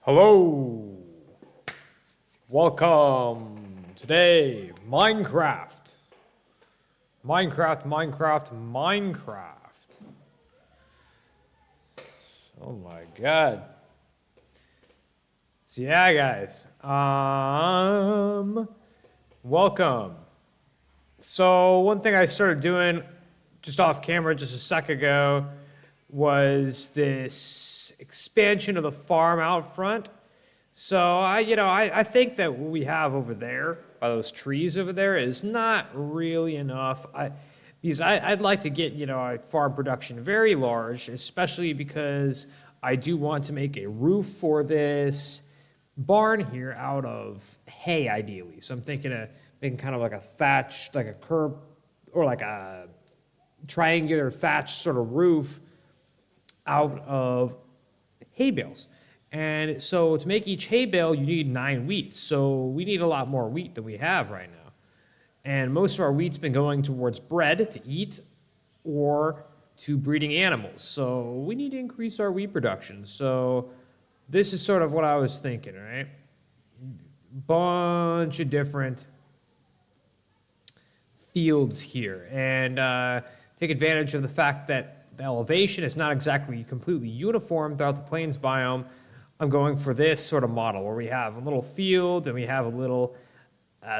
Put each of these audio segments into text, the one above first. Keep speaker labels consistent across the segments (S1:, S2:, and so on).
S1: Hello, welcome. Today, Minecraft. Oh my god. So yeah, guys. Welcome. So one thing I started doing just off camera just a sec ago was this expansion of the farm out front. So I think that what we have over there by those trees over there is not really enough. Because I'd like to get our farm production very large, especially because I do want to make a roof for this barn here out of hay, ideally. So I'm thinking of making kind of like a thatch, like a curb, or like a triangular thatch sort of roof out of hay bales. And so to make each hay bale, you need 9 wheat. So we need a lot more wheat than we have right now. And most of our wheat's been going towards bread to eat or to breeding animals. So we need to increase our wheat production. So this is sort of what I was thinking, right? Bunch of different fields here. And take advantage of the fact that the elevation is not exactly completely uniform throughout the plains biome. I'm going for this sort of model where we have a little field and we have a little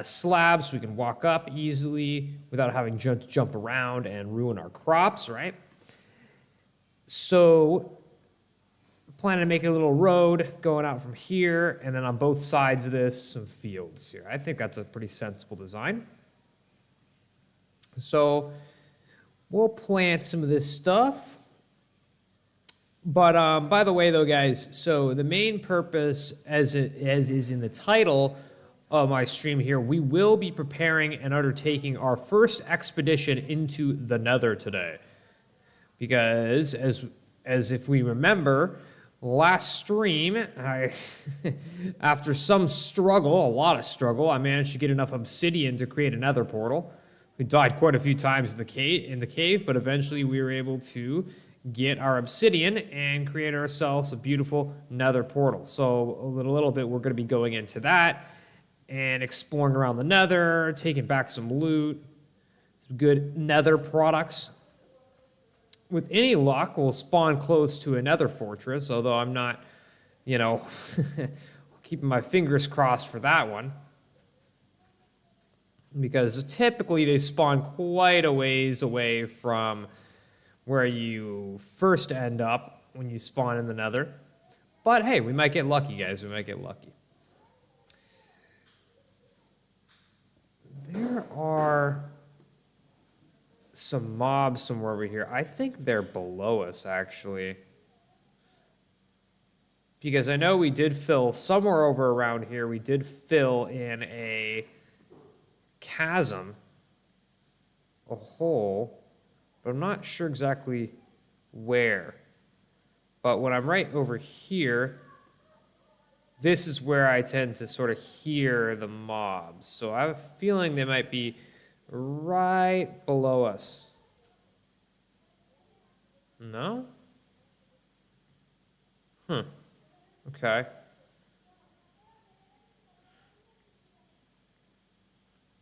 S1: slab so we can walk up easily without having to jump around and ruin our crops, right? So planning to make a little road going out from here, and then on both sides of this, some fields here. I think that's a pretty sensible design. So we'll plant some of this stuff. But by the way, though, guys, so the main purpose, as is in the title of my stream here, we will be preparing and undertaking our first expedition into the Nether today. Because, as if we remember, last stream, after some struggle, a lot of struggle, I managed to get enough obsidian to create a Nether portal. We died quite a few times in the cave, but eventually we were able to get our obsidian and create ourselves a beautiful Nether portal. So a little bit we're going to be going into that and exploring around the Nether, taking back some loot, some good Nether products. With any luck, we'll spawn close to a Nether fortress, although I'm not, keeping my fingers crossed for that one. Because typically they spawn quite a ways away from where you first end up when you spawn in the Nether. But hey, we might get lucky, guys. We might get lucky. There are some mobs somewhere over here. I think they're below us, actually. Because I know we did fill, somewhere over around here, we did fill in a chasm, a hole, but I'm not sure exactly where. But when I'm right over here, this is where I tend to sort of hear the mobs. So I have a feeling they might be right below us. No? Okay.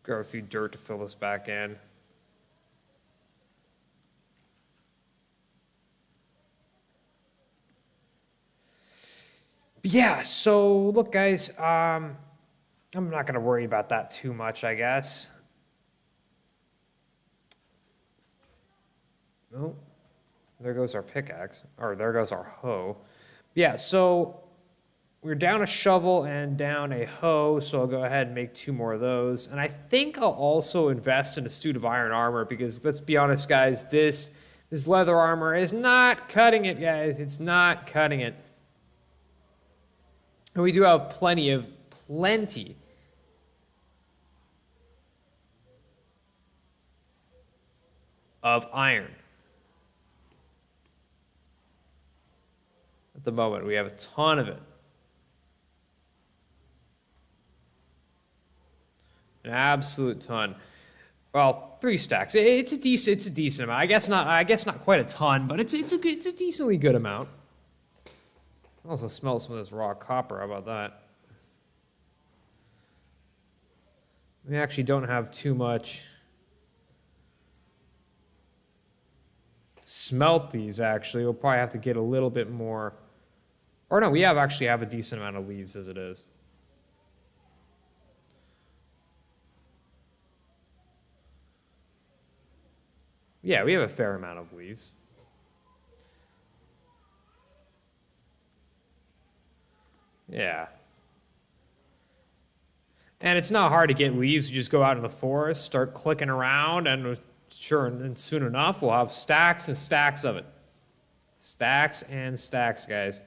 S1: Grab a few dirt to fill this back in. But yeah, so look, guys, I'm not going to worry about that too much, I guess. Oh, there goes our pickaxe, or there goes our hoe. Yeah, so we're down a shovel and down a hoe, so I'll go ahead and make 2 more of those. And I think I'll also invest in a suit of iron armor because, let's be honest, guys, this leather armor is not cutting it, guys. It's not cutting it. And we do have plenty of iron. At the moment, we have a ton of it. An absolute ton. Well, 3 stacks. It's a decent amount. I guess not quite a ton, but it's a decently good amount. Also smell some of this raw copper. How about that? We actually don't have too much. Smelt these, actually. We'll probably have to get a little bit more. Or no, we actually have a decent amount of leaves as it is. Yeah, we have a fair amount of leaves. Yeah. And it's not hard to get leaves. You just go out in the forest, start clicking around, and sure, and soon enough, we'll have stacks and stacks of it. Stacks and stacks, guys.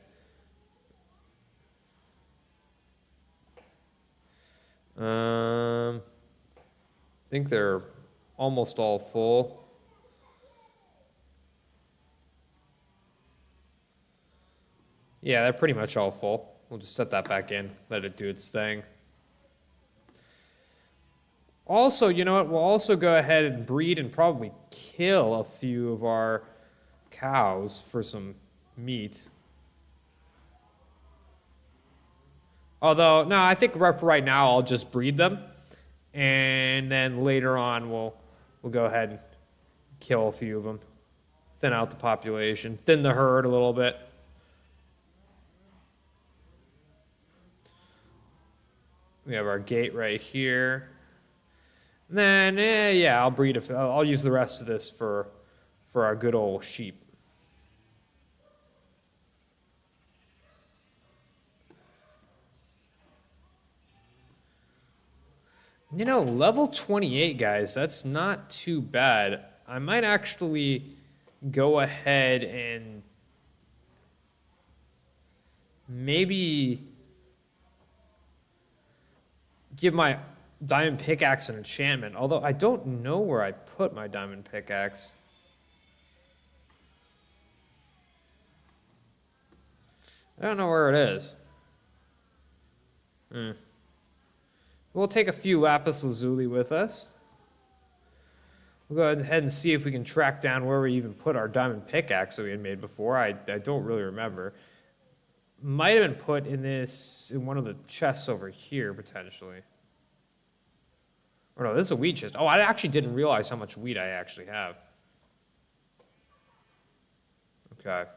S1: I think they're almost all full. Yeah, they're pretty much all full. We'll just set that back in, let it do its thing. Also, you know what? We'll also go ahead and breed and probably kill a few of our cows for some meat. Although, no, I think for right now I'll just breed them, and then later on we'll go ahead and kill a few of them, thin out the population, thin the herd a little bit. We have our gate right here. And then, yeah, I'll use the rest of this for our good old sheep. You know, level 28, guys, that's not too bad. I might actually go ahead and maybe give my diamond pickaxe an enchantment, although I don't know where I put my diamond pickaxe. I don't know where it is. We'll take a few lapis lazuli with us. We'll go ahead and see if we can track down where we even put our diamond pickaxe that we had made before. I don't really remember. Might have been put in one of the chests over here, potentially. Or no, this is a wheat chest. Oh, I actually didn't realize how much wheat I actually have. Okay.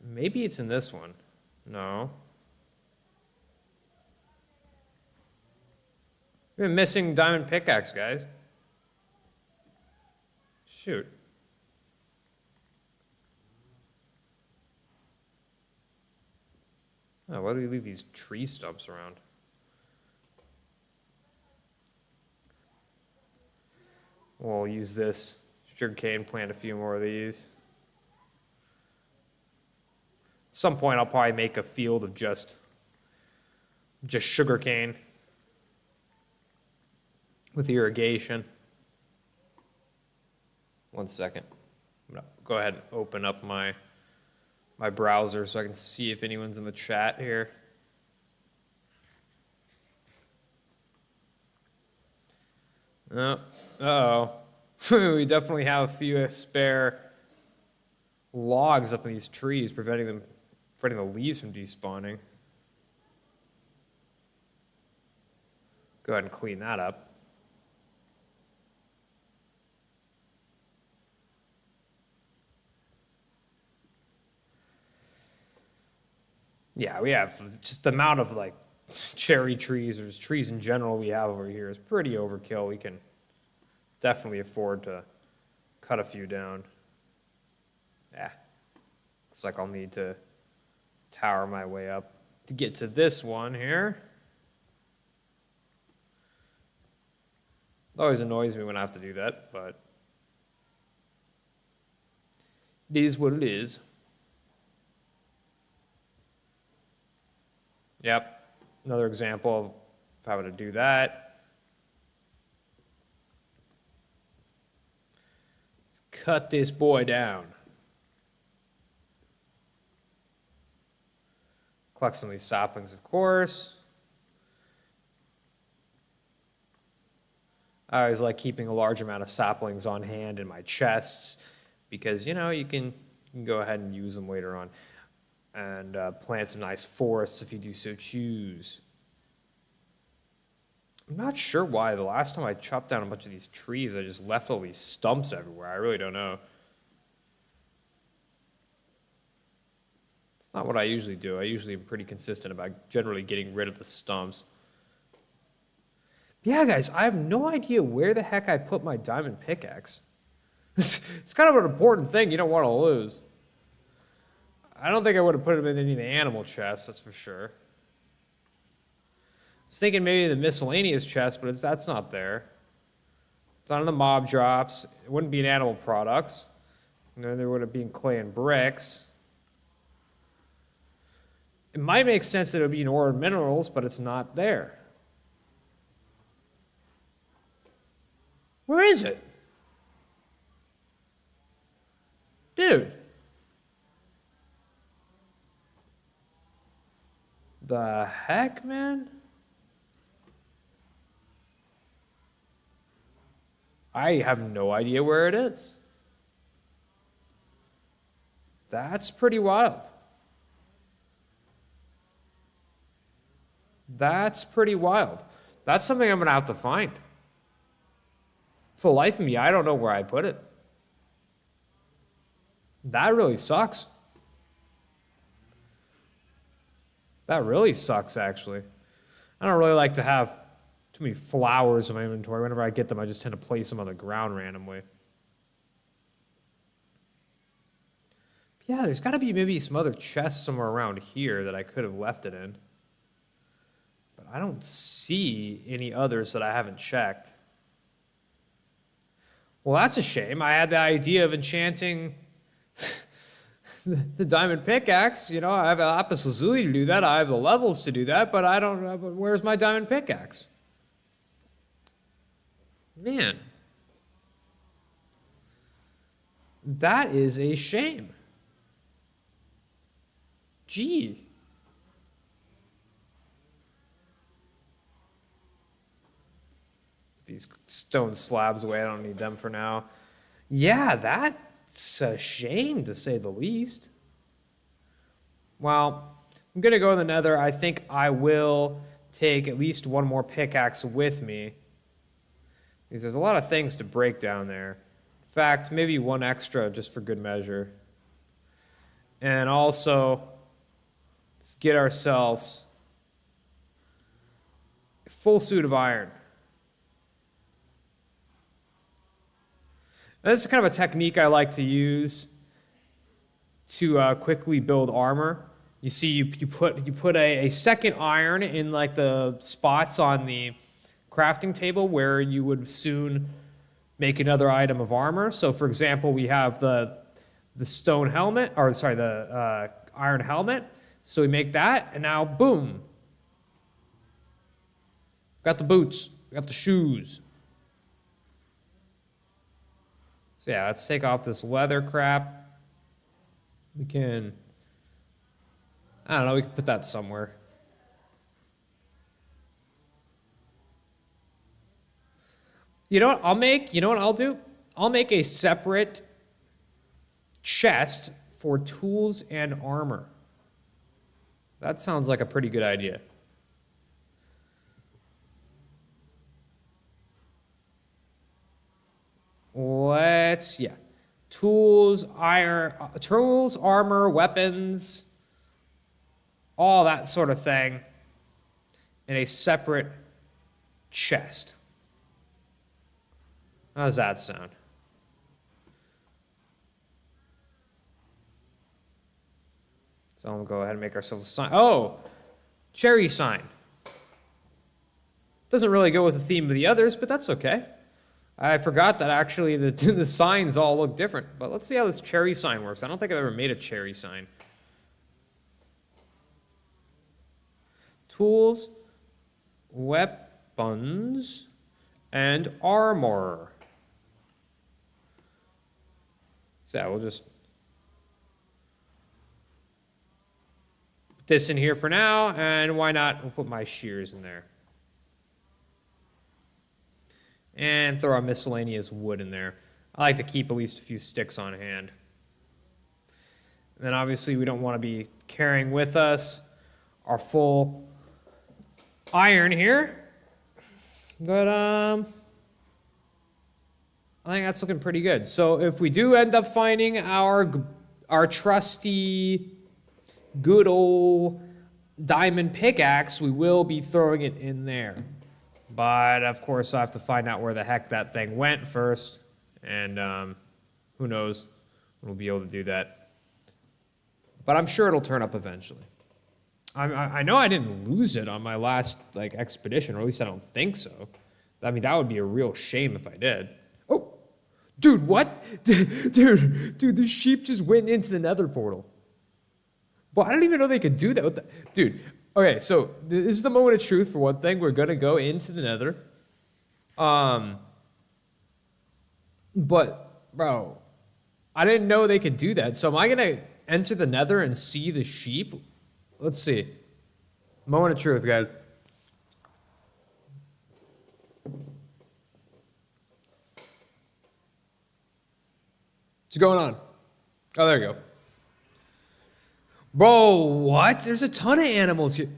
S1: Maybe it's in this one. No. We've been missing diamond pickaxe, guys. Shoot. Oh, why do we leave these tree stumps around? We'll use this sugarcane, plant a few more of these. At some point, I'll probably make a field of just sugarcane with irrigation. One second. I'm gonna go ahead and open up my browser so I can see if anyone's in the chat here. Oh, uh-oh. We definitely have a few spare logs up in these trees, preventing the leaves from despawning. Go ahead and clean that up. Yeah, we have just the amount of like cherry trees or just trees in general we have over here is pretty overkill. We can definitely afford to cut a few down. Yeah, looks like I'll need to tower my way up to get to this one here. It always annoys me when I have to do that, but it is what it is. Yep, another example of if I were to do that. Let's cut this boy down. Collect some of these saplings, of course. I always like keeping a large amount of saplings on hand in my chests because, you know, you can go ahead and use them later on. and plant some nice forests if you do so choose. I'm not sure why the last time I chopped down a bunch of these trees, I just left all these stumps everywhere. I really don't know. It's not what I usually do. I usually am pretty consistent about generally getting rid of the stumps. Yeah, guys, I have no idea where the heck I put my diamond pickaxe. It's kind of an important thing you don't want to lose. I don't think I would have put it in any of the animal chests, that's for sure. I was thinking maybe the miscellaneous chest, but that's not there. It's not in the mob drops. It wouldn't be in animal products. And then there would have been clay and bricks. It might make sense that it would be in ore and minerals, but it's not there. Where is it? Dude. The heck, man? I have no idea where it is. That's pretty wild. That's pretty wild. That's something I'm going to have to find. For the life of me, I don't know where I put it. That really sucks. That really sucks, actually. I don't really like to have too many flowers in my inventory. Whenever I get them, I just tend to place them on the ground randomly. Yeah, there's got to be maybe some other chests somewhere around here that I could have left it in. But I don't see any others that I haven't checked. Well, that's a shame. I had the idea of enchanting the diamond pickaxe. You know, I have lapis lazuli to do that. I have the levels to do that, but I don't know. Where's my diamond pickaxe? Man. That is a shame. Gee. These stone slabs away. I don't need them for now. Yeah, that's a shame to say the least. Well, I'm going to go in the Nether. I think I will take at least one more pickaxe with me, because there's a lot of things to break down there. In fact, maybe one extra just for good measure. And also, let's get ourselves a full suit of iron. And this is kind of a technique I like to use to quickly build armor. You see, you put a second iron in like the spots on the crafting table where you would soon make another item of armor. So, for example, we have the stone helmet, or sorry, the iron helmet. So we make that, and now boom, got the boots, got the shoes. So yeah, let's take off this leather crap. We can, I don't know, we can put that somewhere. You know what I'll do? I'll make a separate chest for tools and armor. That sounds like a pretty good idea. Tools, tools, armor, weapons, all that sort of thing in a separate chest. How does that sound? So I'm going to go ahead and make ourselves a sign. Oh, cherry sign. Doesn't really go with the theme of the others, but that's okay. I forgot that actually the signs all look different. But let's see how this cherry sign works. I don't think I've ever made a cherry sign. Tools, weapons, and armor. So yeah, we'll just put this in here for now, and why not? We'll put my shears in there. And throw our miscellaneous wood in there. I like to keep at least a few sticks on hand. And then obviously we don't want to be carrying with us our full iron here. But I think that's looking pretty good. So if we do end up finding our trusty, good old diamond pickaxe, we will be throwing it in there. But of course, I have to find out where the heck that thing went first, and who knows when we'll be able to do that. But I'm sure it'll turn up eventually. I know I didn't lose it on my last expedition, or at least I don't think so. I mean, that would be a real shame if I did. Oh, dude, what? Dude, the sheep just went into the Nether portal. Well, I didn't even know they could do that. Dude, okay, so this is the moment of truth for one thing. We're gonna go into the Nether. But, bro, I didn't know they could do that. So am I gonna enter the Nether and see the sheep? Let's see. Moment of truth, guys. What's going on? Oh, there you go. Bro, what? There's a ton of animals here.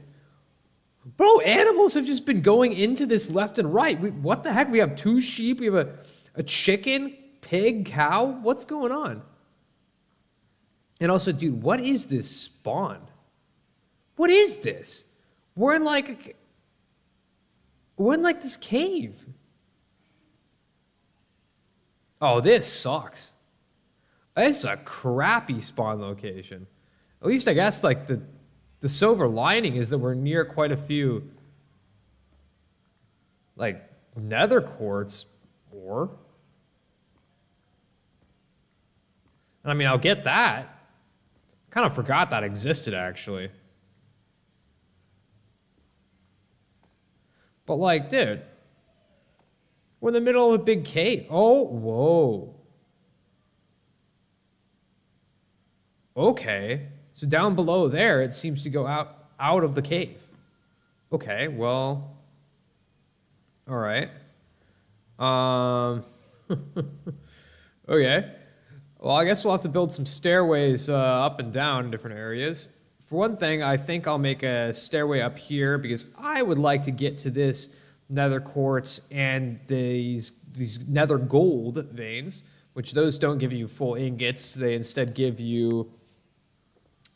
S1: Bro, animals have just been going into this left and right. What the heck? We have 2 sheep. We have a chicken, pig, cow. What's going on? And also, dude, what is this spawn? What is this? We're in this cave. Oh, this sucks. This is a crappy spawn location. At least I guess the silver lining is that we're near quite a few nether quartz ore. And I mean, I'll get that. Kind of forgot that existed actually. But dude, we're in the middle of a big cave. Oh, whoa. Okay. So down below there, it seems to go out of the cave. Okay, well, all right. Okay. Well, I guess we'll have to build some stairways up and down in different areas. For one thing, I think I'll make a stairway up here because I would like to get to this nether quartz and these nether gold veins, which those don't give you full ingots. They instead give you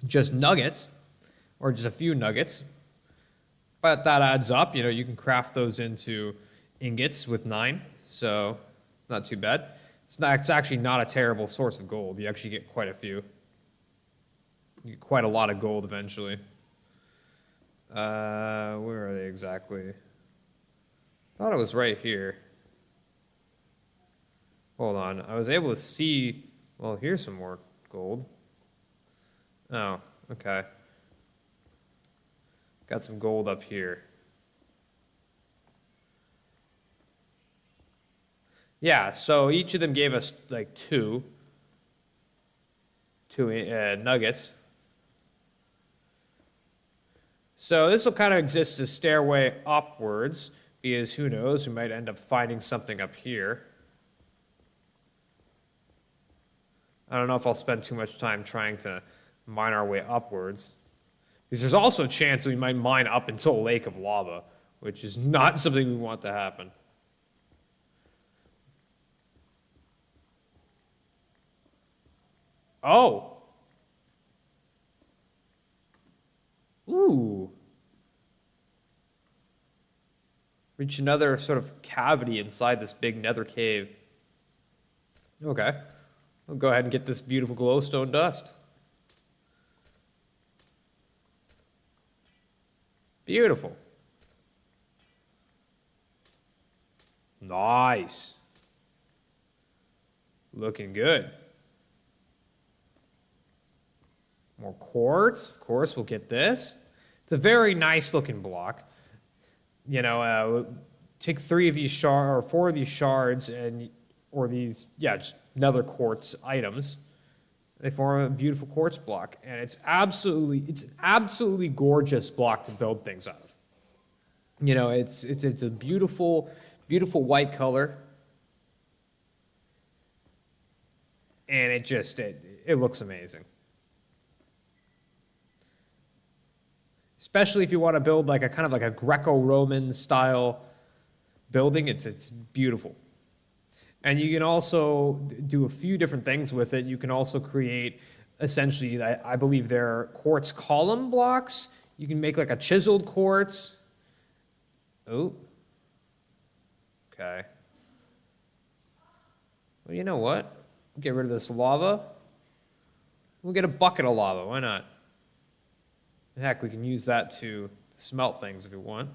S1: just nuggets, or just a few nuggets. But that adds up. You know, you can craft those into ingots with 9, so not too bad. It's actually not a terrible source of gold. You actually get quite a few. You get quite a lot of gold eventually. Where are they exactly? Thought it was right here. Hold on. I was able to see. Well, here's some more gold. Oh, okay. Got some gold up here. Yeah, so each of them gave us two nuggets. So this will kind of exist as a stairway upwards, because who knows, we might end up finding something up here. I don't know if I'll spend too much time trying to mine our way upwards, because there's also a chance that we might mine up into a lake of lava, which is not something we want to happen. Oh. Ooh. Reach another sort of cavity inside this big nether cave. Okay. I'll go ahead and get this beautiful glowstone dust. Beautiful. Nice. Looking good. More quartz, of course, we'll get this. It's a very nice looking block. You know, take 3 of these shards, or 4 of these shards, or these, just nether quartz items. They form a beautiful quartz block, and it's an absolutely gorgeous block to build things out of. You know, it's a beautiful, beautiful white color, and it looks amazing. Especially if you want to build like a kind of like a Greco-Roman style building, it's beautiful. And you can also do a few different things with it. You can also create, essentially, I believe they're quartz column blocks. You can make like a chiseled quartz. Oh. Okay. Well, you know what? We'll get rid of this lava. We'll get a bucket of lava. Why not? Heck, we can use that to smelt things if we want.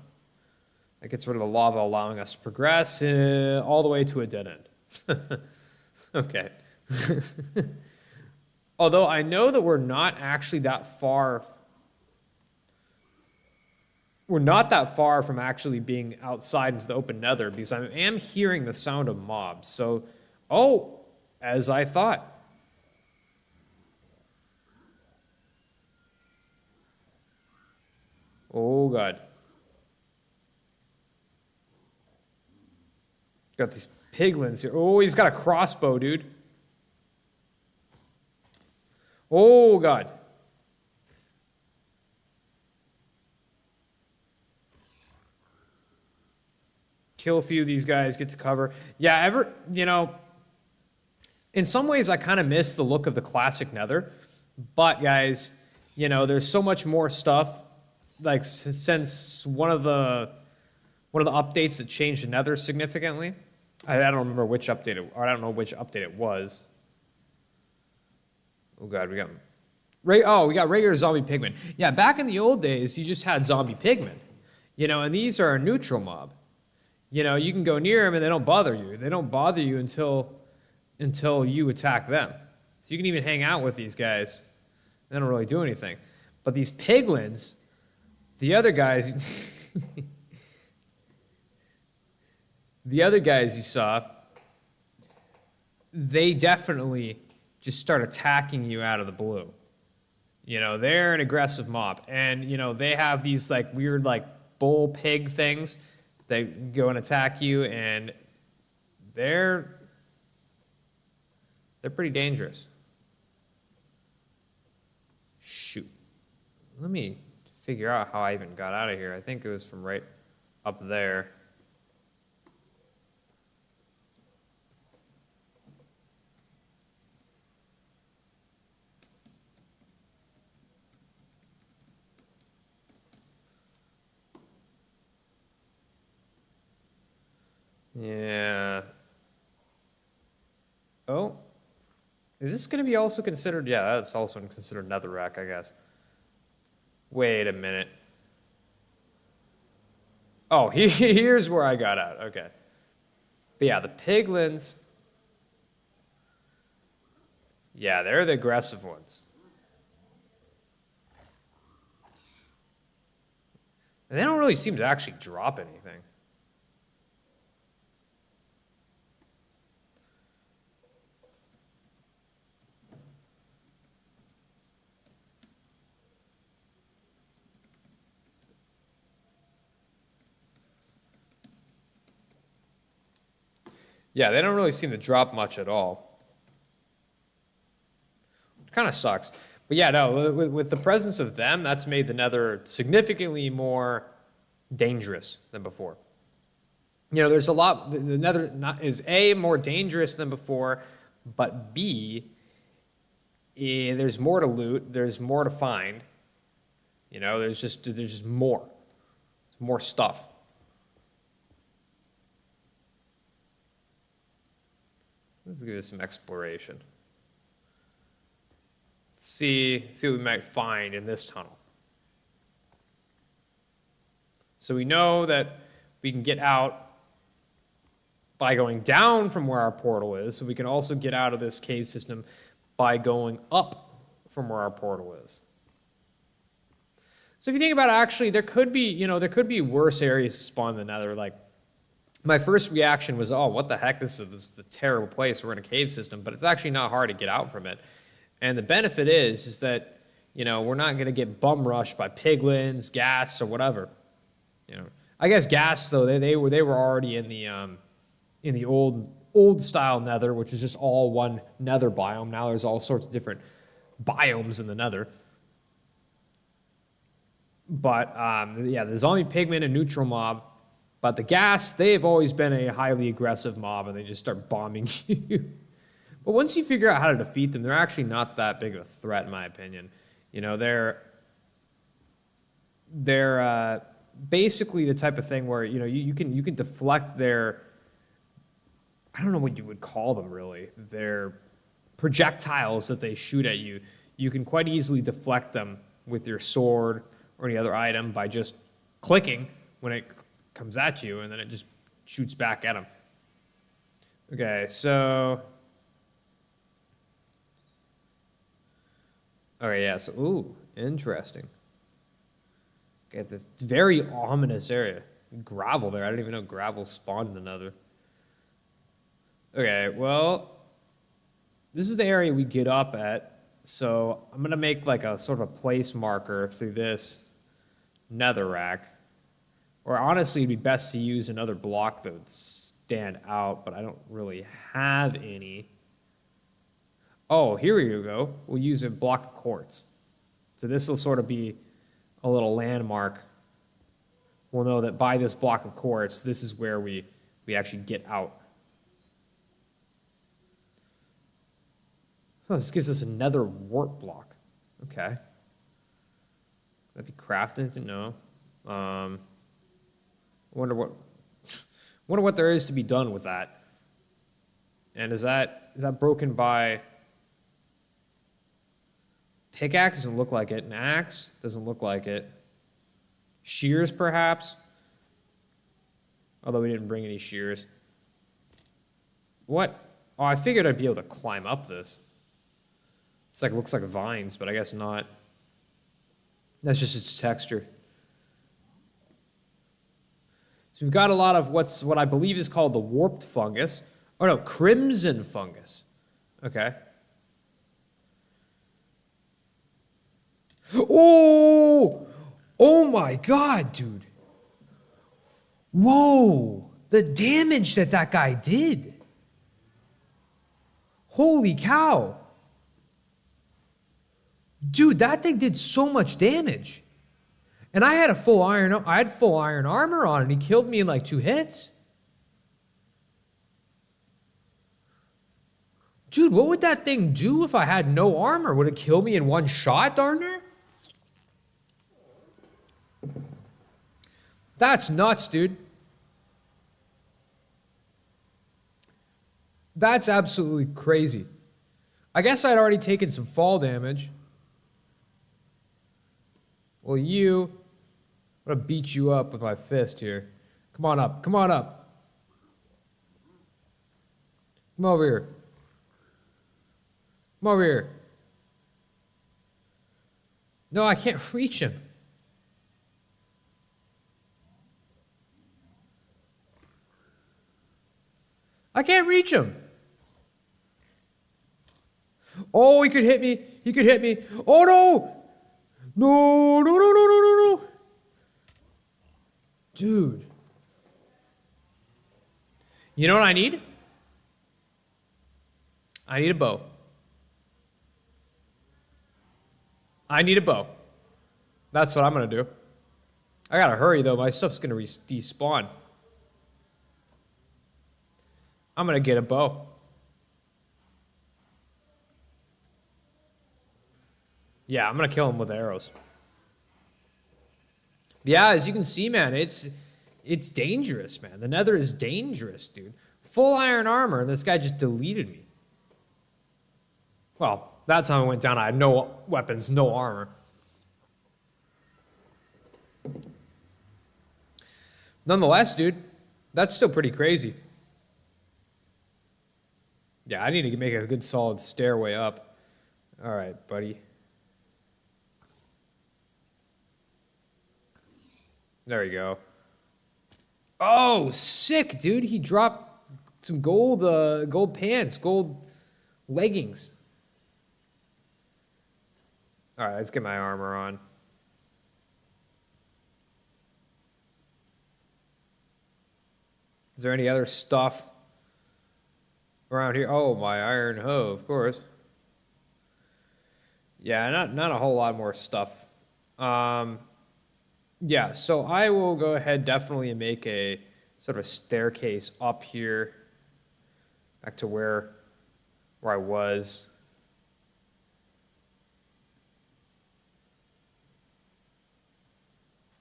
S1: That gets rid of the lava, allowing us to progress all the way to a dead end. Okay. Although I know that we're not actually that far. We're not that far from actually being outside into the open nether, because I am hearing the sound of mobs. So, oh, as I thought. Oh, God. Got these piglins here. Oh, he's got a crossbow, dude. Oh, God. Kill a few of these guys, get to cover. Yeah, in some ways I kind of miss the look of the classic Nether. But, guys, there's so much more stuff. Like, since one of the updates that changed the Nether significantly. I don't remember which update I don't know which update it was. Oh God, we got regular zombie pigmen. Yeah, back in the old days, you just had zombie pigmen. And these are a neutral mob. You can go near them and they don't bother you. They don't bother you until you attack them. So you can even hang out with these guys. They don't really do anything. But these piglins, the other guys, you saw, they definitely just start attacking you out of the blue. They're an aggressive mob. And, they have these like weird like bull pig things that go and attack you, and they're pretty dangerous. Shoot. Let me figure out how I even got out of here. I think it was from right up there. Yeah. Oh. Is this going to be also considered? Yeah, that's also considered netherrack, I guess. Wait a minute. Oh, here's where I got out. Okay. But yeah, the piglins. Yeah, they're the aggressive ones. And they don't really seem to actually drop anything. Yeah, they don't really seem to drop much at all. It kind of sucks. But yeah, no, with the presence of them, that's made the Nether significantly more dangerous than before. There's a lot, the Nether is A, more dangerous than before, but B, there's more to loot, there's more to find. There's just more. There's more stuff. Let's give this some exploration. See what we might find in this tunnel. So we know that we can get out by going down from where our portal is. So we can also get out of this cave system by going up from where our portal is. So if you think about it, actually, there could be worse areas to spawn in the Nether. Like, my first reaction was, oh, what the heck? This is a terrible place. We're in a cave system, but it's actually not hard to get out from it. And the benefit is that, we're not going to get bum rushed by piglins, gas, or whatever. I guess gas, though, they were already in the old style Nether, which is just all one Nether biome. Now there's all sorts of different biomes in the Nether. But yeah, the zombie pigman and neutral mob. But the gas, they've always been a highly aggressive mob, and they just start bombing you. But once you figure out how to defeat them, they're actually not that big of a threat, in my opinion. You know, they're basically the type of thing where you can deflect their, I don't know what you would call them really, their projectiles that they shoot at you. You can quite easily deflect them with your sword or any other item by just clicking when it comes at you, and then it just shoots back at them. Okay, so. Okay, yeah, so, ooh, interesting. Okay, this very ominous area. Gravel there. I didn't even know gravel spawned in the Nether. Okay, well, this is the area we get up at. So I'm going to make like a sort of a place marker through this nether rack. Or honestly, it'd be best to use another block that would stand out, but I don't really have any. Oh, here we go. We'll use a block of quartz. So this will sort of be a little landmark. We'll know that by this block of quartz, this is where we actually get out. Oh, this gives us another warp block. Okay. That'd be crafted? No. Wonder what there is to be done with that. And is that broken by pickaxe? Doesn't look like it. An axe? Doesn't look like it. Shears, perhaps? Although we didn't bring any shears. What? Oh, I figured I'd be able to climb up this. It's like, looks like vines, but I guess not. That's just its texture. So we've got a lot of what I believe is called the warped fungus. Oh no, crimson fungus. Okay. Oh! Oh my god, dude. Whoa! The damage that guy did. Holy cow. Dude, that thing did so much damage. And I had full iron armor on, and he killed me in like 2 hits. Dude, what would that thing do if I had no armor? Would it kill me in 1 shot, darn near? That's nuts, dude. That's absolutely crazy. I guess I'd already taken some fall damage. Well, I'm gonna beat you up with my fist here. Come on up. Come on up. Come over here. Come over here. No, I can't reach him. I can't reach him. Oh, he could hit me. He could hit me. Oh, no. No, no, no, no, no, no, no. Dude. You know what I need? I need a bow. I need a bow. That's what I'm going to do. I got to hurry, though. My stuff's going to despawn. I'm going to get a bow. Yeah, I'm going to kill him with arrows. Yeah, as you can see, man, it's dangerous, man. The Nether is dangerous, dude. Full iron armor, and this guy just deleted me. Well, that time I went down, I had no weapons, no armor. Nonetheless, dude, that's still pretty crazy. Yeah, I need to make a good solid stairway up. All right, buddy. There you go. Oh, sick, dude. He dropped some gold pants, gold leggings. All right, let's get my armor on. Is there any other stuff around here? Oh, my iron hoe, of course. Yeah, not a whole lot more stuff. Yeah, so I will go ahead definitely and make a sort of staircase up here back to where I was.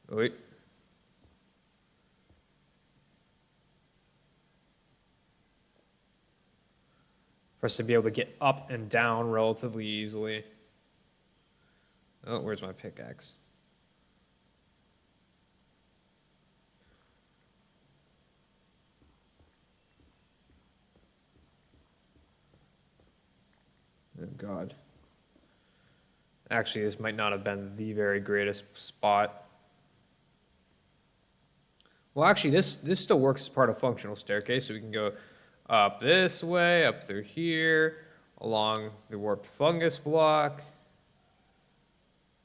S1: Wait. For us to be able to get up and down relatively easily. Oh, where's my pickaxe? Oh, God. Actually, this might not have been the very greatest spot. Well, actually, this still works as part of functional staircase, so we can go up this way, up through here, along the warped fungus block.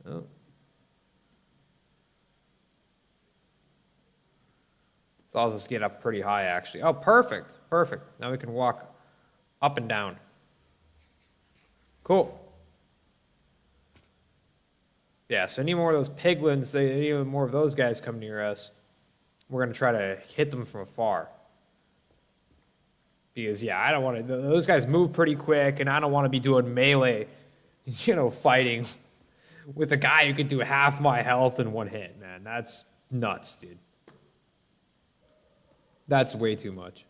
S1: Oh. So I'll just get up pretty high, actually. Oh, perfect, perfect. Now we can walk up and down. Cool. Yeah, so any more of those piglins, any more of those guys come near us, we're going to try to hit them from afar. Because, yeah, I don't want to, those guys move pretty quick, and I don't want to be doing melee, fighting with a guy who could do half my health in one hit, man. That's nuts, dude. That's way too much.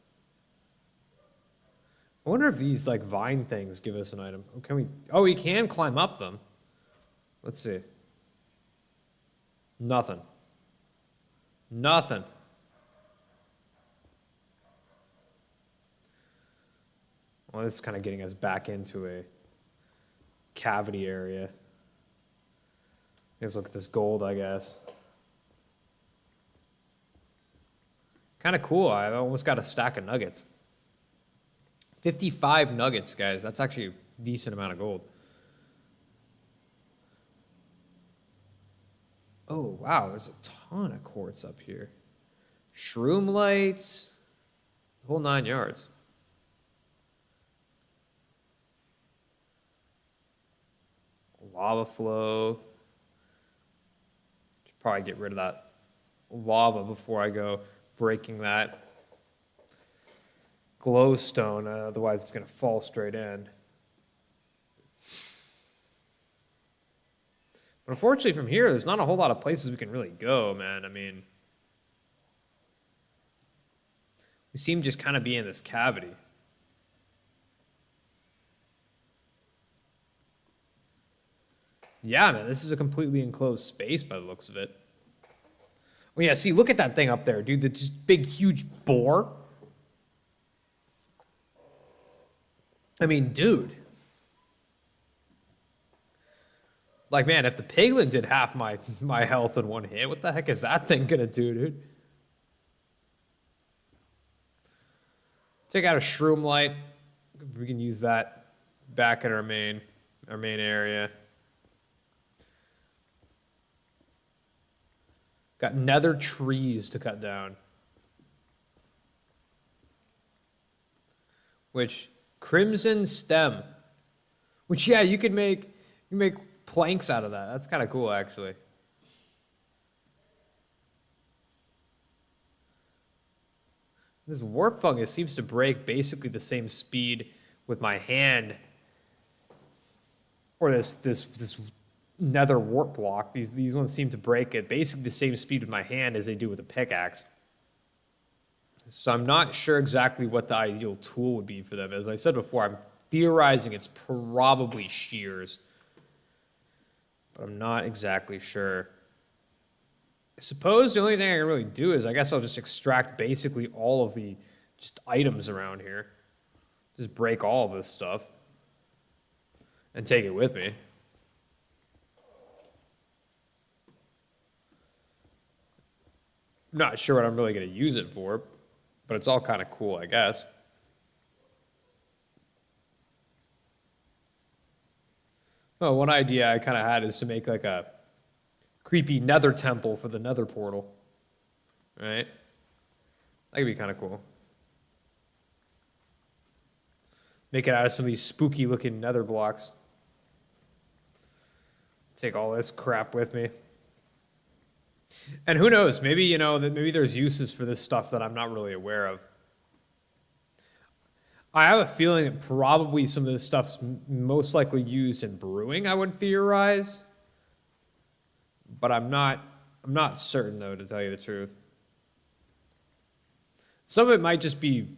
S1: I wonder if these, like, vine things give us an item. Can we, oh, we can climb up them. Let's see. Nothing. Nothing. Well, this is kind of getting us back into a cavity area. Let's look at this gold, I guess. Kind of cool. I almost got a stack of nuggets. 55 nuggets, guys. That's actually a decent amount of gold. Oh, wow. There's a ton of quartz up here. Shroom lights. The whole 9 yards. Lava flow. Should probably get rid of that lava before I go breaking that glowstone. Otherwise, it's going to fall straight in. But unfortunately, from here, there's not a whole lot of places we can really go, man. I mean, we seem to just kind of be in this cavity. Yeah, man, this is a completely enclosed space by the looks of it. Well, yeah, see, look at that thing up there, dude. The just big, huge boar. I mean, dude. Like, man, if the piglin did half my health in one hit, what the heck is that thing gonna do, dude? Take out a shroom light. We can use that back at our main area. Got nether trees to cut down. Which, crimson stem. Which, yeah, you can make planks out of that. That's kind of cool, actually. This warp fungus seems to break basically the same speed with my hand. Or this nether warp block. These ones seem to break at basically the same speed with my hand as they do with a pickaxe. So I'm not sure exactly what the ideal tool would be for them. As I said before, I'm theorizing it's probably shears. But I'm not exactly sure. I suppose the only thing I can really do is I guess I'll just extract basically all of the just items around here. Just break all of this stuff. And take it with me. Not sure what I'm really going to use it for, but it's all kind of cool, I guess. Well, one idea I kind of had is to make like a creepy nether temple for the nether portal. Right? That could be kind of cool. Make it out of some of these spooky looking nether blocks. Take all this crap with me. And who knows? Maybe, that maybe there's uses for this stuff that I'm not really aware of. I have a feeling that probably some of this stuff's most likely used in brewing, I would theorize. But I'm not certain though, to tell you the truth. Some of it might just be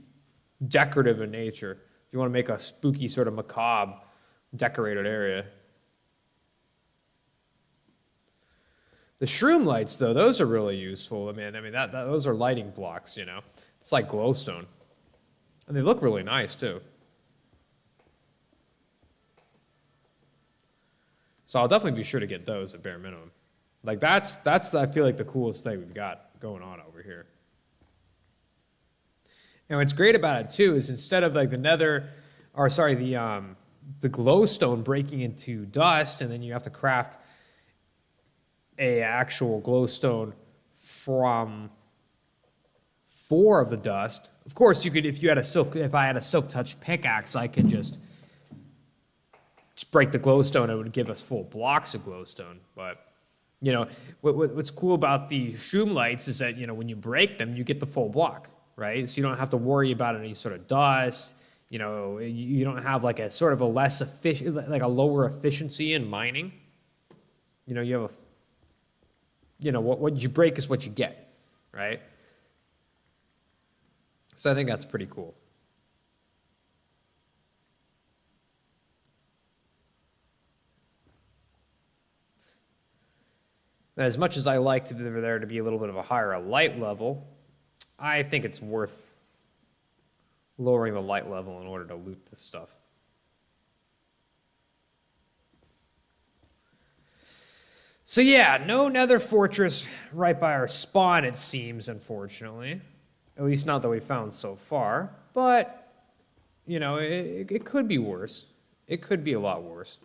S1: decorative in nature. If you want to make a spooky sort of macabre decorated area. The shroom lights, though, those are really useful. I mean, those are lighting blocks, It's like glowstone. And they look really nice, too. So I'll definitely be sure to get those at bare minimum. Like, that's I feel like, the coolest thing we've got going on over here. And what's great about it, too, is instead of, like, the glowstone breaking into dust, and then you have to craft a actual glowstone from 4 of the dust. Of course, you could, if I had a silk touch pickaxe, I could just break the glowstone. It would give us full blocks of glowstone. But what's cool about the shroom lights is that when you break them, you get the full block, right? So you don't have to worry about any sort of dust. You don't have like a sort of a less efficient, like a lower efficiency in mining. You have what you break is what you get, right? So I think that's pretty cool. As much as I like for there to be a little bit of a higher light level, I think it's worth lowering the light level in order to loot this stuff. So yeah, no nether fortress right by our spawn, it seems, unfortunately. At least not that we found so far. But, it could be worse. It could be a lot worse.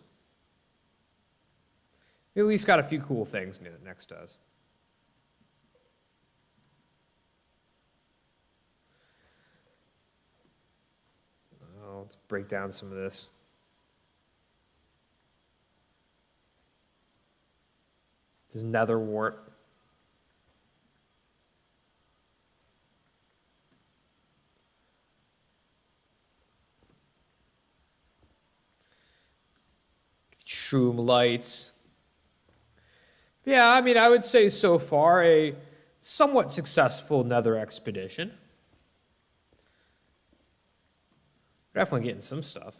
S1: We at least got a few cool things next to us. Oh, let's break down some of this. This is nether wart. Shroom lights. Yeah, I would say so far a somewhat successful nether expedition. Definitely getting some stuff.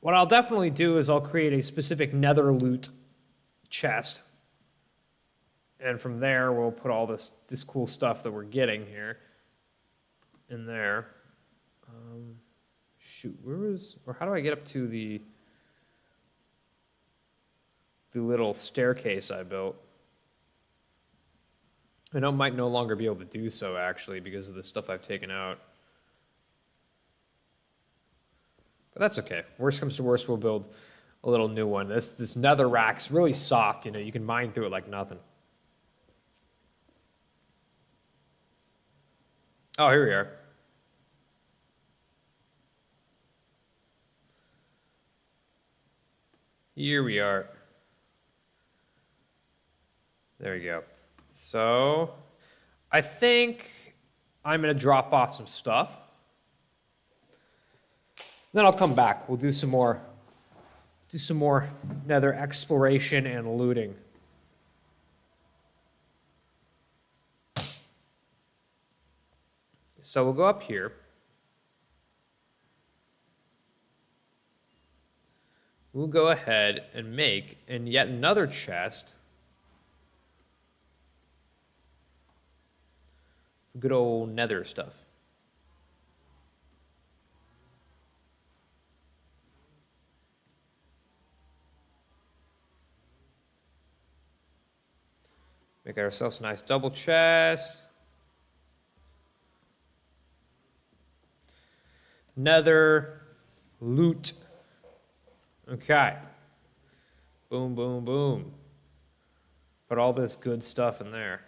S1: What I'll definitely do is I'll create a specific nether loot chest. And from there, we'll put all this cool stuff that we're getting here in there. How do I get up to the little staircase I built? I might no longer be able to do so, actually, because of the stuff I've taken out. But that's okay. Worst comes to worst, we'll build a little new one. This nether rack's really soft, you can mine through it like nothing. Oh, here we are. Here we are. There we go. So, I think I'm going to drop off some stuff. Then I'll come back. We'll do some more nether exploration and looting. So we'll go up here. We'll go ahead and make yet another chest. Good old nether stuff. Make ourselves a nice double chest. Nether loot. Okay. Boom, boom, boom. Put all this good stuff in there.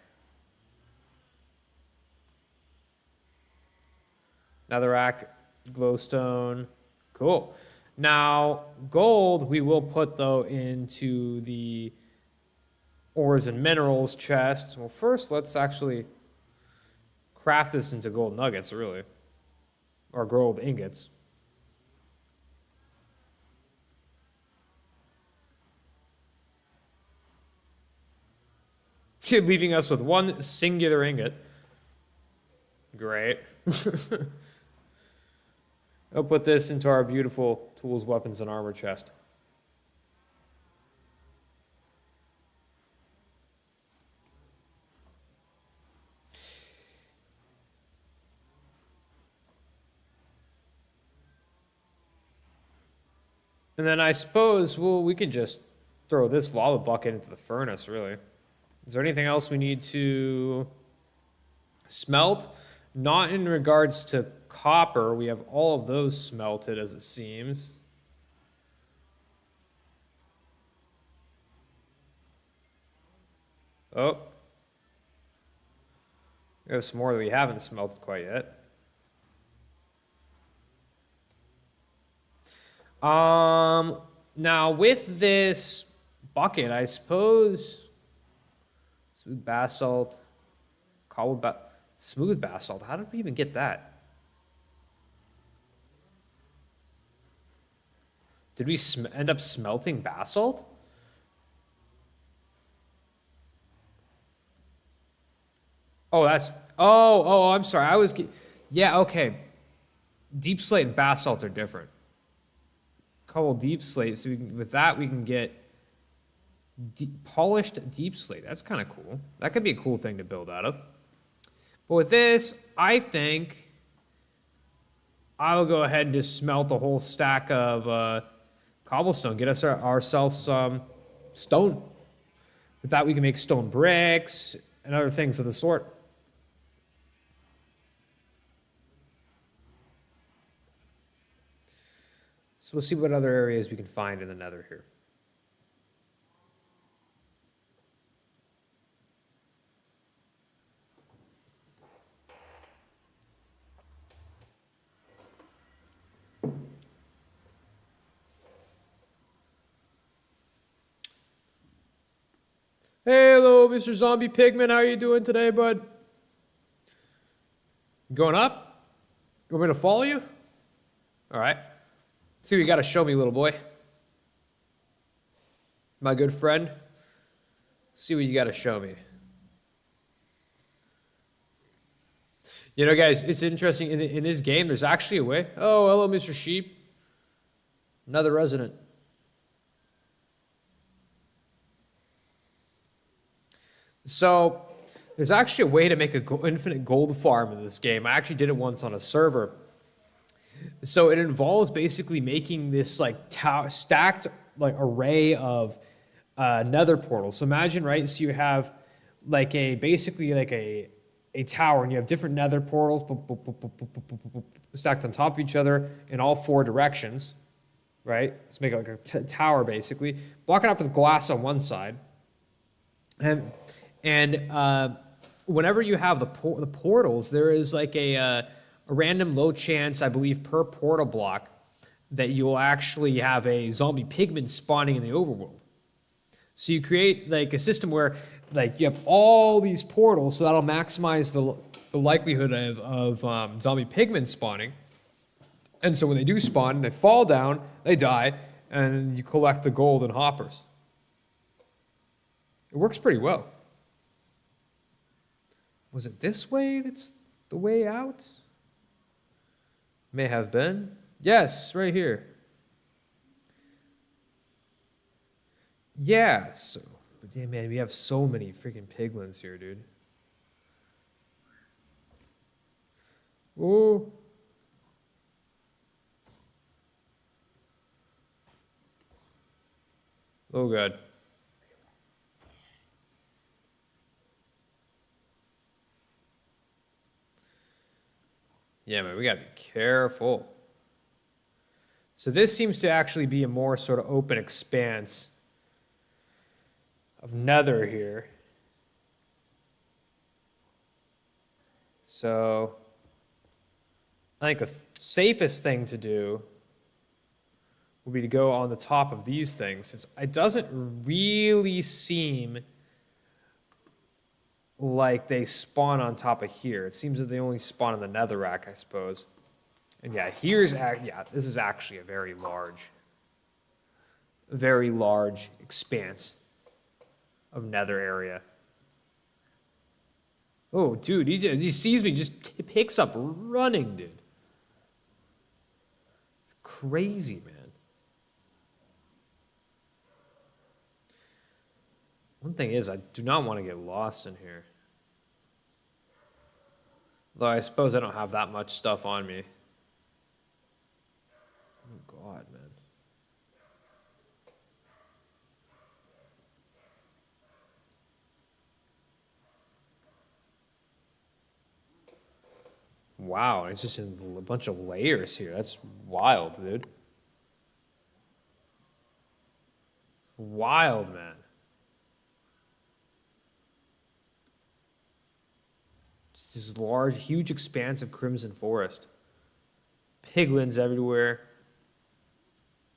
S1: Netherrack, glowstone. Cool. Now, gold we will put, though, into the ores and minerals chest. Well, first, let's actually craft this into gold nuggets, really. Or gold ingots. Leaving us with one singular ingot. Great. I'll put this into our beautiful tools, weapons, and armor chest. And then I suppose, well, we could just throw this lava bucket into the furnace, really. Is there anything else we need to smelt? Not in regards to copper. We have all of those smelted, as it seems. Oh. We have some more that we haven't smelted quite yet. Now with this bucket, I suppose smooth basalt, smooth basalt. How did we even get that? Did we end up smelting basalt? Oh, I'm sorry. Yeah, okay. Deep slate and basalt are different. Couple deep slate, so with that we can get polished deep slate. That's kind of cool. That could be a cool thing to build out of. But with this, I think I will go ahead and just smelt a whole stack of cobblestone. Get us ourselves some stone. With that, we can make stone bricks and other things of the sort. So we'll see what other areas we can find in the Nether here. Hey, hello, Mr. Zombie Pigman. How are you doing today, bud? Going up? You want me to follow you? All right. See what you got to show me, little boy. My good friend. See what you got to show me. You know, guys, it's interesting. In this game, there's actually a way. Oh, hello, Mr. Sheep. Another resident. So, there's actually a way to make an infinite gold farm in this game. I actually did it once on a server. So it involves basically making this like stacked like array of nether portals. So imagine, right? So you have like basically like a tower, and you have different nether portals stacked on top of each other in all four directions, right? Let's make it like a tower basically. Block it off with glass on one side, and whenever you have the portals, there is like a random low chance, I believe, per portal block that you will actually have a zombie pigman spawning in the overworld. So you create like a system where like you have all these portals, so that'll maximize the likelihood of zombie pigmen spawning. And so when they do spawn, they fall down, they die, and you collect the gold in hoppers. It works pretty well. Was it this way that's the way out? May have been. Yes, right here. Yeah, so, but yeah, man, we have so many freaking piglins here, dude. Oh. Oh, God. Yeah, man, we gotta be careful. So this seems to actually be a more sort of open expanse of nether here. So I think the safest thing to do would be to go on the top of these things, since it doesn't really seem like they spawn on top of here. It seems that they only spawn in the netherrack, I suppose. And yeah, this is actually a very large expanse of nether area. Oh, dude, he sees me, just picks up running, dude. It's crazy, man. One thing is, I do not want to get lost in here. Though I suppose I don't have that much stuff on me. Oh, God, man. Wow, it's just in a bunch of layers here. That's wild, dude. Wild, man. It's this large, huge expanse of crimson forest. Piglins everywhere.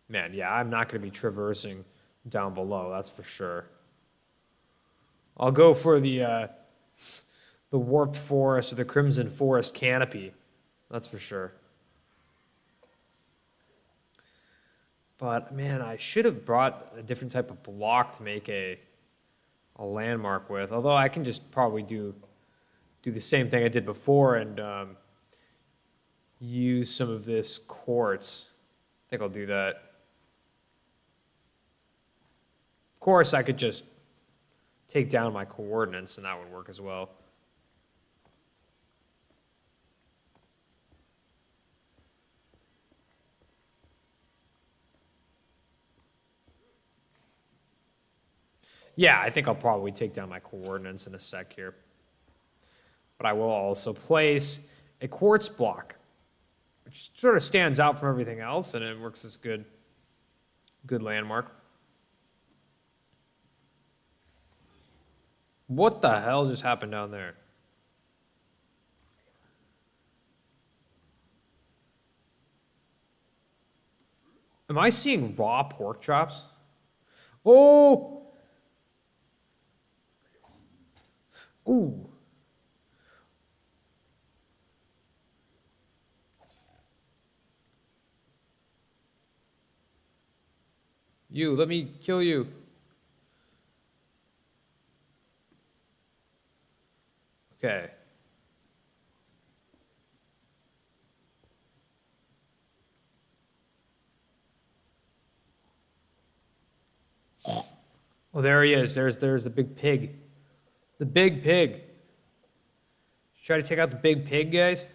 S1: Man, yeah, I'm not going to be traversing down below, that's for sure. I'll go for the warped forest or the crimson forest canopy. That's for sure. But man, I should have brought a different type of block to make a landmark with. Although I can just probably do the same thing I did before and use some of this quartz. I think I'll do that. Of course, I could just take down my coordinates and that would work as well. Yeah, I think I'll probably take down my coordinates in a sec here. But I will also place a quartz block, which sort of stands out from everything else, and it works as good landmark. What the hell just happened down there? Am I seeing raw pork chops? Oh! Ooh. You, let me kill you. Okay. Oh, there he is. There's the big pig. The big pig. Try to take out the big pig, guys.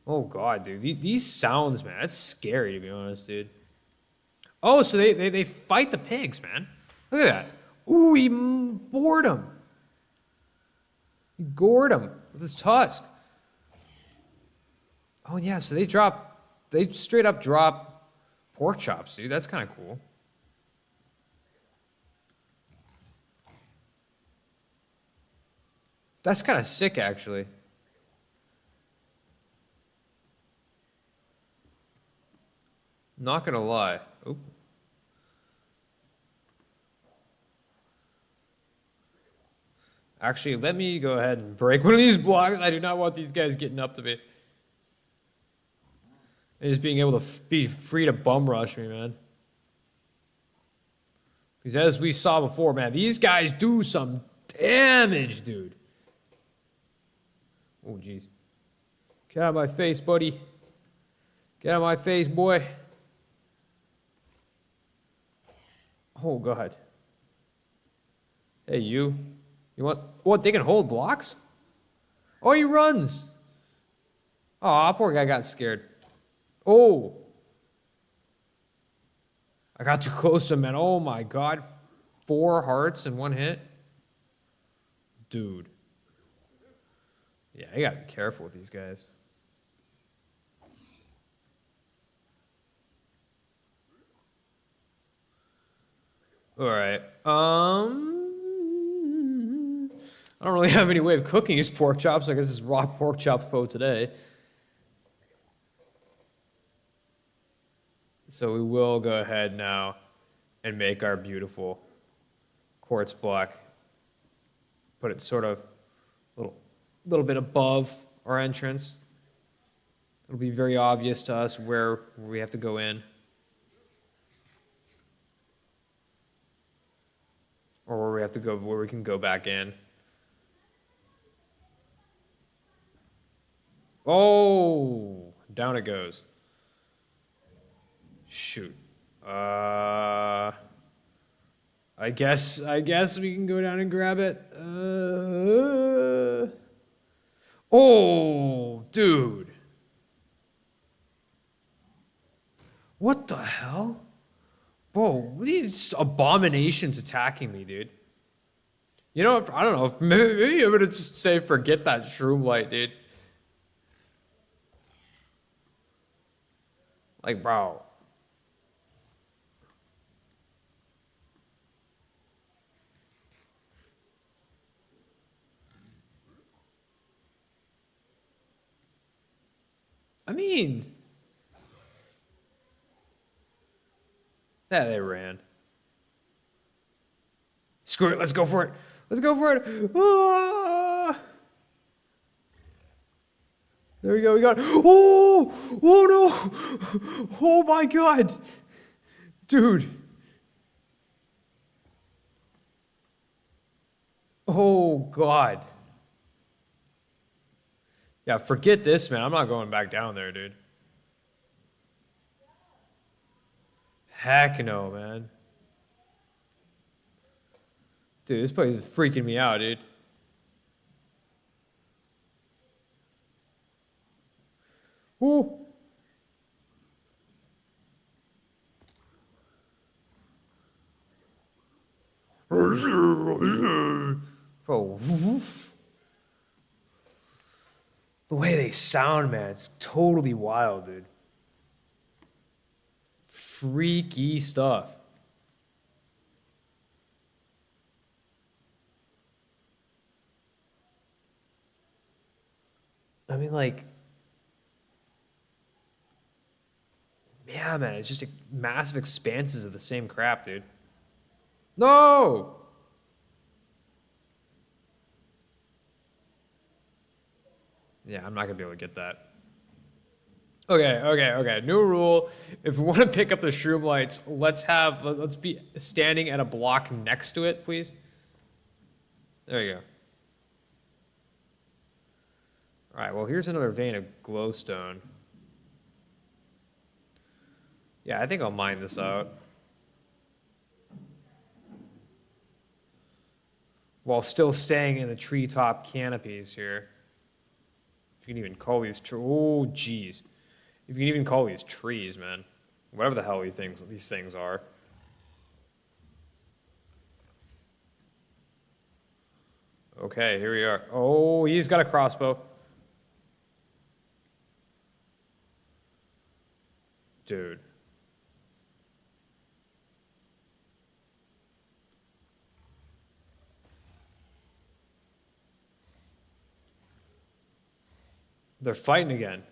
S1: Oh, God, dude. These sounds, man. That's scary, to be honest, dude. Oh, so they fight the pigs, man. Look at that. Ooh, he bored him. He gored him with his tusk. Oh, yeah, so they straight up drop pork chops, dude. That's kind of cool. That's kind of sick, actually. Not gonna lie. Oop. Actually, let me go ahead and break one of these blocks. I do not want these guys getting up to me. And just being able to be free to bum rush me, man. Because as we saw before, man, these guys do some damage, dude. Oh, jeez. Get out of my face, buddy. Get out of my face, boy. Oh, God. Hey, you. You want... What, they can hold blocks? Oh, he runs. Oh, poor guy got scared. Oh. I got too close to him, man. Oh, my God. 4 hearts in 1 hit? Dude. Yeah, you gotta be careful with these guys. All right. I don't really have any way of cooking these pork chops. I guess it's raw pork chops for today. So we will go ahead now and make our beautiful quartz block. Put it sort of a little bit above our entrance. It'll be very obvious to us where we have to go in. Or where we have to go, where we can go back in. Oh, down it goes. Shoot. I guess we can go down and grab it. Oh, dude. What the hell? Bro, these abominations attacking me, dude. You know, I don't know. Maybe I'm gonna just say forget that shroom light, dude. Like, bro. I mean, yeah, they ran. Screw it, let's go for it. Let's go for it. Ah! There we go, we got it. Oh! Oh no! Oh my god! Dude. Oh god. Yeah, forget this, man. I'm not going back down there, dude. Heck no, man. Dude, this place is freaking me out, dude. Ooh. Bro, woof. The way they sound, man, it's totally wild, dude. Freaky stuff. I mean, like, yeah, man, it's just massive expanses of the same crap, dude. No! Yeah, I'm not gonna be able to get that. Okay. New rule. If we want to pick up the shroom lights, let's be standing at a block next to it, please. There you go. All right, well, here's another vein of glowstone. Yeah, I think I'll mine this out. While still staying in the treetop canopies here. If you can even call these oh, jeez. If you can even call these trees, man. Whatever the hell these things are. Okay, here we are. Oh, he's got a crossbow. Dude. They're fighting again.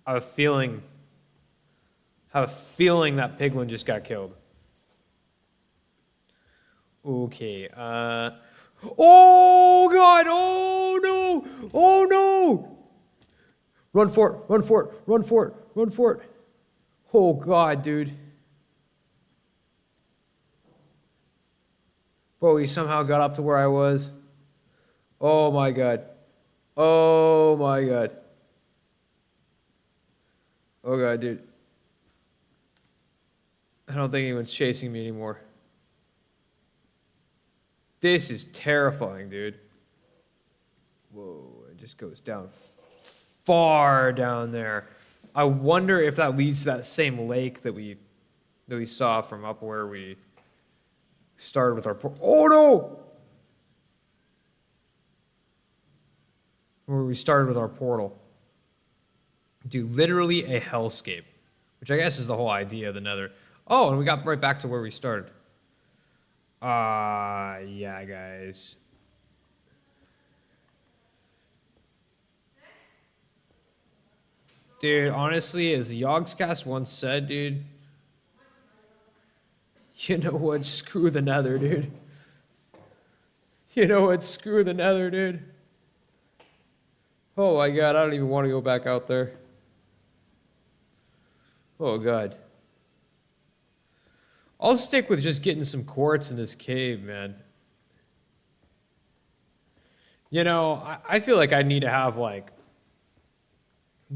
S1: I have a feeling that piglin just got killed. Okay, oh god, oh no, oh no! Run for it, run for it, run for it, run for it. Oh god, dude. Bro, he somehow got up to where I was. Oh my god. Oh my god. Oh god, dude. I don't think anyone's chasing me anymore. This is terrifying, dude. Whoa, it just goes down far down there. I wonder if that leads to that same lake that we saw from up where we started with our oh no! Where we started with our portal. Dude, literally a hellscape. Which I guess is the whole idea of the Nether. Oh, and we got right back to where we started. Yeah, guys. Dude, honestly, as the Yogscast once said, dude, you know what? Screw the Nether, dude. You know what? Screw the Nether, dude. Oh my god, I don't even want to go back out there. Oh god. I'll stick with just getting some quartz in this cave, man. You know, I feel like I need to have like,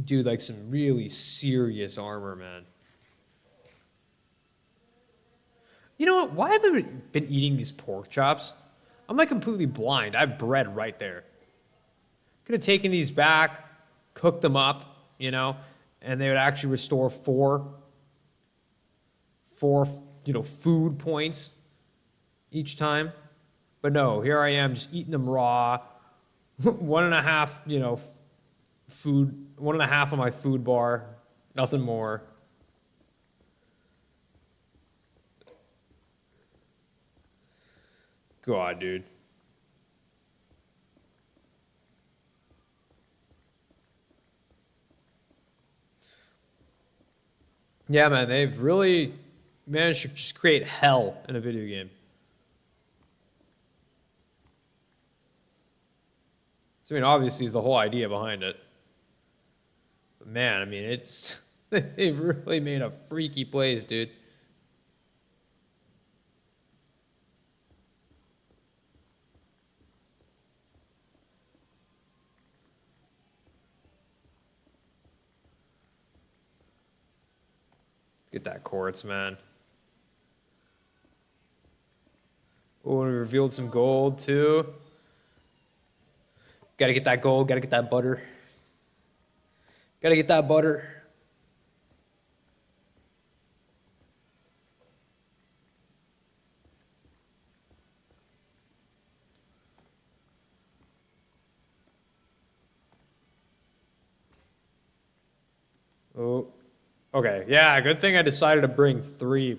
S1: do like some really serious armor, man. You know what? Why have I been eating these pork chops? I'm like completely blind. I have bread right there. Could have taken these back, cooked them up, you know, and they would actually restore four, food points each time. But no, here I am just eating them raw. One and a half, food, one and a half on my food bar, nothing more. God, dude. Yeah, man, they've really managed to just create hell in a video game. So, I mean, obviously, is the whole idea behind it. But man, I mean, it's they've really made a freaky place, dude. Get that quartz, man. Oh, we revealed some gold too. Gotta get that gold, gotta get that butter. Gotta get that butter. Oh, okay. Yeah, good thing I decided to bring 3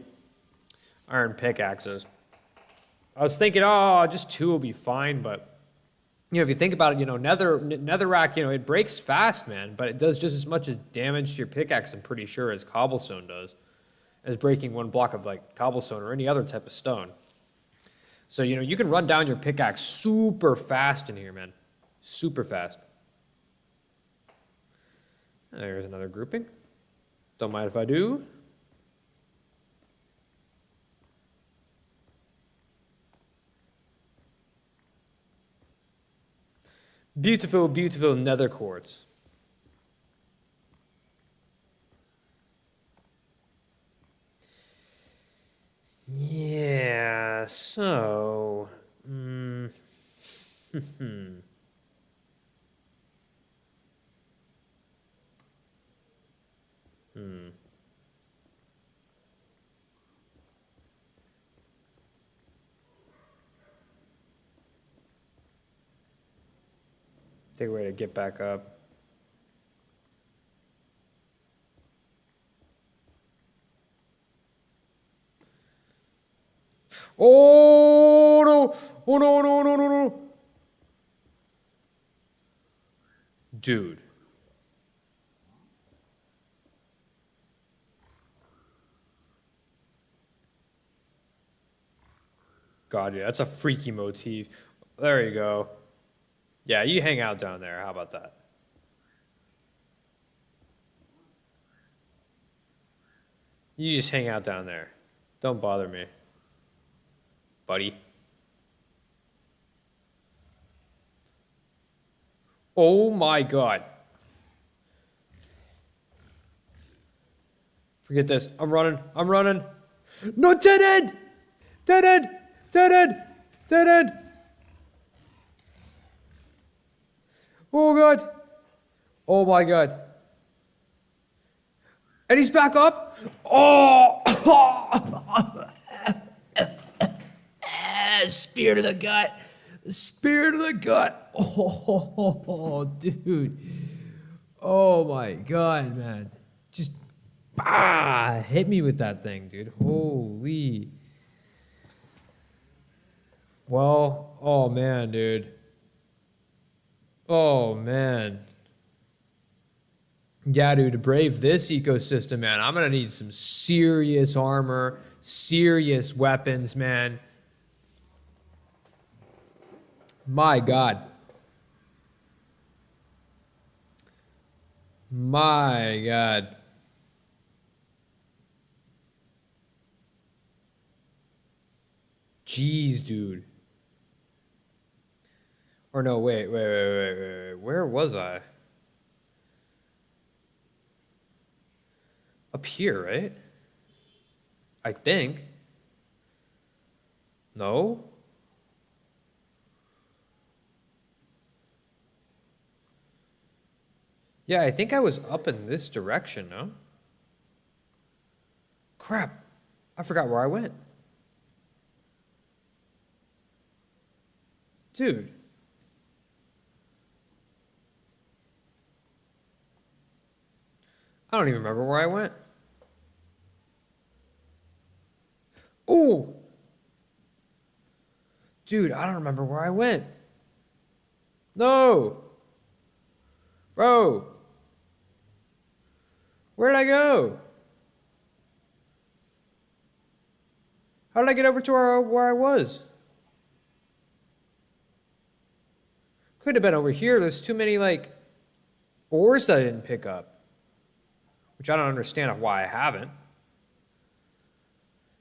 S1: iron pickaxes. I was thinking, oh, just 2 will be fine, but if you think about it, netherrack, it breaks fast, man, but it does just as much as damage to your pickaxe, I'm pretty sure, as cobblestone does, as breaking 1 block of like cobblestone or any other type of stone. So, you can run down your pickaxe super fast in here, man. Super fast. There's another grouping. Don't mind if I do. Beautiful, beautiful nether quartz. Yeah, so... Take a way to get back up. Oh no! Oh no, no, no, no, no! Dude. God, yeah, that's a freaky motif. There you go. Yeah, you hang out down there. How about that? You just hang out down there. Don't bother me, buddy. Oh my god. Forget this. I'm running. I'm running. No, dead end! Dead end! Dead end! Dead end! Oh god. Oh my god. And he's back up. Oh! Spear to the gut. Spear to the gut. Oh, dude. Oh my god, man. Just hit me with that thing, dude. Holy. Well, oh man, dude. Oh man. Yeah, dude, to brave this ecosystem, man, I'm gonna need some serious armor, serious weapons, man. My God. My God. Jeez, dude. Or no, wait. Where was I? Up here, right? I think. No? Yeah, I think I was up in this direction, no? Crap. I forgot where I went. Dude. I don't even remember where I went. Ooh! Dude, I don't remember where I went. No! Bro! Where did I go? How did I get over to where I was? Could have been over here. There's too many, like, ores that I didn't pick up. Which I don't understand why I haven't.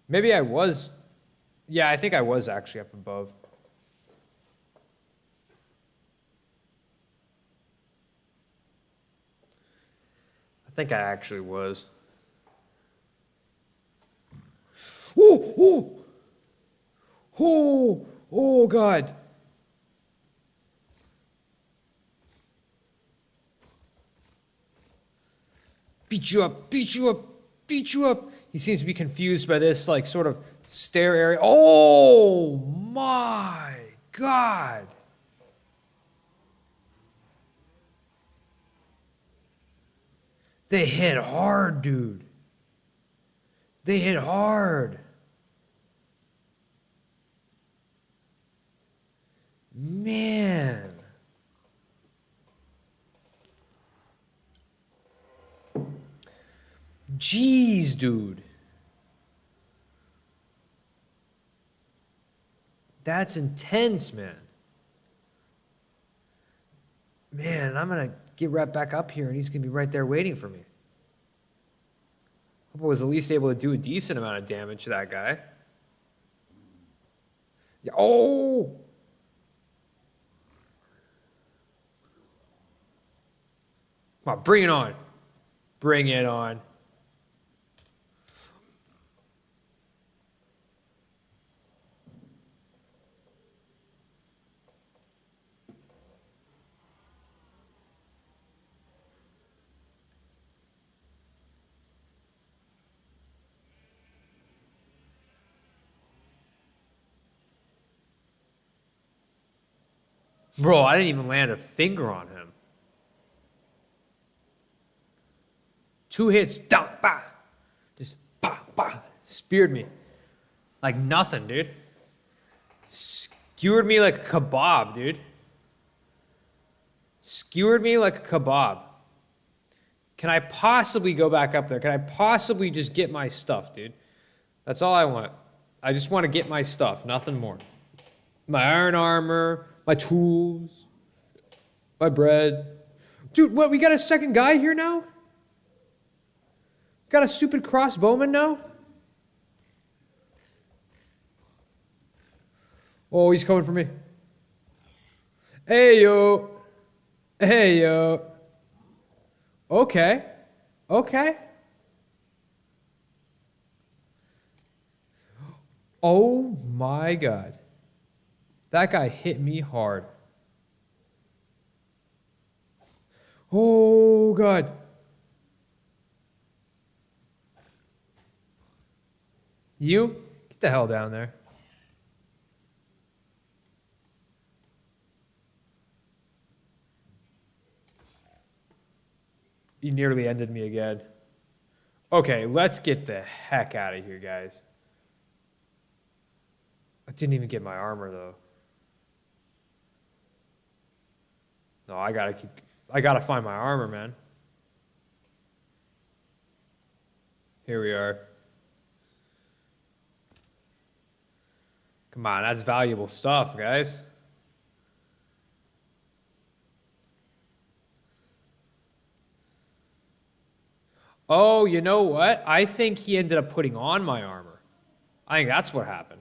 S1: Maybe I was. Yeah, I think I was actually up above. I think I actually was. Oh, God. Beat you up, beat you up, beat you up. He seems to be confused by this, like, sort of stair area. Oh, my God. They hit hard, dude. They hit hard. Man. Jeez, dude. That's intense, man. Man, I'm going to get right back up here, and he's going to be right there waiting for me. Hope I was at least able to do a decent amount of damage to that guy. Yeah, oh! Come on, bring it on. Bring it on. Bro, I didn't even land a finger on him. 2 hits, da, bah. Just bah, bah. Speared me. Like nothing, dude. Skewered me like a kebab, dude. Skewered me like a kebab. Can I possibly go back up there? Can I possibly just get my stuff, dude? That's all I want. I just want to get my stuff, nothing more. My iron armor, my tools, my bread. Dude, what, we got a second guy here now? Got a stupid crossbowman now? Oh, he's coming for me. Hey, yo. Hey, yo. Okay. Okay. Oh, my God. That guy hit me hard. Oh, God. You? Get the hell down there. You nearly ended me again. Okay, let's get the heck out of here, guys. I didn't even get my armor, though. No, I gotta find my armor, man. Here we are. Come on, that's valuable stuff, guys. Oh, you know what? I think he ended up putting on my armor. I think that's what happened.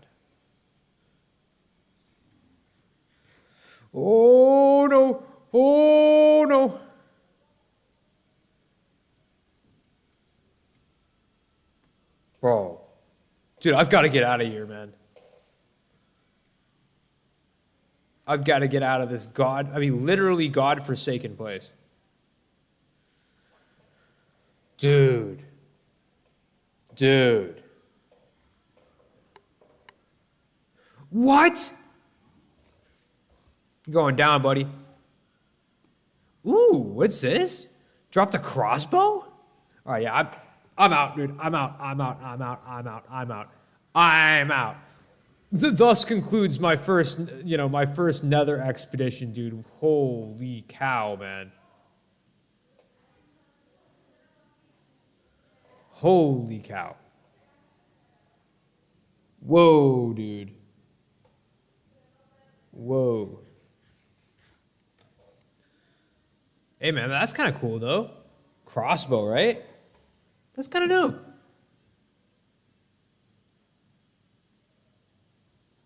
S1: Oh, no. Oh, no. Bro. Dude, I've got to get out of here, man. I've got to get out of this literally God-forsaken place. Dude. Dude. What? You're going down, buddy. Ooh, what's this? Dropped a crossbow? All right, yeah, I'm out, dude. I'm out. Thus concludes my first Nether expedition, dude. Holy cow, man. Holy cow. Whoa, dude. Whoa. Hey, man, that's kind of cool, though. Crossbow, right? That's kind of dope.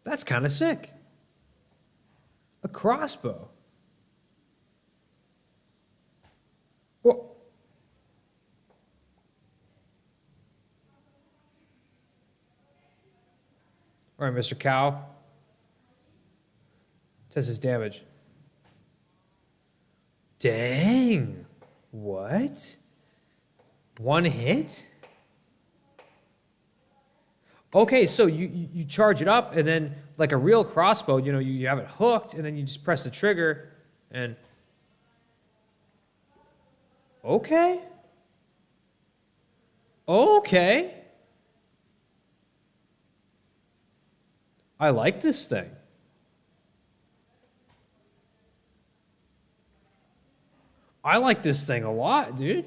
S1: That's kind of sick. A crossbow. Whoa. All right, Mr. Cow. Says his damage. Dang. What? One hit? Okay, so you charge it up, and then like a real crossbow, you have it hooked, and then you just press the trigger, and okay. Okay. I like this thing. I like this thing a lot, dude.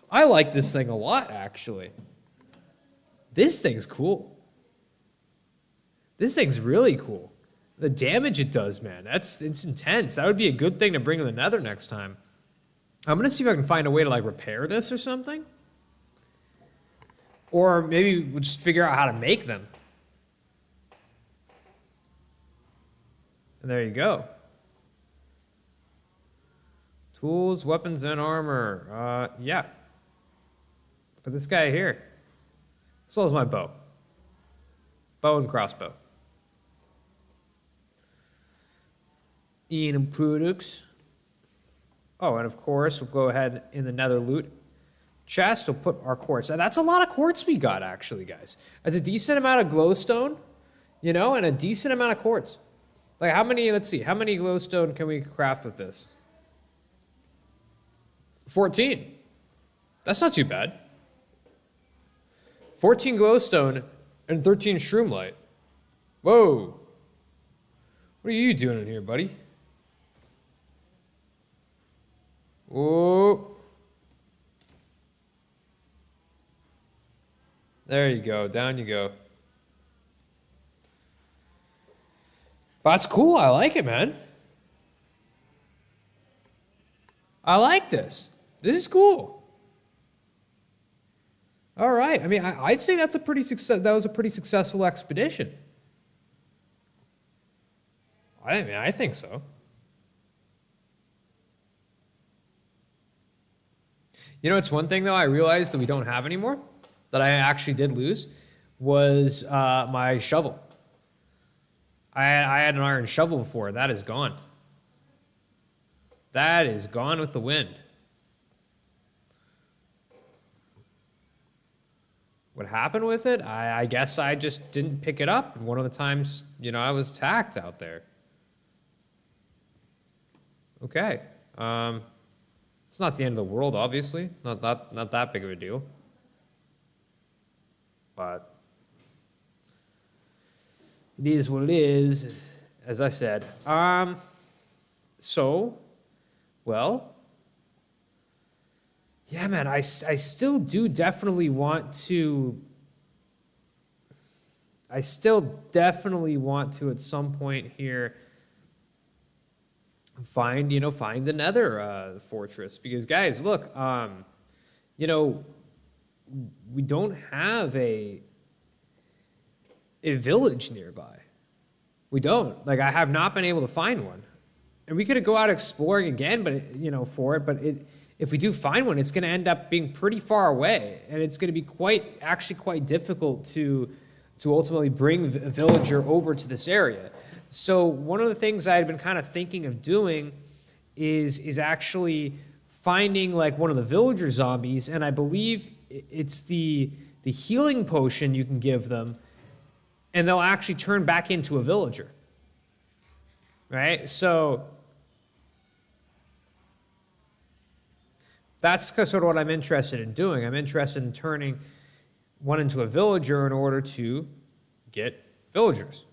S1: I like this thing a lot, actually. This thing's cool. This thing's really cool. The damage it does, man, it's intense. That would be a good thing to bring to the Nether next time. I'm gonna see if I can find a way to like repair this or something. Or maybe we'll just figure out how to make them. And there you go. Tools, weapons, and armor. Yeah. Put this guy here. As well as my bow. Bow and crossbow. Ian products. Oh, and of course, we'll go ahead in the Nether loot chest. We'll put our quartz. And that's a lot of quartz we got, actually, guys. That's a decent amount of glowstone, and a decent amount of quartz. Like, let's see, how many glowstone can we craft with this? 14. That's not too bad. 14 glowstone and 13 shroomlight. Whoa. What are you doing in here, buddy? Whoa. There you go. Down you go. But that's cool. I like it, man. I like this. This is cool. All right. I mean, I'd say that was a pretty successful expedition. I think so. It's one thing, though, I realized that we don't have anymore, that I actually did lose, was my shovel. I had an iron shovel before. That is gone. That is gone with the wind. What happened with it? I guess I just didn't pick it up. One of the times, I was attacked out there. Okay. It's not the end of the world, obviously. Not that big of a deal. But it is what it is, as I said. So, well, yeah, man, I still do definitely want to. I still definitely want to at some point here find the Nether fortress, because guys, look, you know, we don't have a village nearby. We don't. Like, I have not been able to find one. And we could go out exploring again, but if we do find one, it's going to end up being pretty far away, and it's going to be quite difficult to ultimately bring a villager over to this area. So one of the things I had been kind of thinking of doing is actually finding like one of the villager zombies, and I believe it's the healing potion you can give them, and they'll actually turn back into a villager. Right? So that's sort of what I'm interested in doing. I'm interested in turning one into a villager in order to get villagers.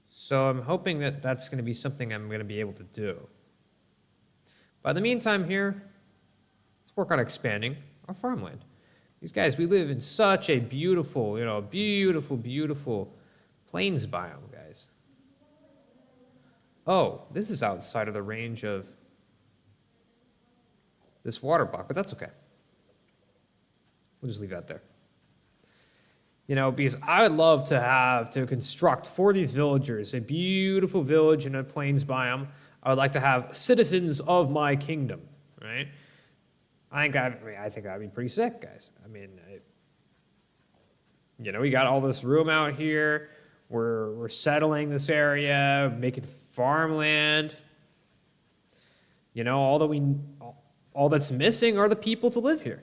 S1: So I'm hoping that that's going to be something I'm going to be able to do. By the meantime here, let's work on expanding our farmland. These guys, we live in such a beautiful, beautiful plains biome, guys. Oh, this is outside of the range of this water block, but that's okay. We'll just leave that there. Because I would love to construct for these villagers a beautiful village in a plains biome. I would like to have citizens of my kingdom, right? I think that'd be pretty sick, guys. We got all this room out here. We're settling this area, making farmland. All that's missing are the people to live here.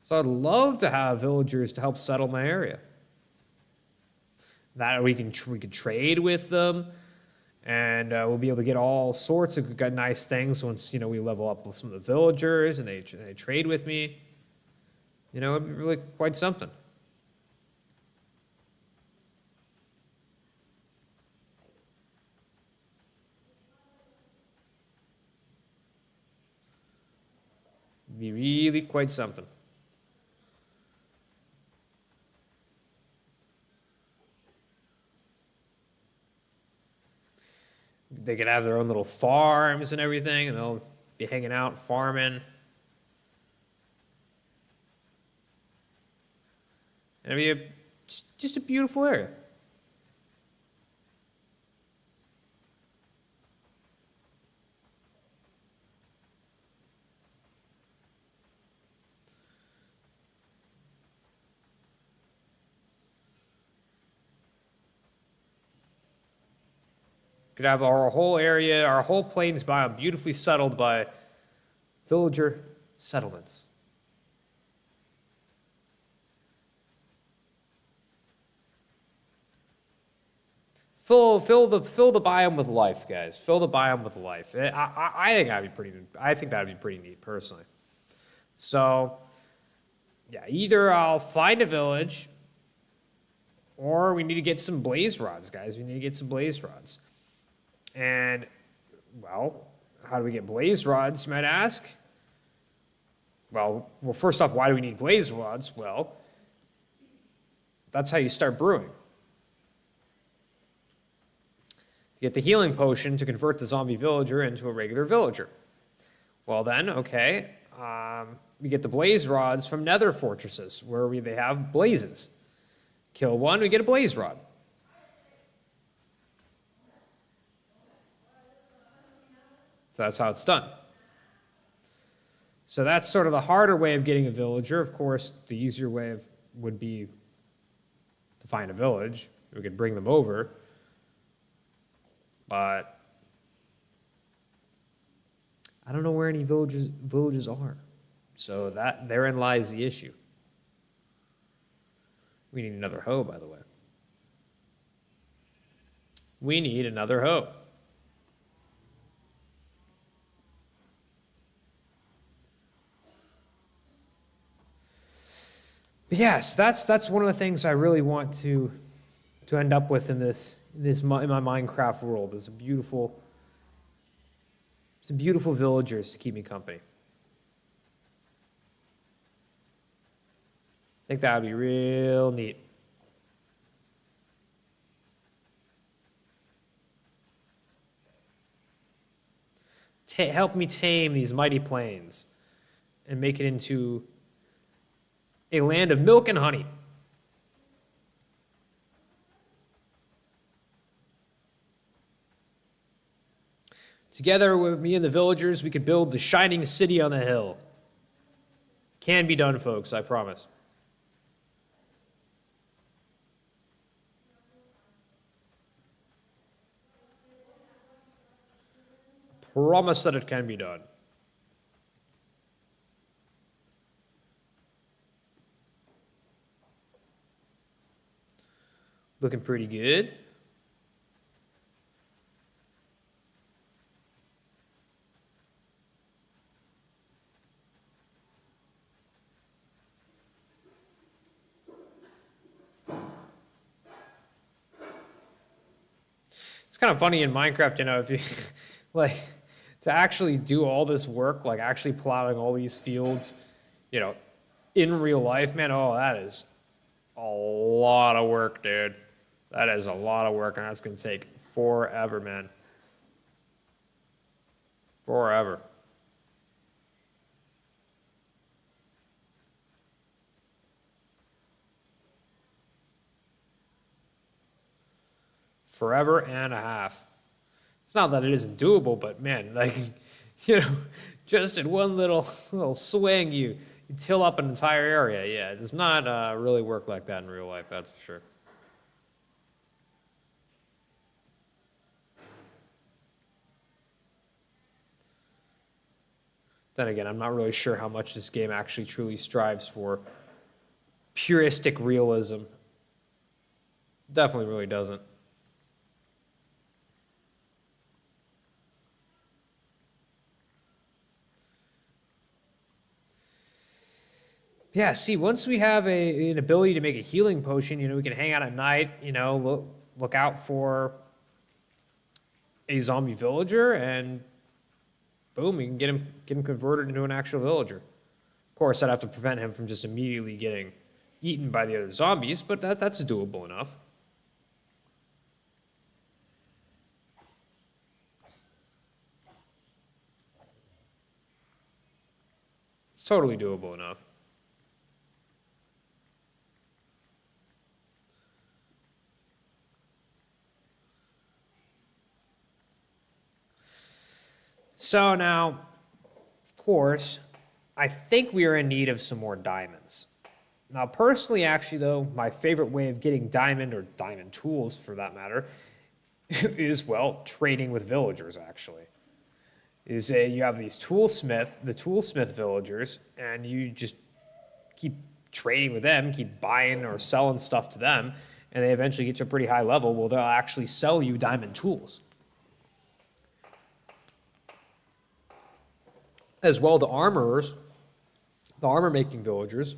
S1: So I'd love to have villagers to help settle my area. That we can trade with them, and we'll be able to get all sorts of nice things once we level up with some of the villagers and they trade with me. It'd be really quite something. It'd be really quite something. They could have their own little farms and everything, and they'll be hanging out, farming. And it'd be just a beautiful area. Could have our whole area, our whole plains biome beautifully settled by villager settlements. Fill the biome with life, guys. Fill the biome with life. I think that'd be pretty. I think that'd be pretty neat, personally. So, yeah, either I'll find a village, or we need to get some blaze rods, guys. We need to get some blaze rods. And, well, how do we get blaze rods, you might ask? Well, first off, why do we need blaze rods? Well, that's how you start brewing. To get the healing potion to convert the zombie villager into a regular villager. Well then, okay, we get the blaze rods from Nether fortresses, where they have blazes. Kill one, we get a blaze rod. So that's how it's done. So that's sort of the harder way of getting a villager. Of course, the easier way would be to find a village. We could bring them over. But I don't know where any villages are. So therein lies the issue. We need another hoe, by the way. We need another hoe. But yes, that's one of the things I really want to end up with in in my Minecraft world. Is some beautiful villagers to keep me company. I think that would be real neat. Help me tame these mighty plains and make it into a land of milk and honey. Together with me and the villagers, we could build the shining city on the hill. Can be done, folks, I promise. Promise that it can be done. Looking pretty good. It's kind of funny in Minecraft, you know, if you like to actually do all this work, like actually plowing all these fields, you know, in real life, man, oh, that is a lot of work, dude. That is a lot of work, and that's going to take forever, man. Forever. Forever and a half. It's not that it isn't doable, but man, like, you know, just in one little swing, you till up an entire area. Yeah, it does not really work like that in real life, that's for sure. Then again, I'm not really sure how much this game actually truly strives for puristic realism. Definitely really doesn't. Yeah, see, once we have an ability to make a healing potion, you know, we can hang out at night, you know, look out for a zombie villager, and boom, we can get him converted into an actual villager. Of course, I'd have to prevent him from just immediately getting eaten by the other zombies, but that's doable enough. It's totally doable enough. So now, of course, I think we are in need of some more diamonds. Now, personally, actually, though, my favorite way of getting diamond, or diamond tools for that matter, is, well, trading with villagers, actually. You have these the toolsmith villagers, and you just keep trading with them, keep buying or selling stuff to them, and they eventually get to a pretty high level. Well, they'll actually sell you diamond tools. As well, the armorers, the armor-making villagers,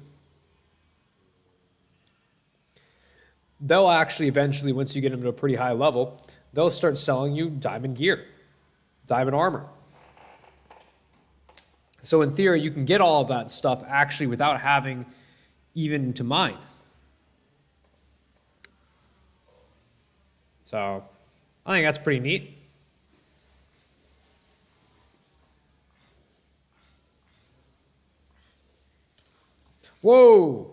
S1: they'll actually eventually, once you get them to a pretty high level, they'll start selling you diamond gear, diamond armor. So in theory, you can get all of that stuff actually without having even to mine. So I think that's pretty neat. Whoa!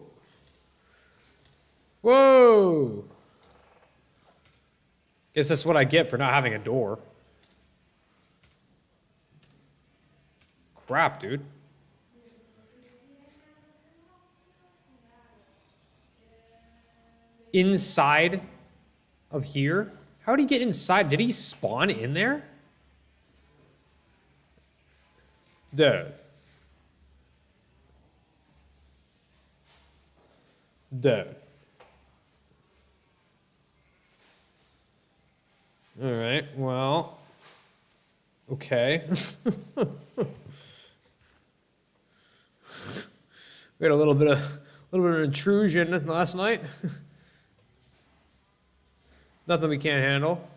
S1: Whoa! Guess that's what I get for not having a door. Crap, dude. Inside of here? How did he get inside? Did he spawn in there? Dude. Dude. All right, well, okay. We got a little bit little bit of intrusion last night. Nothing we can't handle.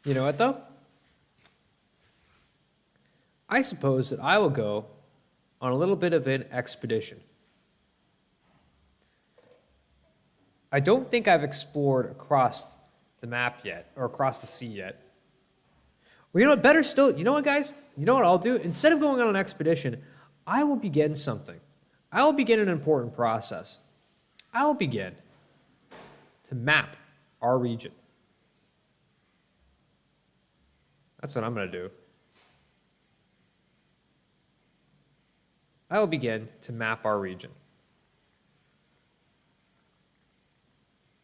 S1: You know what, though? I suppose that I will go on a little bit of an expedition. I don't think I've explored across the map yet, or across the sea yet. Well, you know what, better still, you know what, guys? You know what I'll do? Instead of going on an expedition, I will begin something. I will begin an important process. I will begin to map our region. That's what I'm going to do. I will begin to map our region.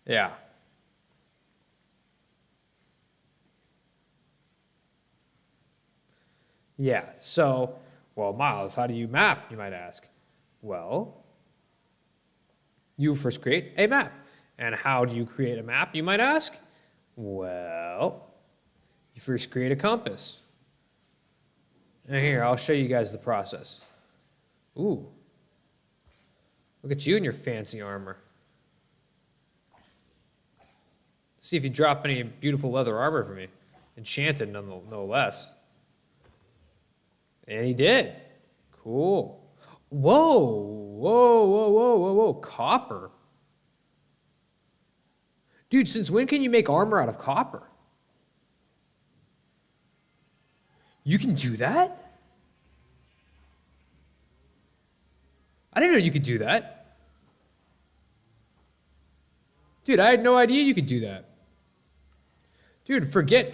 S1: Yeah. Yeah, so, well, Miles, how do you map, you might ask? Well, you first create a map. And how do you create a map, you might ask? Well, you first create a compass. And here, I'll show you guys the process. Ooh. Look at you and your fancy armor. See if you drop any beautiful leather armor for me. Enchanted, no less. And he did. Cool. Whoa. Copper. Dude, since when can you make armor out of copper? You can do that? I didn't know you could do that. Dude, I had no idea you could do that. Dude, forget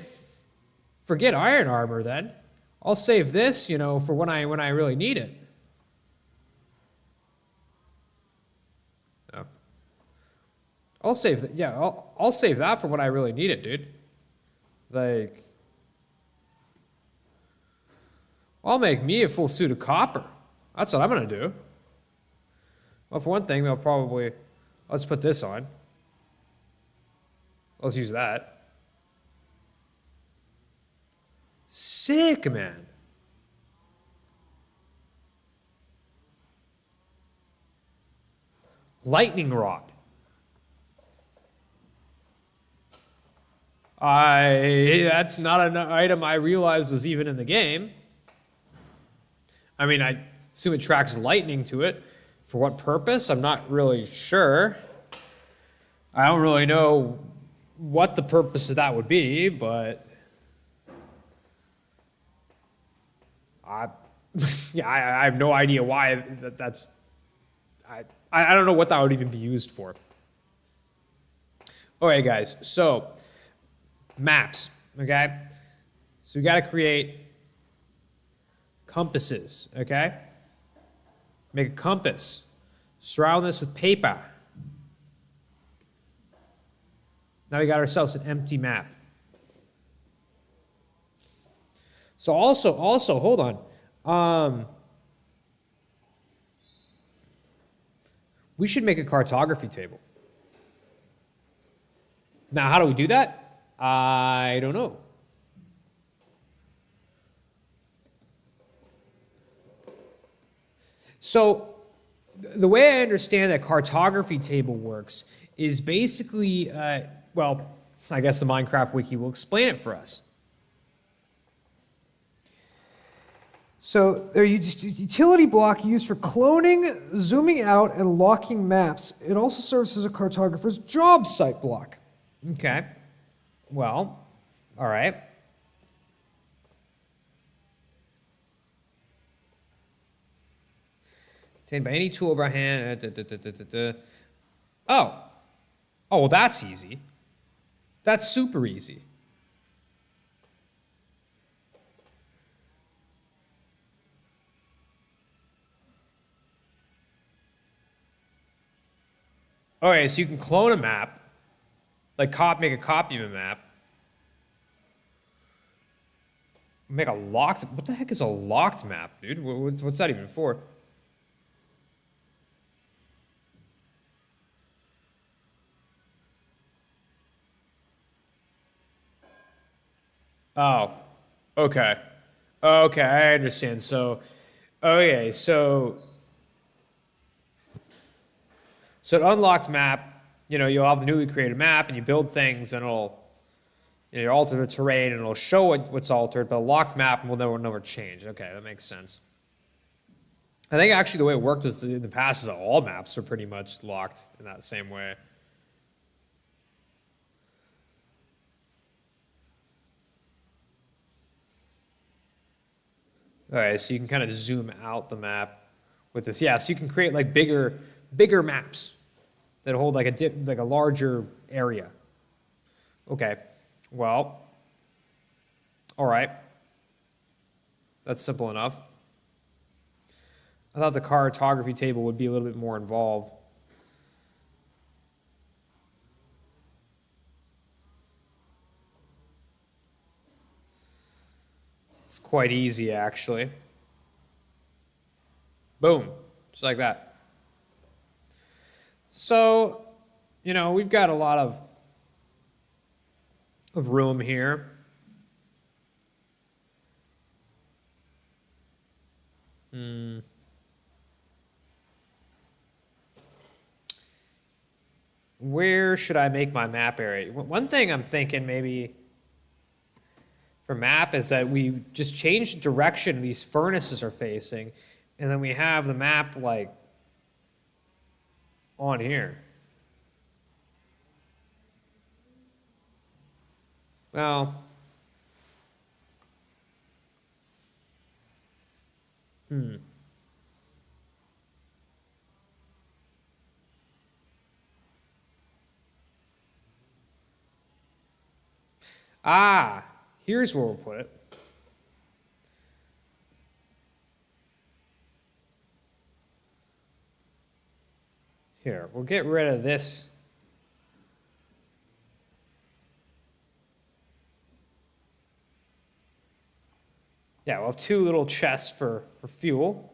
S1: iron armor then. I'll save this, for when I really need it. No. I'll save that. Yeah, I'll save that for when I really need it, dude. Like, I'll make me a full suit of copper. That's what I'm gonna do. Well, for one thing, let's put this on. Let's use that. Sick, man. Lightning rod. That's not an item I realized was even in the game. I mean, I assume it tracks lightning to it. For what purpose? I'm not really sure. I don't really know what the purpose of that would be, but I have no idea why that's. I don't know what that would even be used for. Okay, guys. So maps. Okay. So we got to create compasses. Okay. Make a compass. Surround this with paper. Now we got ourselves an empty map. So also, hold on. We should make a cartography table. Now, how do we do that? I don't know. So the way I understand that cartography table works is basically, well, I guess the Minecraft wiki will explain it for us. So they're a utility block used for cloning, zooming out, and locking maps. It also serves as a cartographer's job site block. Okay. Well, all right. Obtained by any tool by hand. Oh, well, that's easy. That's super easy. Okay, so you can clone a map, like make a copy of a map. Make a locked. What the heck is a locked map, dude? What's that even for? Oh, okay. Okay, I understand. So, okay, so an unlocked map, you'll have the newly created map and you build things and you alter the terrain and it'll show what's altered, but a locked map will never change. Okay, that makes sense. I think actually the way it worked was in the past is that all maps are pretty much locked in that same way. All right, so you can kind of zoom out the map with this. Yeah, so you can create like bigger maps that hold like a larger area. Okay, well, all right, that's simple enough. I thought the cartography table would be a little bit more involved. It's quite easy, actually. Boom, just like that. So, we've got a lot of room here. Where should I make my map area? One thing I'm thinking maybe for map is that we just change the direction these furnaces are facing, and then we have the map like on here. Well, here's where we'll put it. Here, we'll get rid of this. Yeah, we'll have two little chests for fuel.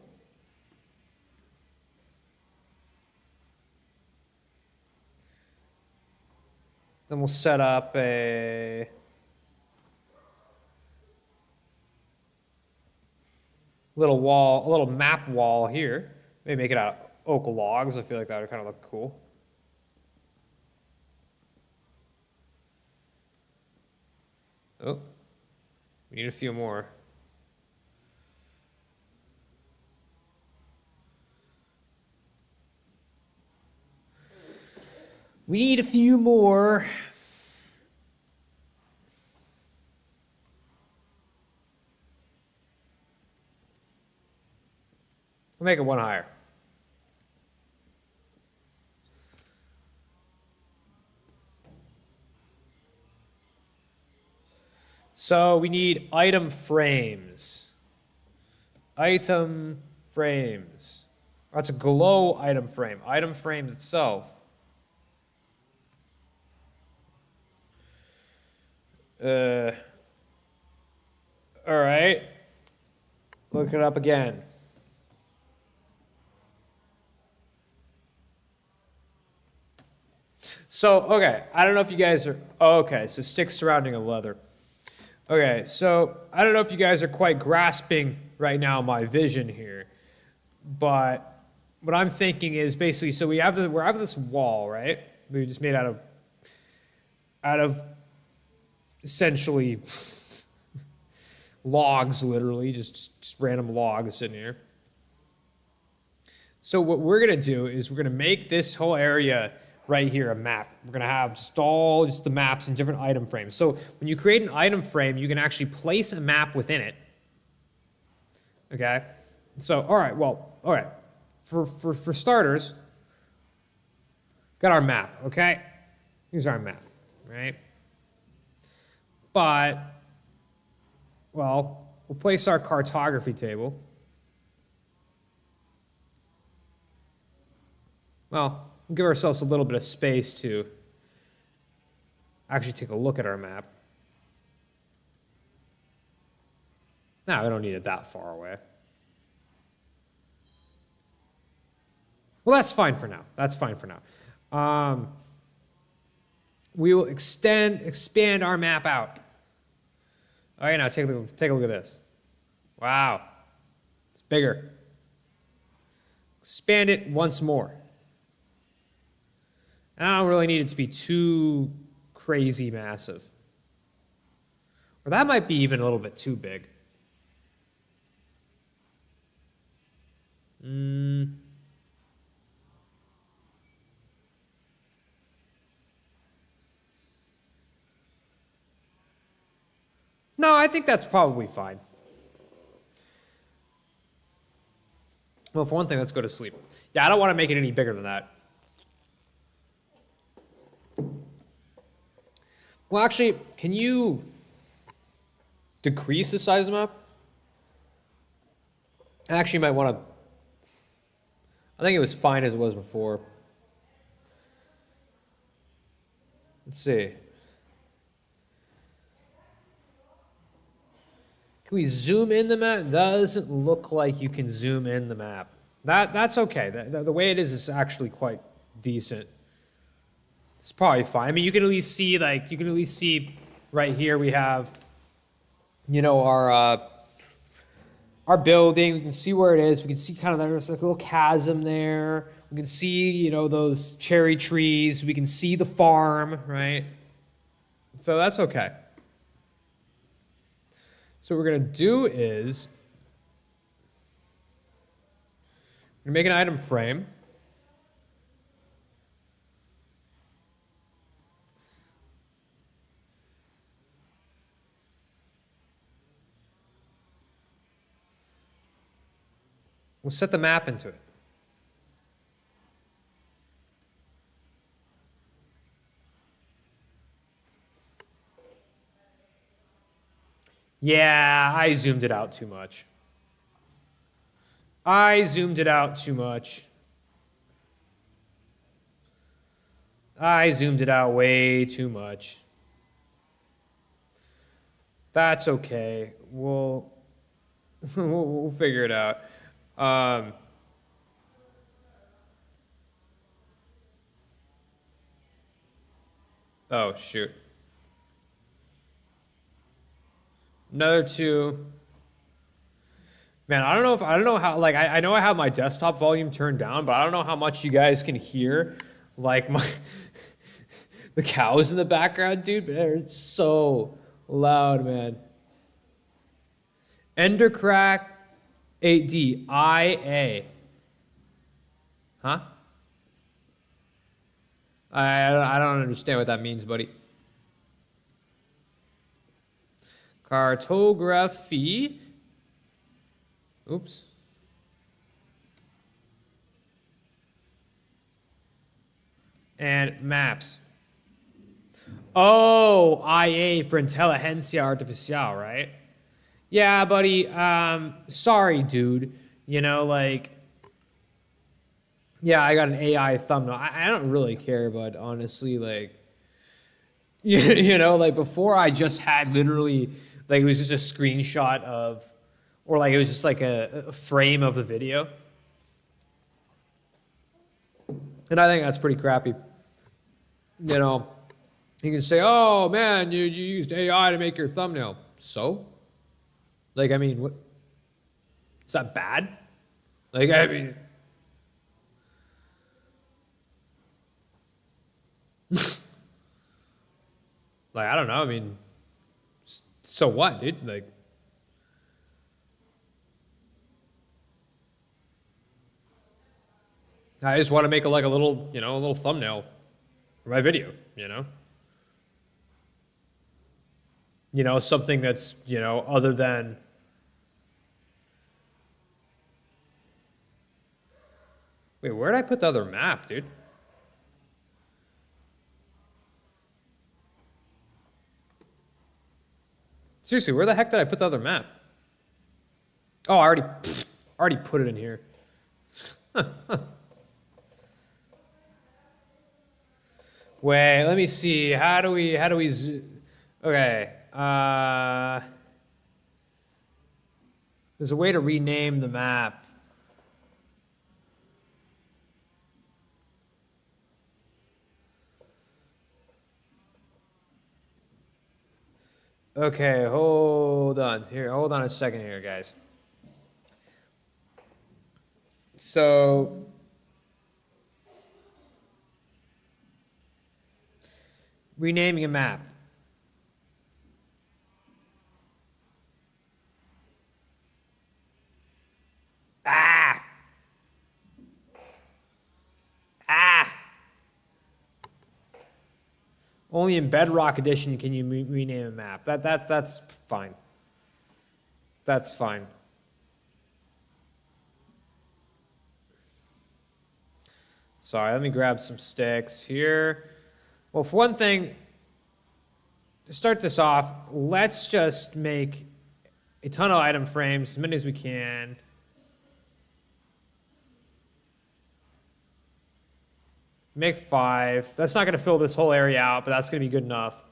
S1: Then we'll set up a little wall, a little map wall here. Maybe make it out of oak logs. I feel like that would kind of look cool. Oh, we need a few more. We need a few more. We'll make it one higher. So we need item frames. Item frames. That's a glow item frame. Item frames itself. All right. Look it up again. So, okay, I don't know if you guys are, oh, okay, so sticks surrounding a leather. Okay, so I don't know if you guys are quite grasping right now my vision here, but what I'm thinking is basically, so we have this wall, right? We just made out of essentially logs, literally, just random logs sitting here. So what we're gonna do is we're gonna make this whole area right here a map. We're gonna have just the maps in different item frames. So when you create an item frame, you can actually place a map within it. Okay? So, all right. For starters, got our map, okay? Here's our map, right? But, well, we'll place our cartography table. Well, we'll give ourselves a little bit of space to actually take a look at our map. No, we don't need it that far away. Well, that's fine for now. That's fine for now. We will expand our map out. All right, now take a look at this. Wow, it's bigger. Expand it once more. And I don't really need it to be too crazy massive. Or that might be even a little bit too big. No, I think that's probably fine. Well, for one thing, let's go to sleep. Yeah, I don't want to make it any bigger than that. Well, actually, can you decrease the size of the map? I actually might want to... I think it was fine as it was before. Let's see. Can we zoom in the map? Doesn't look like you can zoom in the map. That's okay. The way it is actually quite decent. It's probably fine. I mean, you can at least see right here we have, you know, our building. We can see where it is. We can see kind of there's like a little chasm there. We can see, you know, those cherry trees. We can see the farm, right? So that's okay. So what we're going to do is we're going to make an item frame. We'll set the map into it. Yeah, I zoomed it out too much. I zoomed it out too much. I zoomed it out way too much. That's okay. We'll figure it out. Oh, shoot. Another two. Man, I don't know how, like, I know I have my desktop volume turned down, but I don't know how much you guys can hear, like, the cows in the background, dude, but they're so loud, man. Endercrack 8D, IA. Huh? I don't understand what that means, buddy. Cartography. Oops. And maps. Oh, IA for Inteligencia Artificial, right? Yeah, buddy. Sorry, dude. You know, like, yeah, I got an AI thumbnail. I don't really care, but honestly, like, you know, like before I just had literally, like, it was just a screenshot of, or like it was just like a frame of the video. And I think that's pretty crappy. You know, you can say, oh man, you used AI to make your thumbnail. So? Like, I mean, what? Is that bad? Like, I mean, like, I don't know. I mean, so what, dude? Like, I just want to make a little, you know, a little thumbnail for my video, you know? You know, something that's, you know, other than, wait, where did I put the other map, dude? Seriously, where the heck did I put the other map? Oh, I already put it in here. Wait, let me see. How do we okay. There's a way to rename the map. Okay, hold on. Here, hold on a second here, guys. So, renaming a map. Ah! Ah! Only in Bedrock Edition can you rename a map. That's fine. That's fine. Sorry, let me grab some sticks here. Well, for one thing, to start this off, let's just make a ton of item frames, as many as we can. Make 5. That's not going to fill this whole area out, but that's going to be good enough.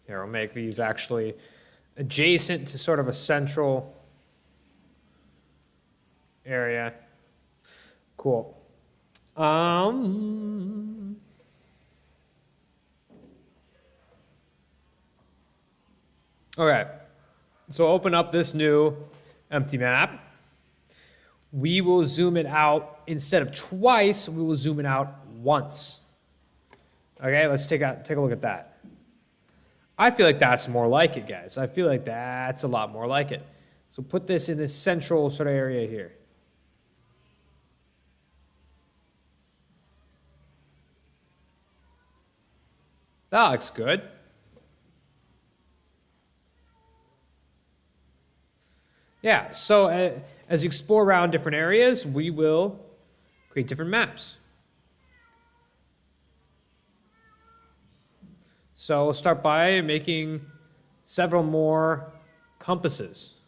S1: Here, we'll make these actually adjacent to sort of a central area. Cool. Okay. So open up this new empty map. We will zoom it out. Instead of twice, we will zoom it out once. Okay, let's take a look at that. I feel like that's more like it, guys. I feel like that's a lot more like it. So put this in this central sort of area here. That looks good. Yeah, so as you explore around different areas, we will create different maps. So we'll start by making several more compasses.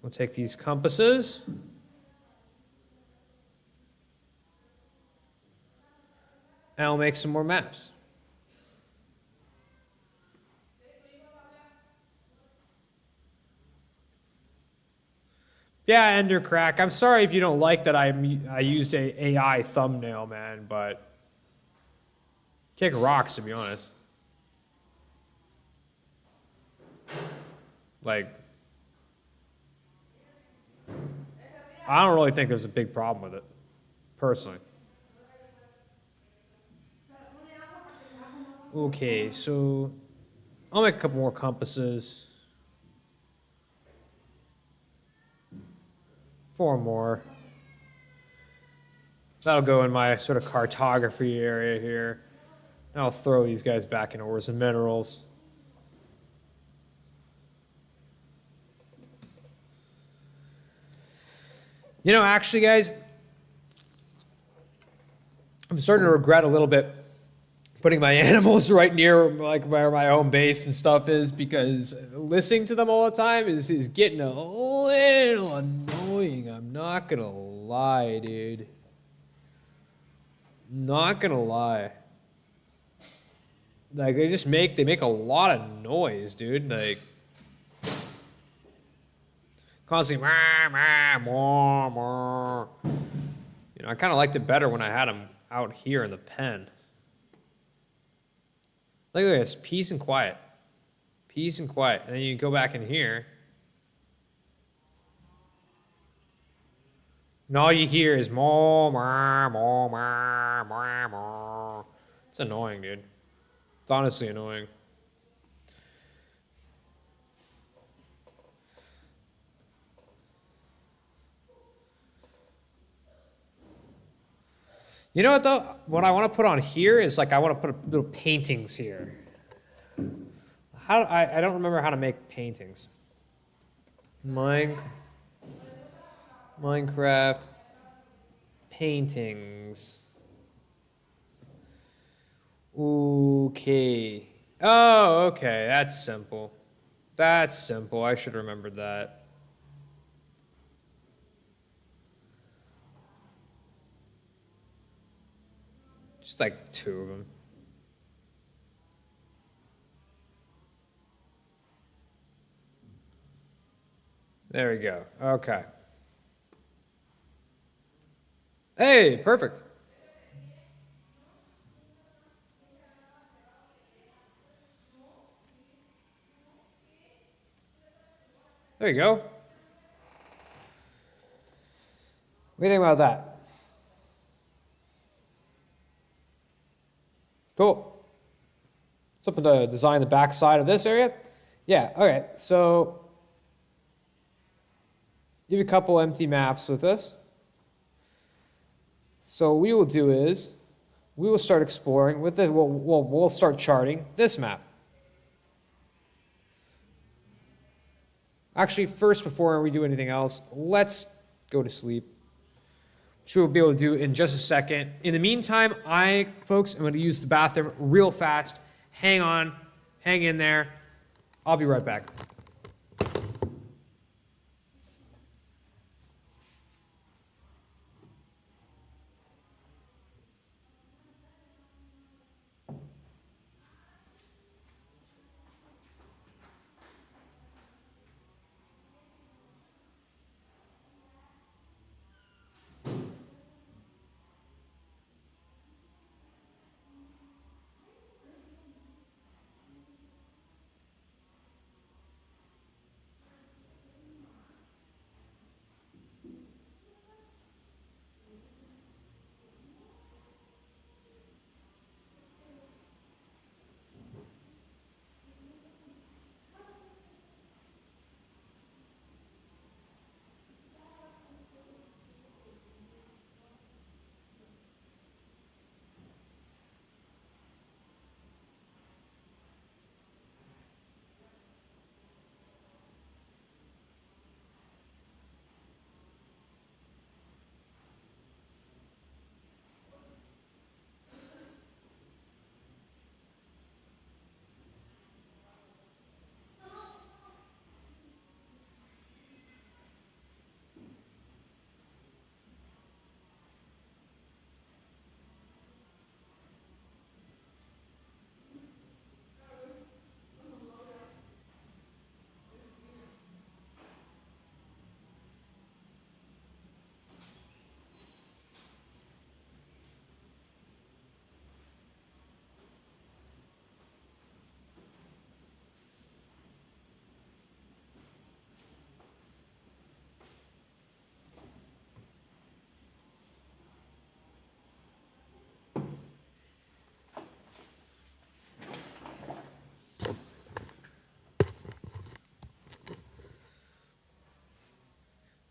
S1: We'll take these compasses. And we'll make some more maps. Yeah, Endercrack. I'm sorry if you don't like that I used a AI thumbnail, man, but kick rocks, to be honest. Like, I don't really think there's a big problem with it, personally. Okay, so I'll make a couple more compasses. 4 more. That'll go in my sort of cartography area here. I'll throw these guys back in ores and minerals. You know, actually, guys, I'm starting to regret a little bit putting my animals right near like where my home base and stuff is, because listening to them all the time is getting a little annoying. I'm not gonna lie, dude. Not gonna lie. Like they make a lot of noise, dude. Like constantly You know, I kind of liked it better when I had them out here in the pen. Look at this, peace and quiet. Peace and quiet. And then you go back in here. And all you hear is more. It's annoying, dude. It's honestly annoying. You know what though? What I want to put on here is like I want to put little paintings here. I don't remember how to make paintings. Minecraft paintings. Okay. Oh, okay. That's simple. That's simple. I should remember that. Just like 2 of them. There we go. Okay. Hey, perfect. There you go. What do you think about that? Cool. Something to design the back side of this area. Yeah, okay. So you have a couple empty maps with this. So what we will do is we will start exploring with this. We'll start charting this map. Actually, first, before we do anything else, let's go to sleep, which we'll be able to do in just a second. In the meantime, folks, I'm going to use the bathroom real fast. Hang on, hang in there. I'll be right back.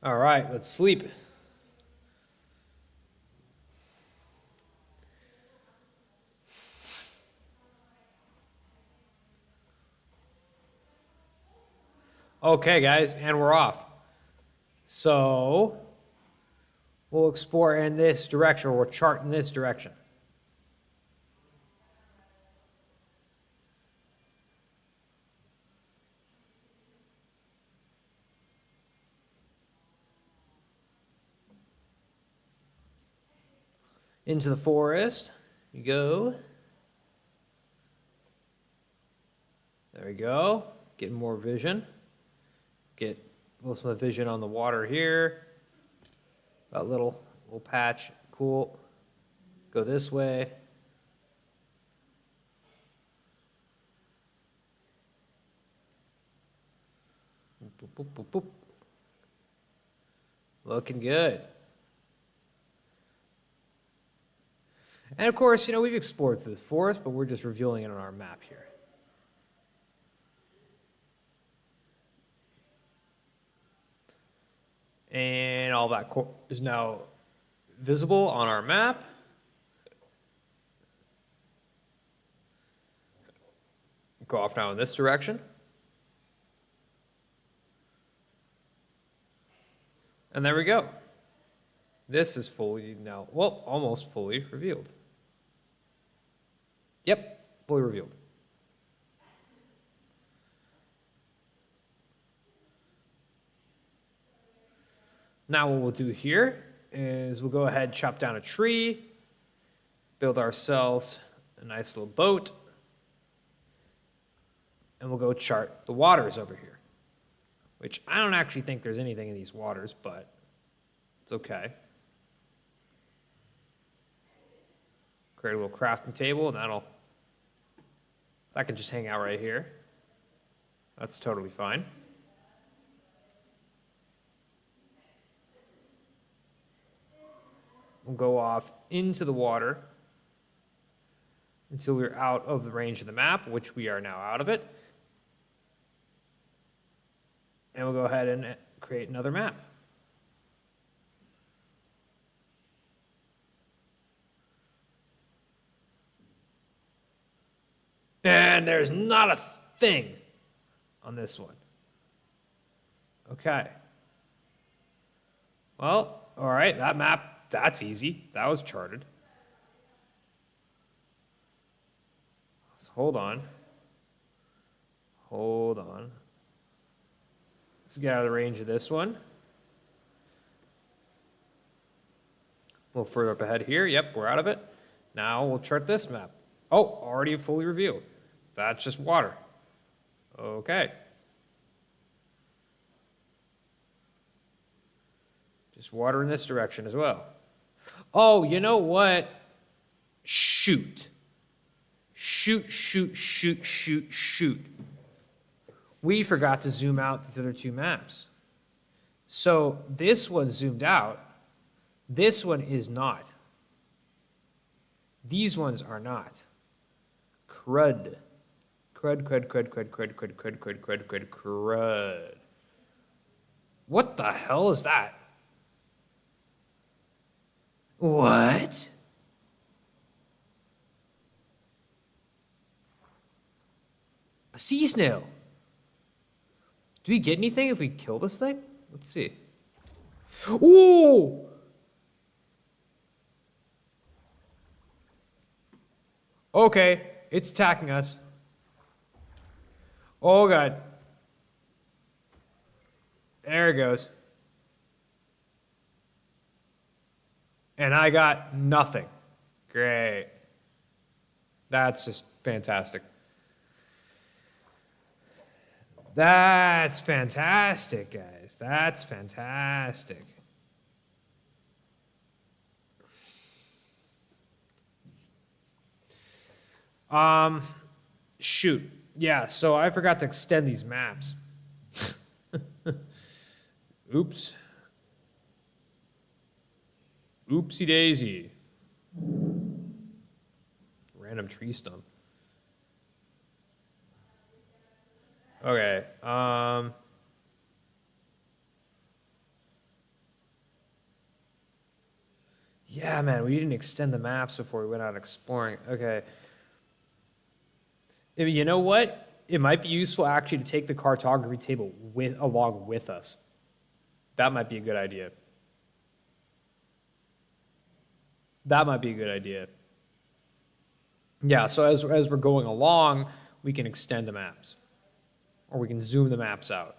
S1: All right, let's sleep. Okay, guys, and we're off. So we'll explore in this direction, or we'll chart in this direction. Into the forest you go. There we go. Getting more vision. Get a little vision on the water here. That little patch. Cool. Go this way. Boop, boop, boop, boop. Looking good. And of course, we've explored this forest, but we're just revealing it on our map here. And all that is now visible on our map. Go off now in this direction. And there we go. This is fully now, well, almost fully revealed. Yep, fully revealed. Now what we'll do here is we'll go ahead, chop down a tree, build ourselves a nice little boat, and we'll go chart the waters over here. which I don't actually think there's anything in these waters, but it's okay. Create a little crafting table, and that can just hang out right here. That's totally fine. We'll go off into the water until we're out of the range of the map, which we are now out of it. And we'll go ahead and create another map. And there's not a thing on this one. Okay. Well, all right, that map, that's easy. That was charted. So hold on. Hold on. Let's get out of the range of this one. A little further up ahead here. Yep, we're out of it. Now we'll chart this map. Oh, already fully revealed. That's just water. Okay. Just water in this direction as well. Oh, you know what? Shoot. Shoot. We forgot to zoom out the other two maps. So this one zoomed out. This one is not. These ones are not. Crud. Crud. What the hell is that? What? A sea snail. Do we get anything if we kill this thing? Let's see. Ooh! Okay, it's attacking us. Oh god. There it goes. And I got nothing. Great. That's just fantastic. That's fantastic, guys. That's fantastic. Shoot. Yeah, so I forgot to extend these maps. Oops. Oopsie daisy. Random tree stump. Okay. Yeah, man, we didn't extend the maps before we went out exploring. Okay. You know what? It might be useful actually to take the cartography table along with us. That might be a good idea. That might be a good idea. Yeah, so as we're going along, we can extend the maps. Or we can zoom the maps out.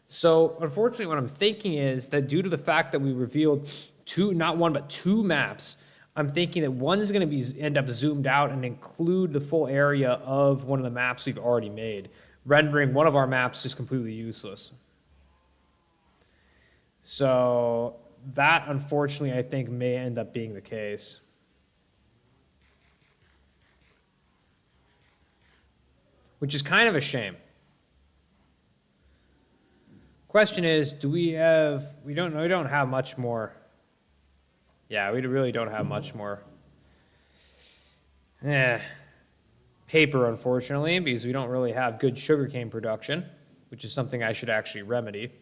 S1: So unfortunately what I'm thinking is that due to the fact that we revealed not one but two maps, I'm thinking that one is going to end up zoomed out and include the full area of one of the maps we've already made, rendering one of our maps just completely useless. So that, unfortunately, I think may end up being the case. Which is kind of a shame. Question is, we don't have much more. Yeah, we really don't have much more paper, unfortunately, because we don't really have good sugarcane production, which is something I should actually remedy.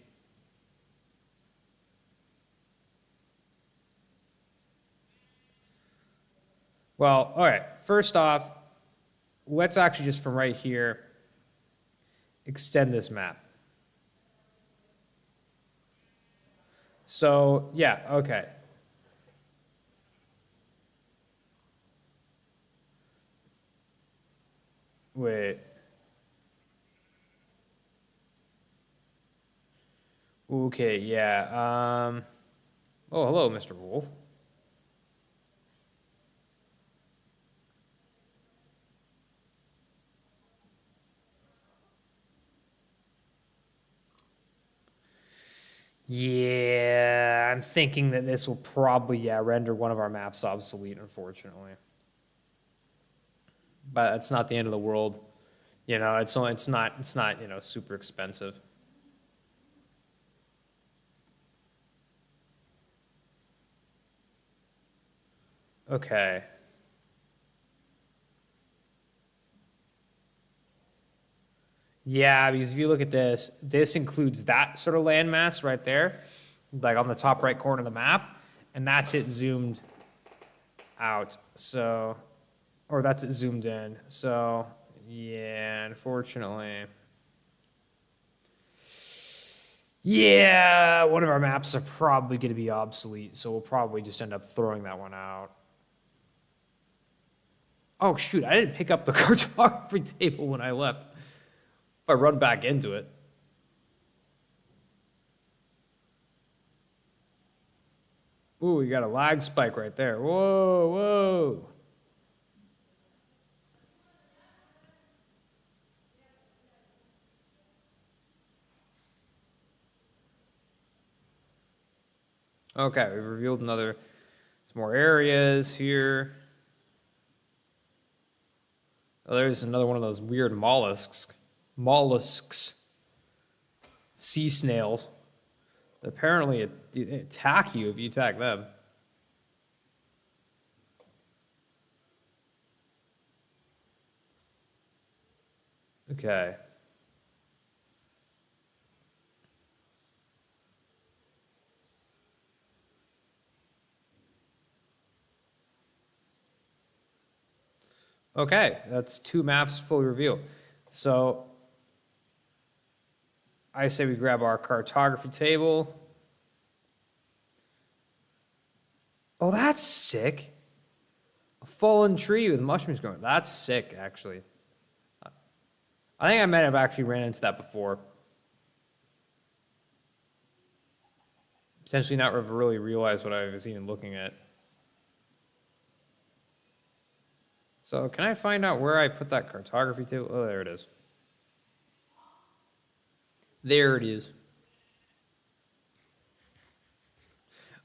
S1: Well, all right, first off, let's actually just from right here extend this map. So, yeah, okay. Wait. Okay, yeah. Oh, hello, Mr. Wolf. Yeah, I'm thinking that this will probably, yeah, render one of our maps obsolete, unfortunately. But it's not the end of the world. You know, it's not, you know, super expensive. Okay. Yeah, because if you look at this, this includes that sort of landmass right there, like on the top right corner of the map, and that's it zoomed out. So, or that's it zoomed in. So, yeah, unfortunately. Yeah, one of our maps are probably going to be obsolete, so we'll probably just end up throwing that one out. Oh, shoot, I didn't pick up the cartography table when I left. If I run back into it. Ooh, we got a lag spike right there. Whoa, whoa. Okay, we've revealed some more areas here. Oh, there's another one of those weird mollusks. Mollusks. Sea snails. Apparently, they attack you if you attack them. Okay. Okay, that's 2 maps fully revealed. So I say we grab our cartography table. Oh, that's sick. A fallen tree with mushrooms growing. That's sick, actually. I think I might have actually ran into that before. Potentially not really realized what I was even looking at. So can I find out where I put that cartography table? Oh, there it is. There it is.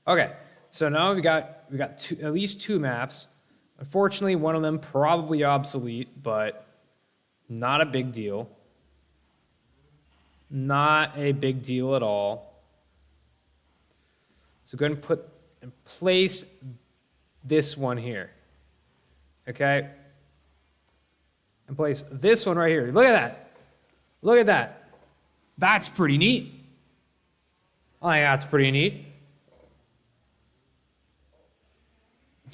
S1: Okay, so now we got at least 2 maps. Unfortunately, one of them probably obsolete, but not a big deal. Not a big deal at all. So go ahead and put and place this one here. Okay? And place this one right here. Look at that. Look at that. That's pretty neat. I think that's pretty neat.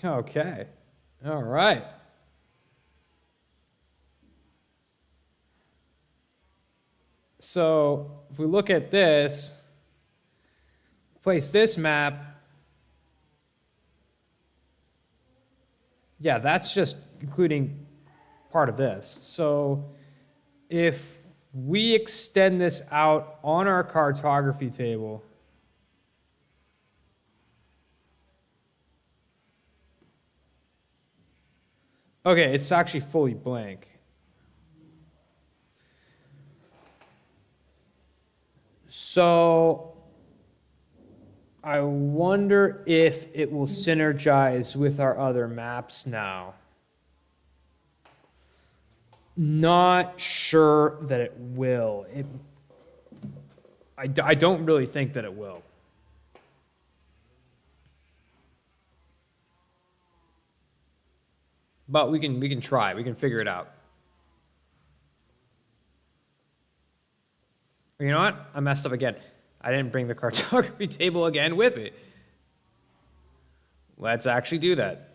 S1: Okay. All right. So if we look at this, place this map. Yeah, that's just including part of this. So if we extend this out on our cartography table, okay, it's actually fully blank. So I wonder if it will synergize with our other maps now. Not sure that it will. I don't really think that it will. But we can try. We can figure it out. You know what? I messed up again. I didn't bring the cartography table again with me. Let's actually do that.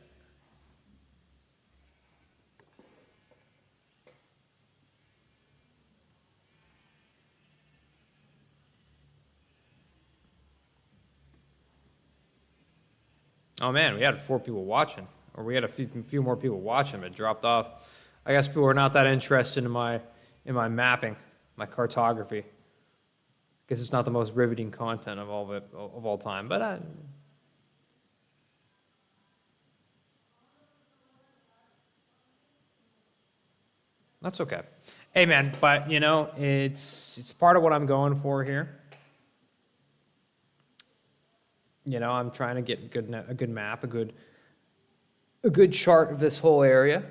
S1: Oh man, we had 4 people watching. Or we had a few more people watching, but it dropped off. I guess people are not that interested in my mapping, my cartography. Guess it's not the most riveting content of all time, but that's okay. Hey man, but you know, it's part of what I'm going for here. You know, I'm trying to get a good map, a good chart of this whole area.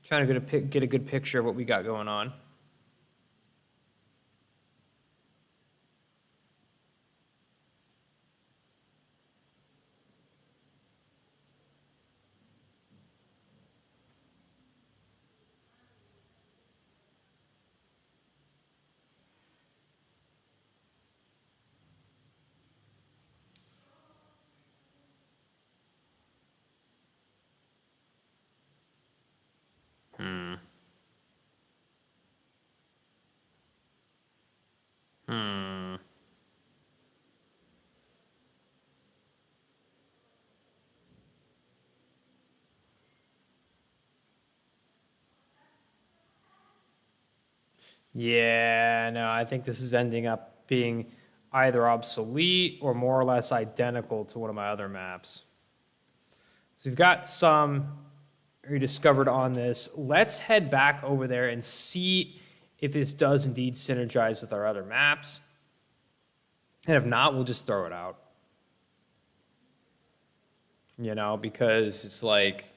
S1: Trying to get a good picture of what we got going on. Yeah, no, I think this is ending up being either obsolete or more or less identical to one of my other maps. So we've got some rediscovered on this. Let's head back over there and see if this does indeed synergize with our other maps. And if not, we'll just throw it out. You know, because it's like,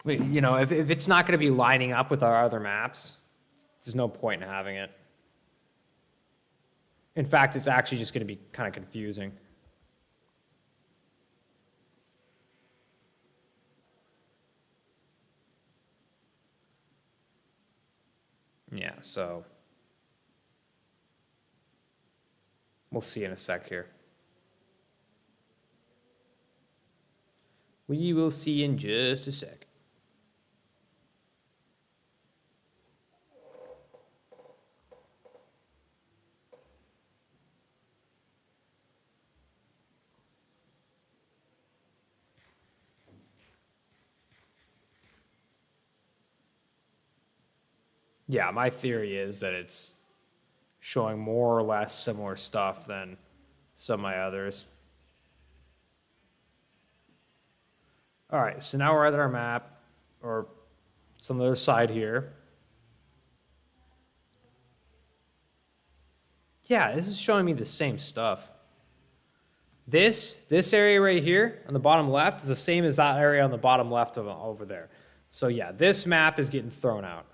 S1: you know, if it's not going to be lining up with our other maps, there's no point in having it. In fact, it's actually just going to be kind of confusing. Yeah, so we'll see in a sec here. We will see in just a sec. Yeah, my theory is that it's showing more or less similar stuff than some of my others. All right, so now we're at our map, or it's on the other side here. Yeah, this is showing me the same stuff. This area right here on the bottom left is the same as that area on the bottom left of over there. So yeah, this map is getting thrown out.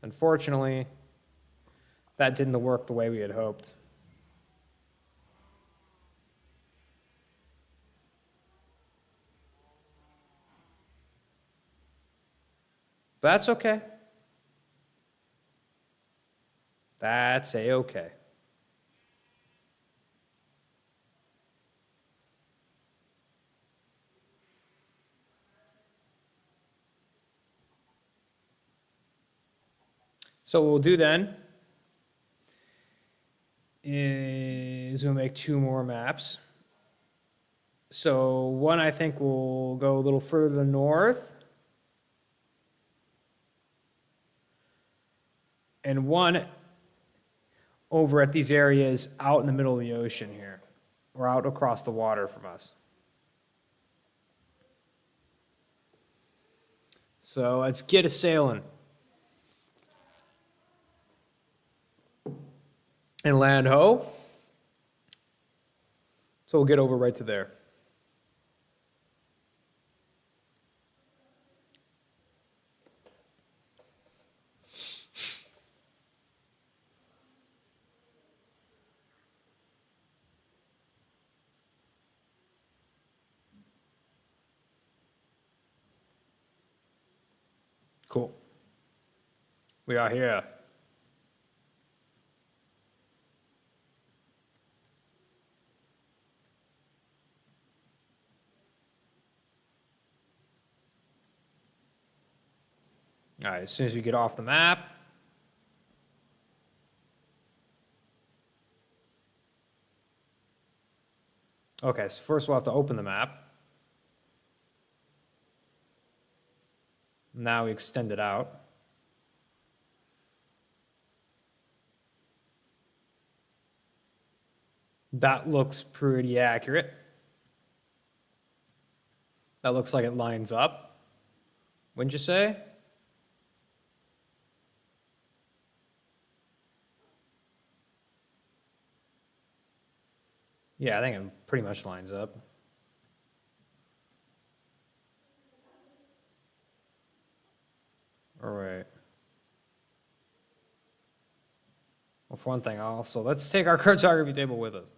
S1: Unfortunately, that didn't work the way we had hoped. But that's okay. That's a-okay. So what we'll do then is we'll make two more maps. So one I think will go a little further north. And one over at these areas out in the middle of the ocean here, or out across the water from us. So let's get a sailing. And land ho. So we'll get over right to there. Cool. We are here. All right, as soon as we get off the map, okay, so first we'll have to open the map. Now we extend it out. That looks pretty accurate. That looks like it lines up. Wouldn't you say? Yeah, I think it pretty much lines up. All right. Well, for one thing, also, let's take our cartography table with us.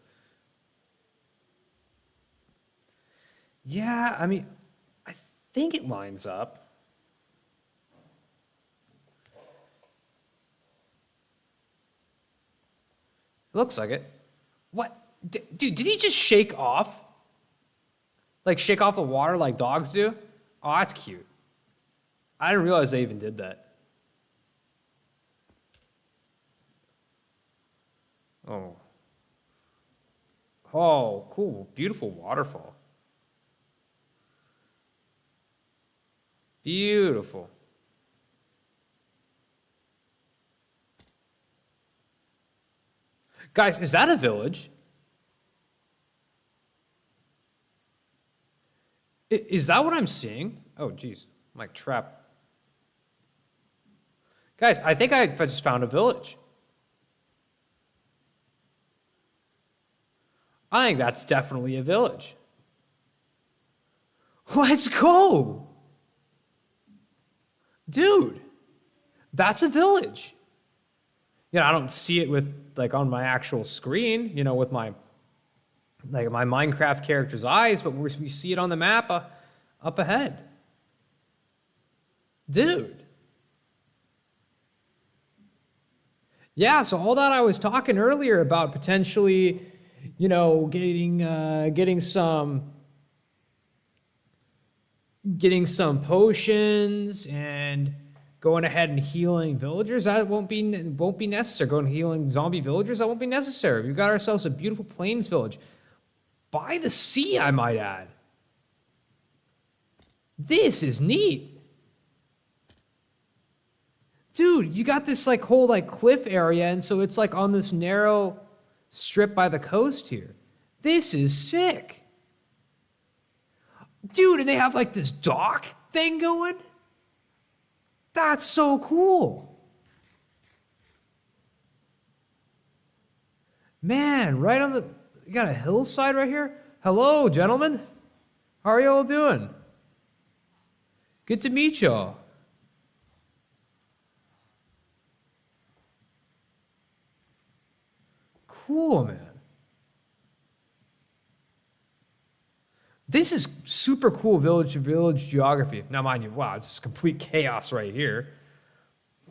S1: Yeah, I mean, I think it lines up. It looks like it. What? Dude, did he just shake off? Like shake off the water like dogs do? Oh, that's cute. I didn't realize they even did that. Oh. Oh, cool. Beautiful waterfall. Beautiful. Guys, is that a village? Is that what I'm seeing? Oh, geez. I'm like trapped. Guys, I think I just found a village. I think that's definitely a village. Let's go. Dude, that's a village. You know, I don't see it with like on my actual screen, you know, with my like my Minecraft character's eyes, but we see it on the map up ahead. Dude. Yeah, so all that I was talking earlier about potentially, you know, getting some potions and going ahead and healing villagers, that won't be necessary. Going healing zombie villagers, that won't be necessary. We've got ourselves a beautiful plains village. By the sea, I might add. This is neat. Dude, you got this like whole like cliff area, and so it's like on this narrow strip by the coast here. This is sick. Dude, and they have like this dock thing going. That's so cool. Man, right on the, you got a hillside right here. Hello, gentlemen. How are you all doing? Good to meet y'all. Cool, man. This is super cool village geography. Now, mind you, wow, it's complete chaos right here.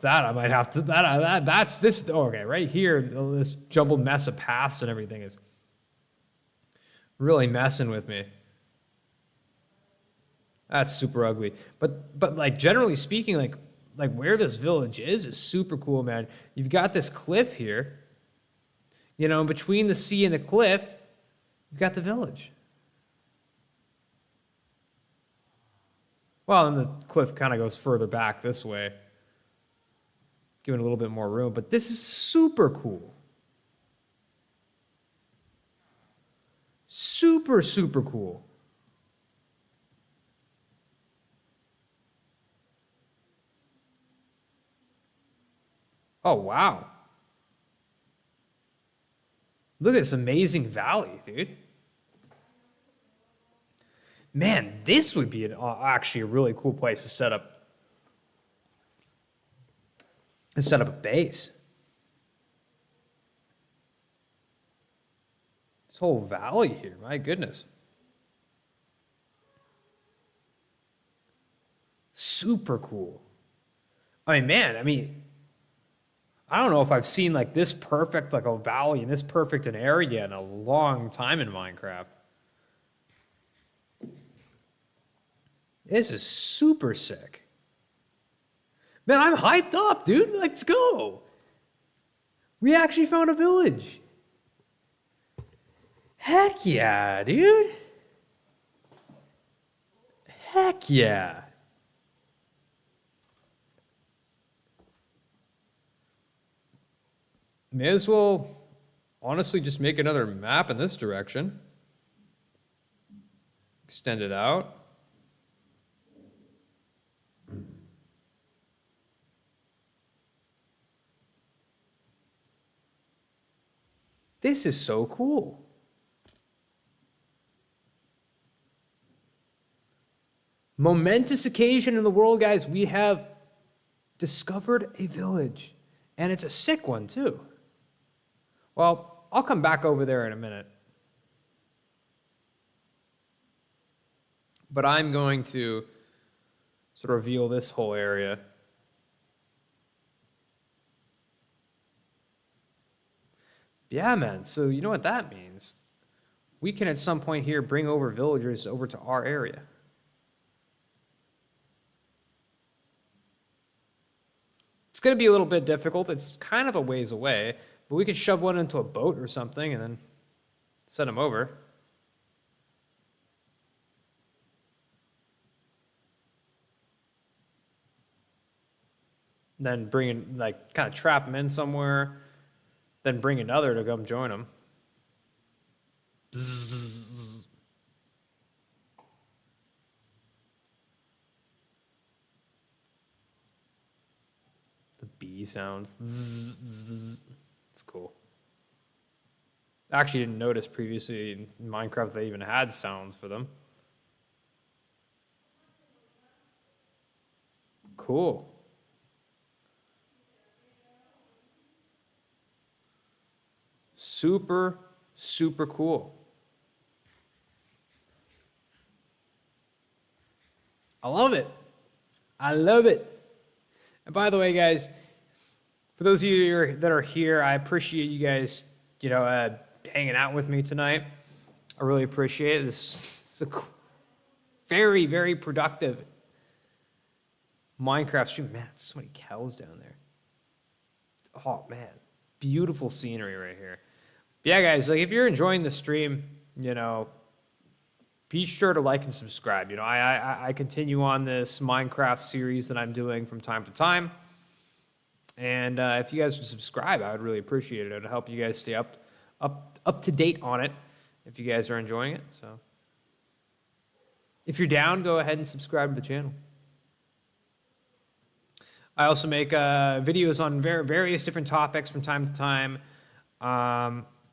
S1: That I might have to, that's this, okay, right here, this jumbled mess of paths and everything is really messing with me. That's super ugly. But like generally speaking, like where this village is super cool, man. You've got this cliff here. You know, between the sea and the cliff, you've got the village. Well, and the cliff kind of goes further back this way, giving a little bit more room. But this is super cool. Super, super cool. Oh, wow. Look at this amazing valley, dude. Man, this would be actually a really cool place to set up a base. This whole valley here, my goodness. Super cool. I mean, man, I don't know if I've seen like this perfect, like a valley and this perfect an area in a long time in Minecraft. This is super sick. Man, I'm hyped up, dude. Let's go. We actually found a village. Heck yeah, dude. Heck yeah. May as well, honestly, just make another map in this direction. Extend it out. This is so cool. Momentous occasion in the world, guys. We have discovered a village. And it's a sick one, too. Well, I'll come back over there in a minute. But I'm going to sort of reveal this whole area. Yeah, man. So you know what that means? We can at some point here bring over villagers over to our area. It's going to be a little bit difficult. It's kind of a ways away, but we could shove one into a boat or something and then send them over. Then bring in, like, kind of trap them in somewhere. Then bring another to come join them. Bzzz. The bee sounds. Bzzz. It's cool. I actually didn't notice previously in Minecraft they even had sounds for them. Cool. Super, super cool. I love it. I love it. And by the way, guys, for those of you that are here, I appreciate you guys, hanging out with me tonight. I really appreciate it. This is a very, very productive Minecraft stream. Man, so many cows down there. Oh, man. Beautiful scenery right here. Yeah, guys, like if you're enjoying the stream, be sure to like and subscribe. I continue on this Minecraft series that I'm doing from time to time. And if you guys would subscribe, I would really appreciate it. It would help you guys stay up to date on it if you guys are enjoying it. So if you're down, go ahead and subscribe to the channel. I also make videos on various different topics from time to time.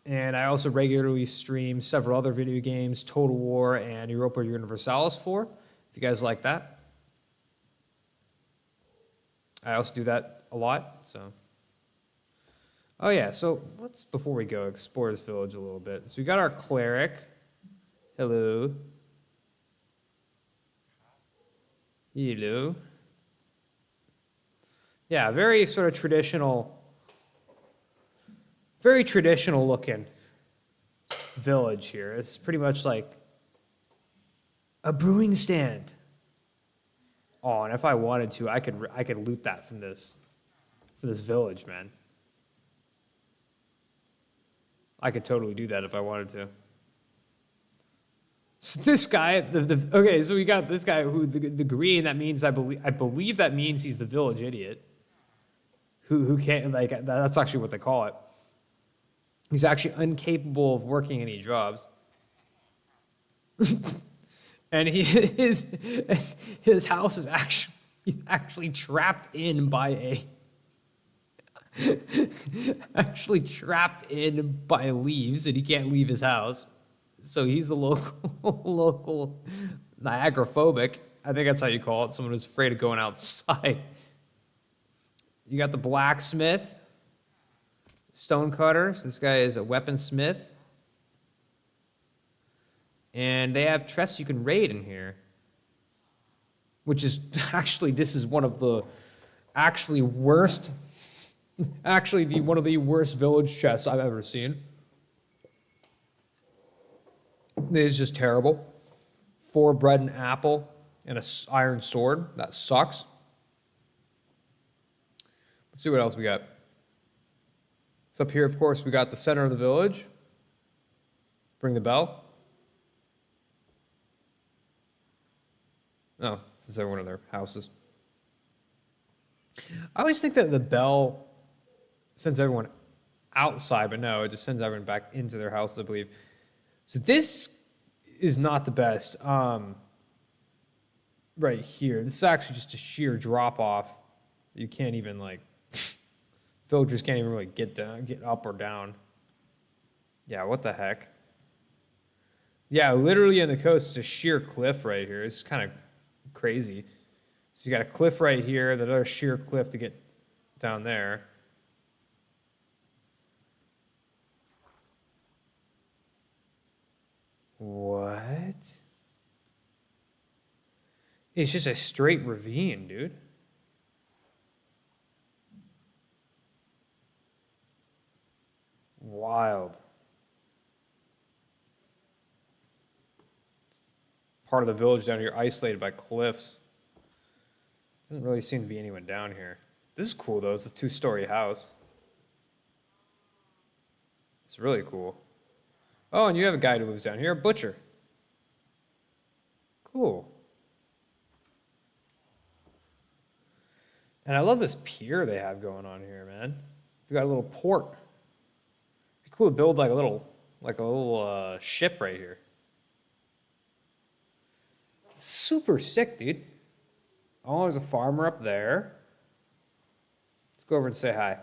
S1: And I also regularly stream several other video games, Total War and Europa Universalis 4, if you guys like that. I also do that a lot, so. Oh yeah, so let's, before we go, explore this village a little bit. So we got our cleric. Hello. Hello. Yeah, very sort of very traditional looking village here. It's pretty much like a brewing stand. Oh, and if I wanted to, I could loot that from this village, man. I could totally do that if I wanted to. So this guy, okay, so we got this guy who the green. That means I believe that means he's the village idiot. Who can't, like, that's actually what they call it. He's actually incapable of working any jobs. And his house is actually trapped in by leaves, and he can't leave his house. So he's the local Niagara-phobic. I think that's how you call it, someone who's afraid of going outside. You got the blacksmith, stonecutter. So this guy is a weaponsmith. And they have chests you can raid in here. Which is actually, this is one of the worst, one of the worst village chests I've ever seen. It is just terrible. 4 bread and apple and an iron sword. That sucks. Let's see what else we got. So up here, of course, we got the center of the village. Ring the bell. Oh, since everyone in their houses. I always think that the bell sends everyone outside, but no, it just sends everyone back into their houses, I believe. So this is not the best. Right here, this is actually just a sheer drop off. You can't even, like, villagers can't even really get up or down. Yeah, what the heck? Yeah, literally on the coast, it's a sheer cliff right here. It's kind of crazy. So you got a cliff right here, that other sheer cliff to get down there. What? It's just a straight ravine, dude. Wild. Part of the village down here isolated by cliffs. Doesn't really seem to be anyone down here. This is cool though. It's a 2-story house. It's really cool. Oh, and you have a guy who lives down here, a butcher. Cool. And I love this pier they have going on here, man. They got a little port. It'd be cool to build like a little ship right here. Super sick, dude. Oh, there's a farmer up there. Let's go over and say hi.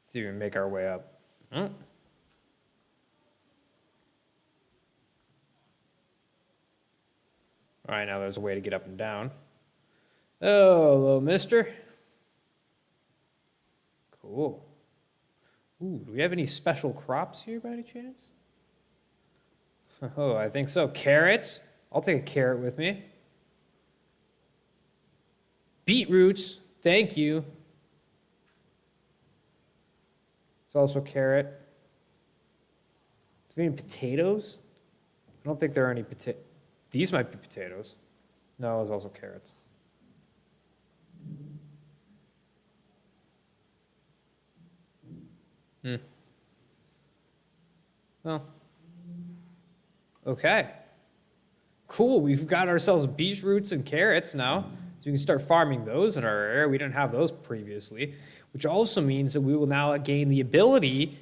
S1: See if we can make our way up. Hmm. All right, now there's a way to get up and down. Oh, hello, mister. Cool. Ooh, do we have any special crops here by any chance? Oh, I think so. Carrots. I'll take a carrot with me. Beetroots. Thank you. It's also carrot. Do we have any potatoes? I don't think there are any potatoes. These might be potatoes. No, there's also carrots. Well, okay. Cool, we've got ourselves beetroots and carrots now. So we can start farming those in our area. We didn't have those previously, which also means that we will now gain the ability,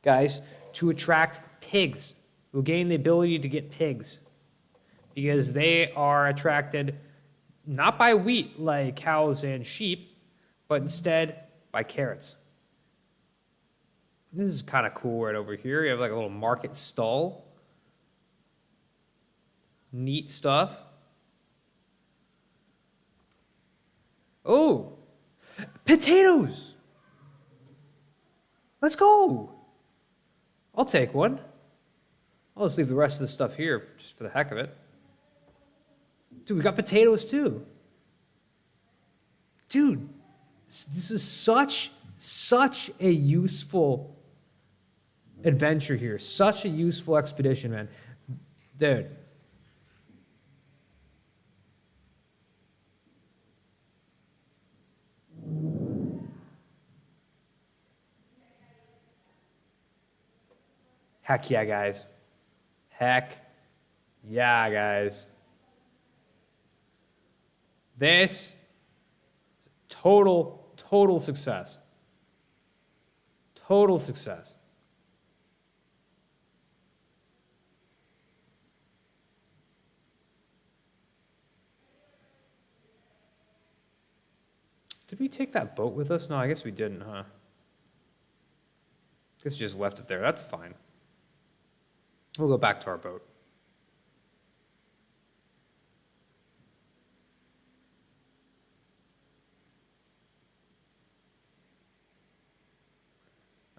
S1: guys, to attract pigs. We'll gain the ability to get pigs because they are attracted not by wheat like cows and sheep, but instead by carrots. This is kind of cool right over here. You have like a little market stall. Neat stuff. Oh, potatoes. Let's go. I'll take one. I'll just leave the rest of the stuff here just for the heck of it. Dude, we got potatoes too. Dude, this is such a useful adventure here. Such a useful expedition, man. Dude. Heck yeah, guys. Heck yeah, guys. This is total success. Total success. Did we take that boat with us? No, I guess we didn't, huh? Guess we just left it there. That's fine. We'll go back to our boat.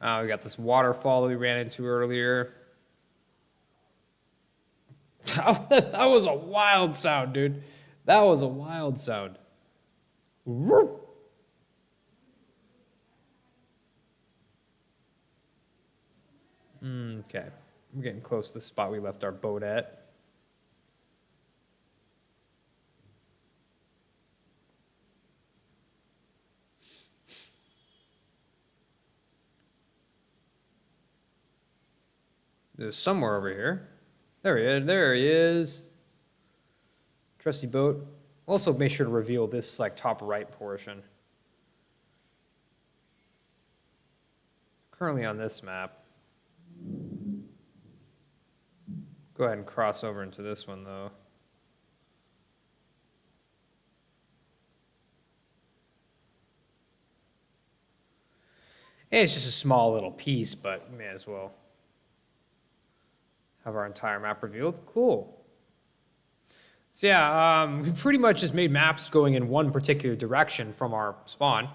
S1: We got this waterfall that we ran into earlier. That was a wild sound, dude. That was a wild sound. Okay, we're getting close to the spot we left our boat at. There's somewhere over here. There he is. There he is. Trusty boat. Also, make sure to reveal this like top right portion. Currently on this map. Go ahead and cross over into this one though. It's just a small little piece, but we may as well have our entire map revealed. Cool. So yeah, we pretty much just made maps going in one particular direction from our spawn.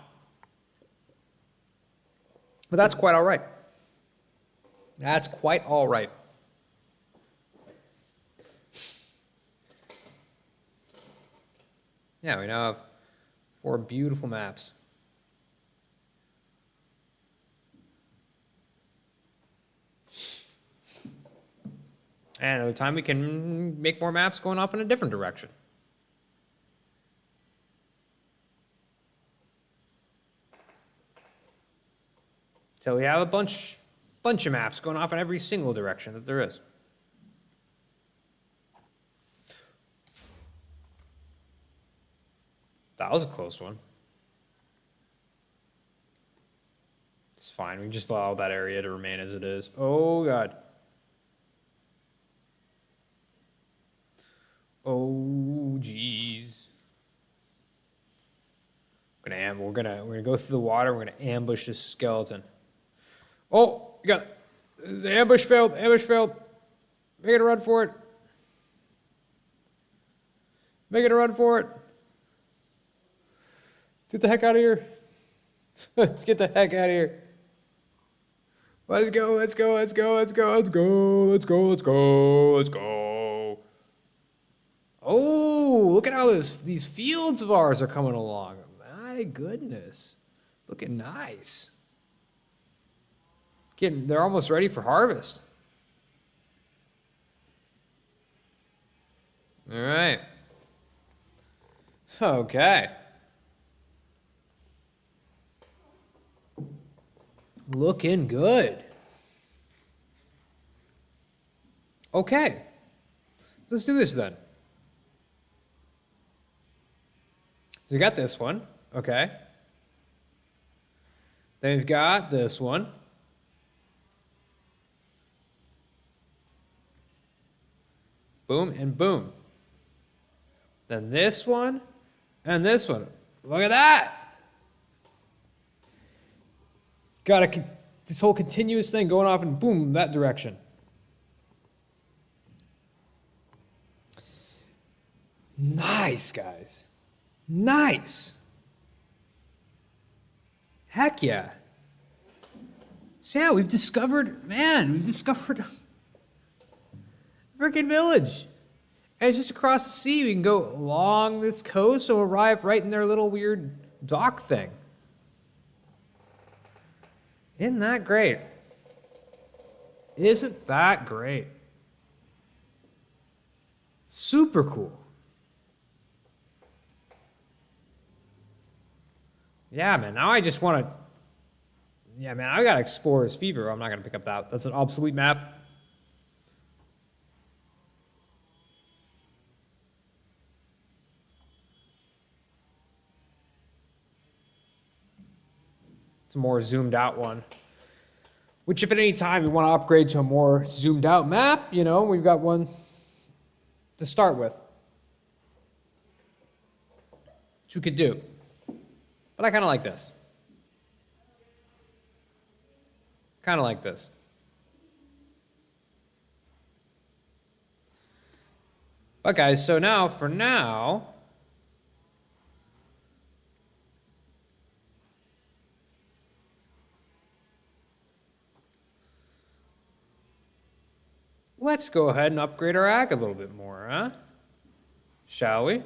S1: But that's quite all right. That's quite all right. Yeah, we now have 4 beautiful maps. And another time we can make more maps going off in a different direction. So we have a bunch of maps going off in every single direction that there is. That was a close one. It's fine. We can just allow that area to remain as it is. Oh, God. Oh, jeez. We're gonna go through the water. We're gonna ambush this skeleton. Oh, you got the ambush failed. Ambush failed. Make it a run for it. Make it a run for it. Get the heck out of here. Let's get the heck out of here. Let's go, let's go, let's go, let's go, let's go, let's go, let's go, let's go. Oh, look at how these fields of ours are coming along. My goodness. Looking nice. They're almost ready for harvest. All right. Okay. Looking good. Okay. Let's do this then. So we got this one. Okay. Then we've got this one. Boom and boom. Then this one and this one. Look at that. Got this whole continuous thing going off and boom, that direction. Nice, guys. Nice. Heck yeah. So yeah, we've discovered a freaking village. And it's just across the sea. We can go along this coast and we'll arrive right in their little weird dock thing. Isn't that great? Isn't that great? Super cool. Yeah, man, now I just want to... Yeah, man, I got Explorer's Fever. I'm not going to pick up that. That's an obsolete map. It's a more zoomed out one. Which if at any time you want to upgrade to a more zoomed out map, you know, we've got one to start with. Which we could do. But I kind of like this. Kind of like this. But guys, so now, for now... let's go ahead and upgrade our ag a little bit more, huh? Shall we?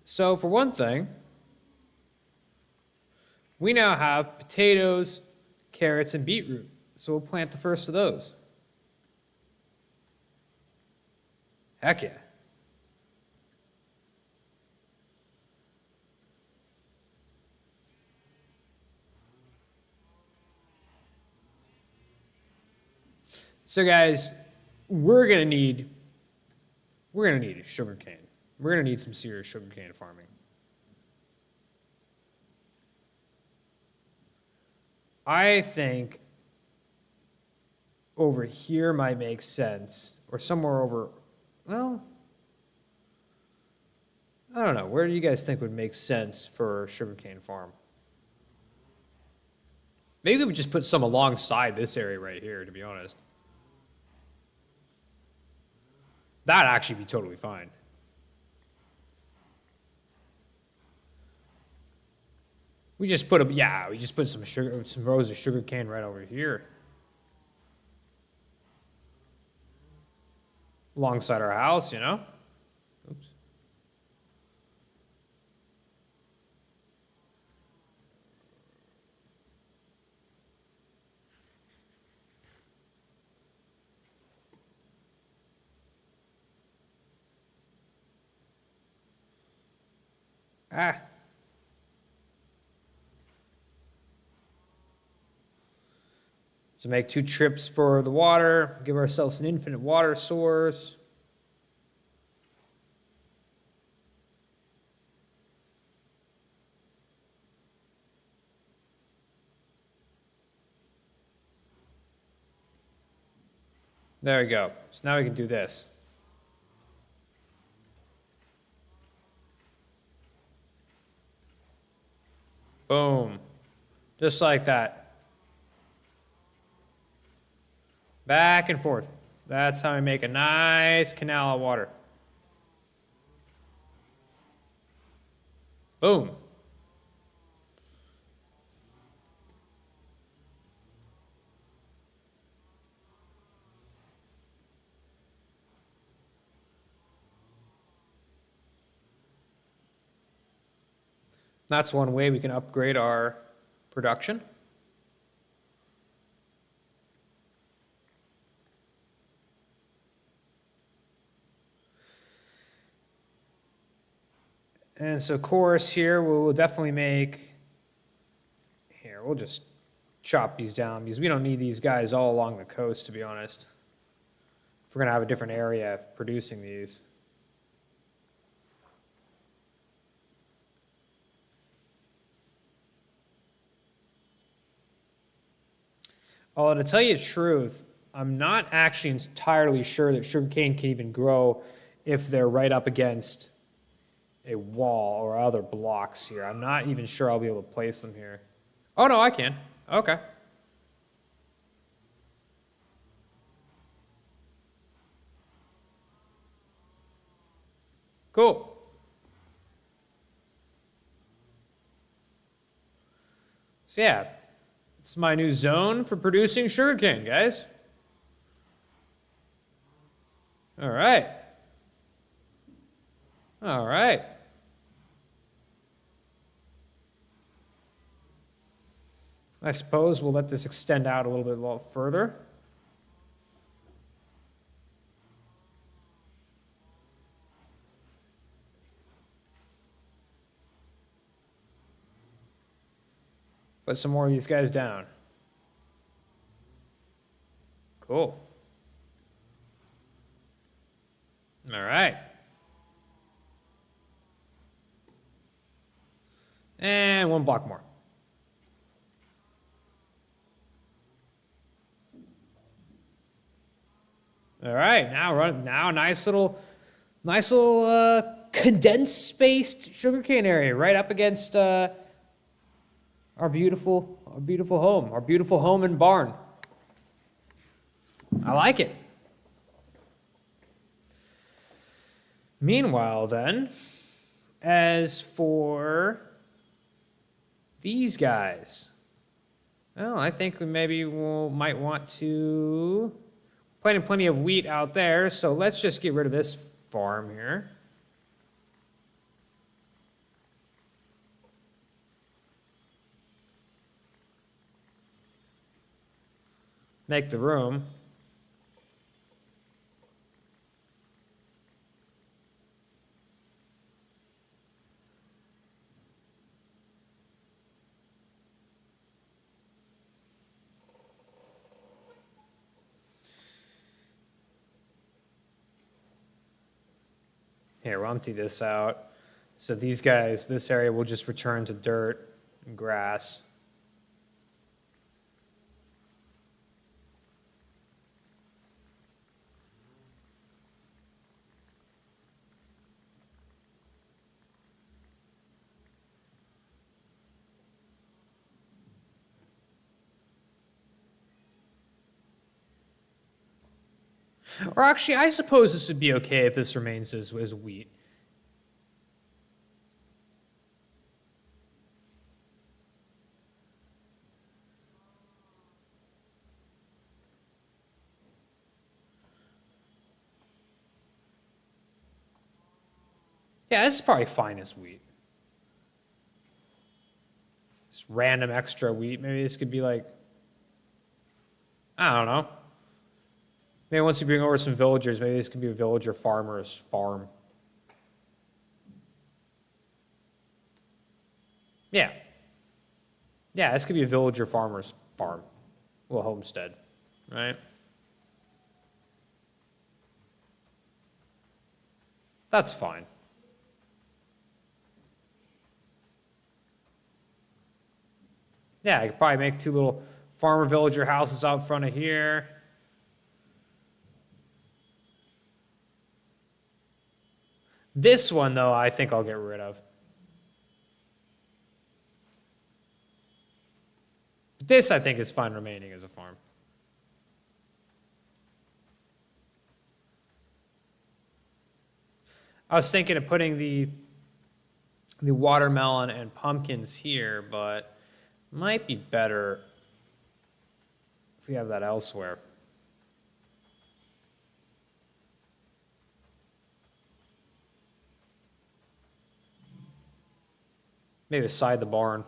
S1: So for one thing, we now have potatoes, carrots, and beetroot. So we'll plant the first of those. Heck yeah. So guys, we're gonna need a sugar cane. We're gonna need some serious sugar cane farming. I think over here might make sense, or somewhere over, well, I don't know. Where do you guys think would make sense for a sugarcane farm? Maybe we could just put some alongside this area right here, to be honest. That'd actually be totally fine. We just put we just put some rows of sugar cane right over here. Alongside our house, you know? Oops. Ah. So make 2 trips for the water, give ourselves an infinite water source. There we go. So now we can do this. Boom. Just like that. Back and forth. That's how we make a nice canal of water. Boom. That's one way we can upgrade our production. And so course here, we'll definitely make, here, we'll just chop these down because we don't need these guys all along the coast, to be honest. If we're gonna have a different area producing these. Although to tell you the truth, I'm not actually entirely sure that sugarcane can even grow if they're right up against a wall or other blocks here. I'm not even sure I'll be able to place them here. Oh no, I can. Okay. Cool. So yeah, it's my new zone for producing sugarcane, guys. All right. All right. I suppose we'll let this extend out a little bit further. Put some more of these guys down. Cool. All right. And 1 block more. All right, now nice little condensed spaced sugarcane area right up against our beautiful home and barn. I like it. Meanwhile, then, as for these guys, well, I think we might want to planting plenty of wheat out there, so let's just get rid of this farm here. Make the room. Here, we'll empty this out. So these guys, this area will just return to dirt and grass. Or actually, I suppose this would be okay if this remains as wheat. Yeah, this is probably fine as wheat. Just random extra wheat. Maybe this could be like, I don't know. Maybe once you bring over some villagers, maybe this could be a villager farmer's farm. Yeah. Yeah, this could be a villager farmer's farm. A little homestead, right? That's fine. Yeah, I could probably make two little farmer villager houses out front of here. This one, though, I think I'll get rid of. This, I think, is fine remaining as a farm. I was thinking of putting the watermelon and pumpkins here, but might be better if we have that elsewhere. Maybe beside the barn.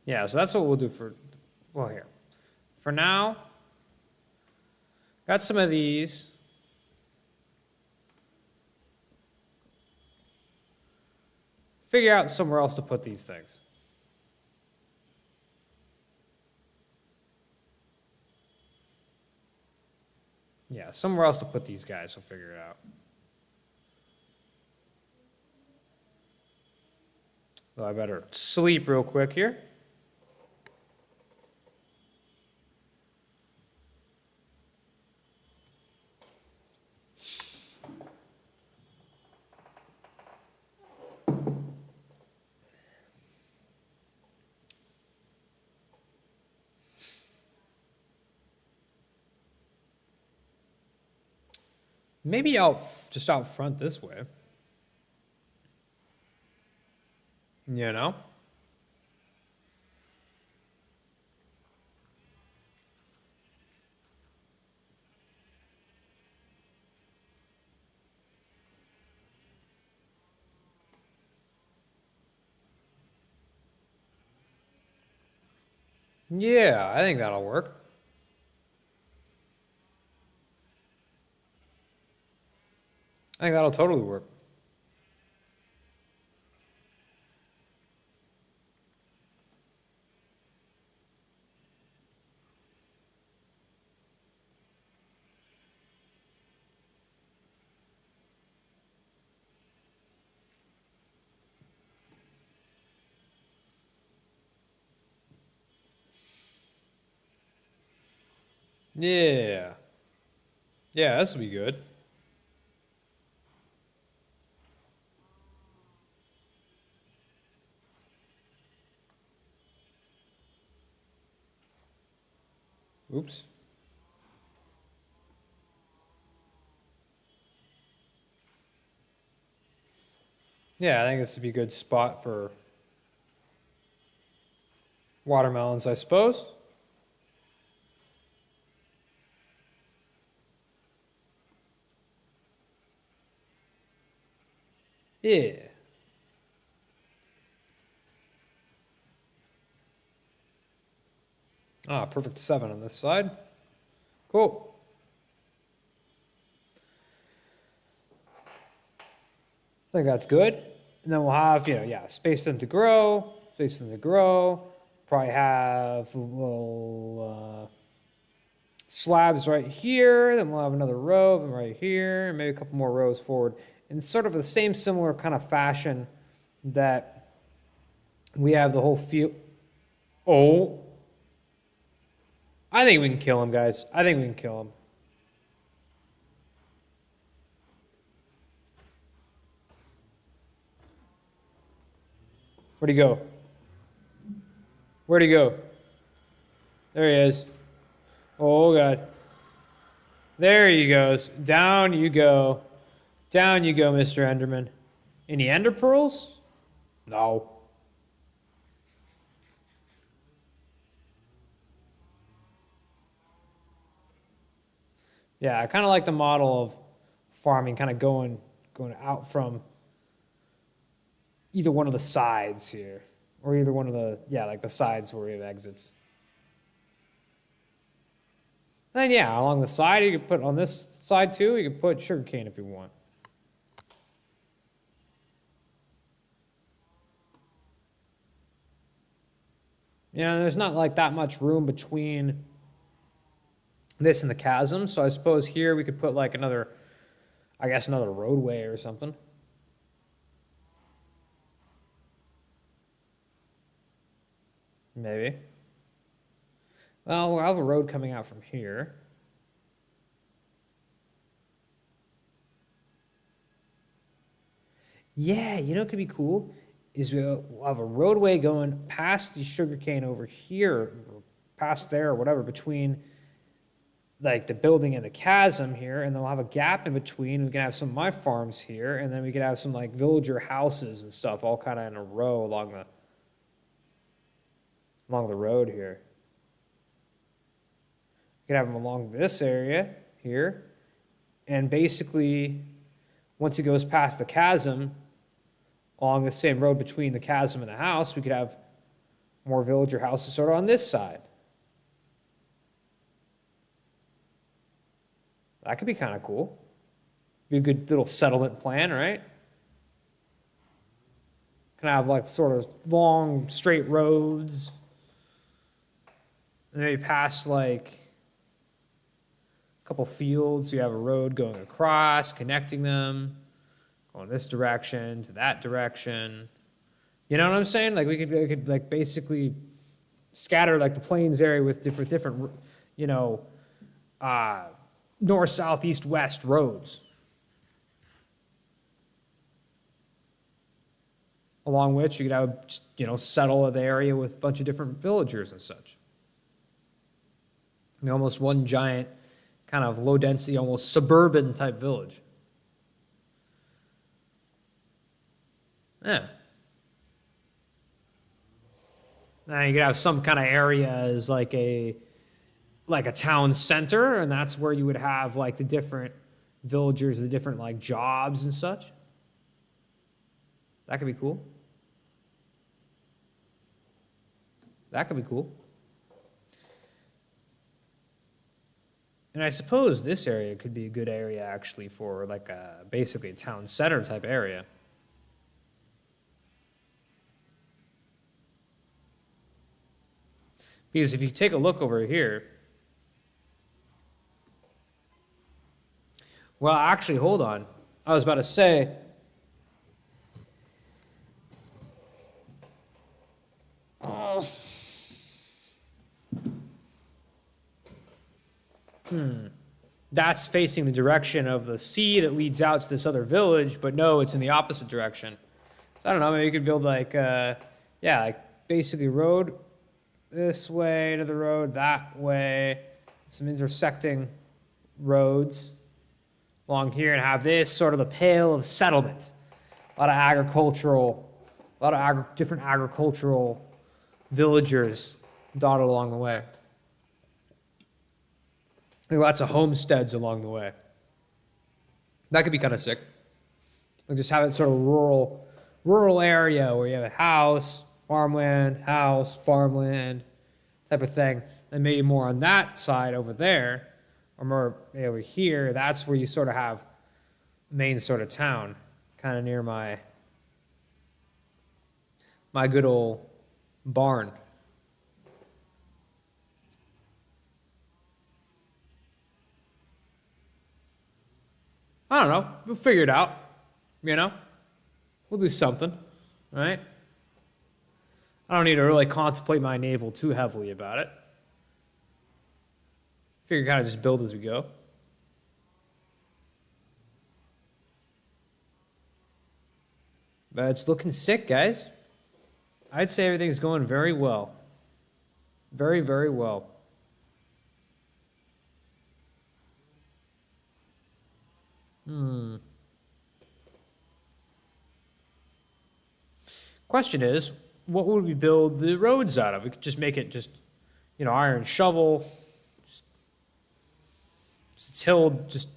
S1: Yeah, so that's what we'll do for, well, here. For now, got some of these. Figure out somewhere else to put these things. Yeah, somewhere else to put these guys, so figure it out. So I better sleep real quick here. Maybe just out front this way. You know? Yeah, I think that'll work. I think that'll totally work. Yeah. Yeah, this will be good. Oops. Yeah, I think this would be a good spot for watermelons, I suppose. Yeah. Ah, perfect 7 on this side. Cool. I think that's good. And then we'll have, yeah, space for them to grow, space for them to grow. Probably have little slabs right here. Then we'll have another row of them right here, and maybe a couple more rows forward. In sort of the same similar kind of fashion that we have the whole field. Oh, I think we can kill him, guys. I think we can kill him. Where'd he go? Where'd he go? There he is. Oh, God. There he goes. Down you go. Down you go, Mr. Enderman. Any ender pearls? No. Yeah, I kind of like the model of farming kind of going out from either one of the sides here. Or either one of the, yeah, like the sides where we have exits. And then, yeah, along the side, you could put, on this side too, you could put sugarcane if you want. You know, there's not like that much room between this and the chasm, so I suppose here we could put like another, I guess another roadway or something. Maybe. Well, we'll have a road coming out from here. Yeah, you know what could be cool? Is we'll have a roadway going past the sugarcane over here, or past there or whatever, between like the building and the chasm here, and then we'll have a gap in between. We can have some of my farms here, and then we could have some like villager houses and stuff all kind of in a row along the road here. You could have them along this area here, and basically, once it goes past the chasm, along the same road between the chasm and the house, we could have more villager houses sort of on this side. That could be kind of cool. Be a good little settlement plan, right? Can I have like sort of long, straight roads? And maybe past like a couple fields. You have a road going across, connecting them, going this direction to that direction. You know what I'm saying? Like we could like basically scatter like the plains area with different, you know, north, south, east, west roads. Along which you could have, you know, settle the area with a bunch of different villagers and such. You know, almost one giant kind of low density, almost suburban type village. Yeah. Now you could have some kind of area as like a town center, and that's where you would have like the different villagers, the different like jobs and such. That could be cool. That could be cool. And I suppose this area could be a good area actually for like basically a town center type area. Because if you take a look over here, well, actually, hold on. I was about to say, that's facing the direction of the sea that leads out to this other village, but no, it's in the opposite direction. So I don't know, maybe you could build like, yeah, like basically road this way to the road, that way, some intersecting roads along here, and have this sort of the pale of settlement. A lot of different agricultural villagers dotted along the way. And lots of homesteads along the way. That could be kind of sick. Like just have it sort of rural area where you have a house, farmland type of thing. And maybe more on that side over there, or more over here, that's where you sort of have main sort of town, kind of near my good old barn. I don't know. We'll figure it out. You know? We'll do something. Right? I don't need to really contemplate my naval too heavily about it. Figure kind of just build as we go. But it's looking sick, guys. I'd say everything's going very well. Very, very well. Question is, what would we build the roads out of? We could just make it just, iron shovel. Just tilled just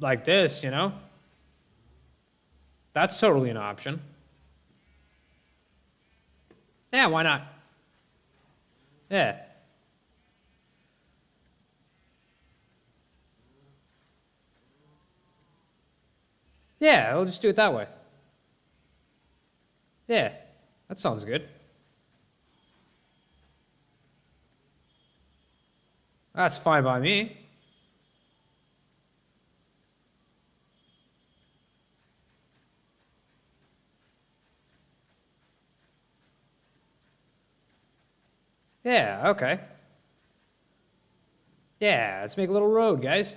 S1: like this, That's totally an option. Yeah, why not? Yeah. Yeah, we'll just do it that way. Yeah, that sounds good. That's fine by me. Yeah, okay. Yeah, let's make a little road, guys.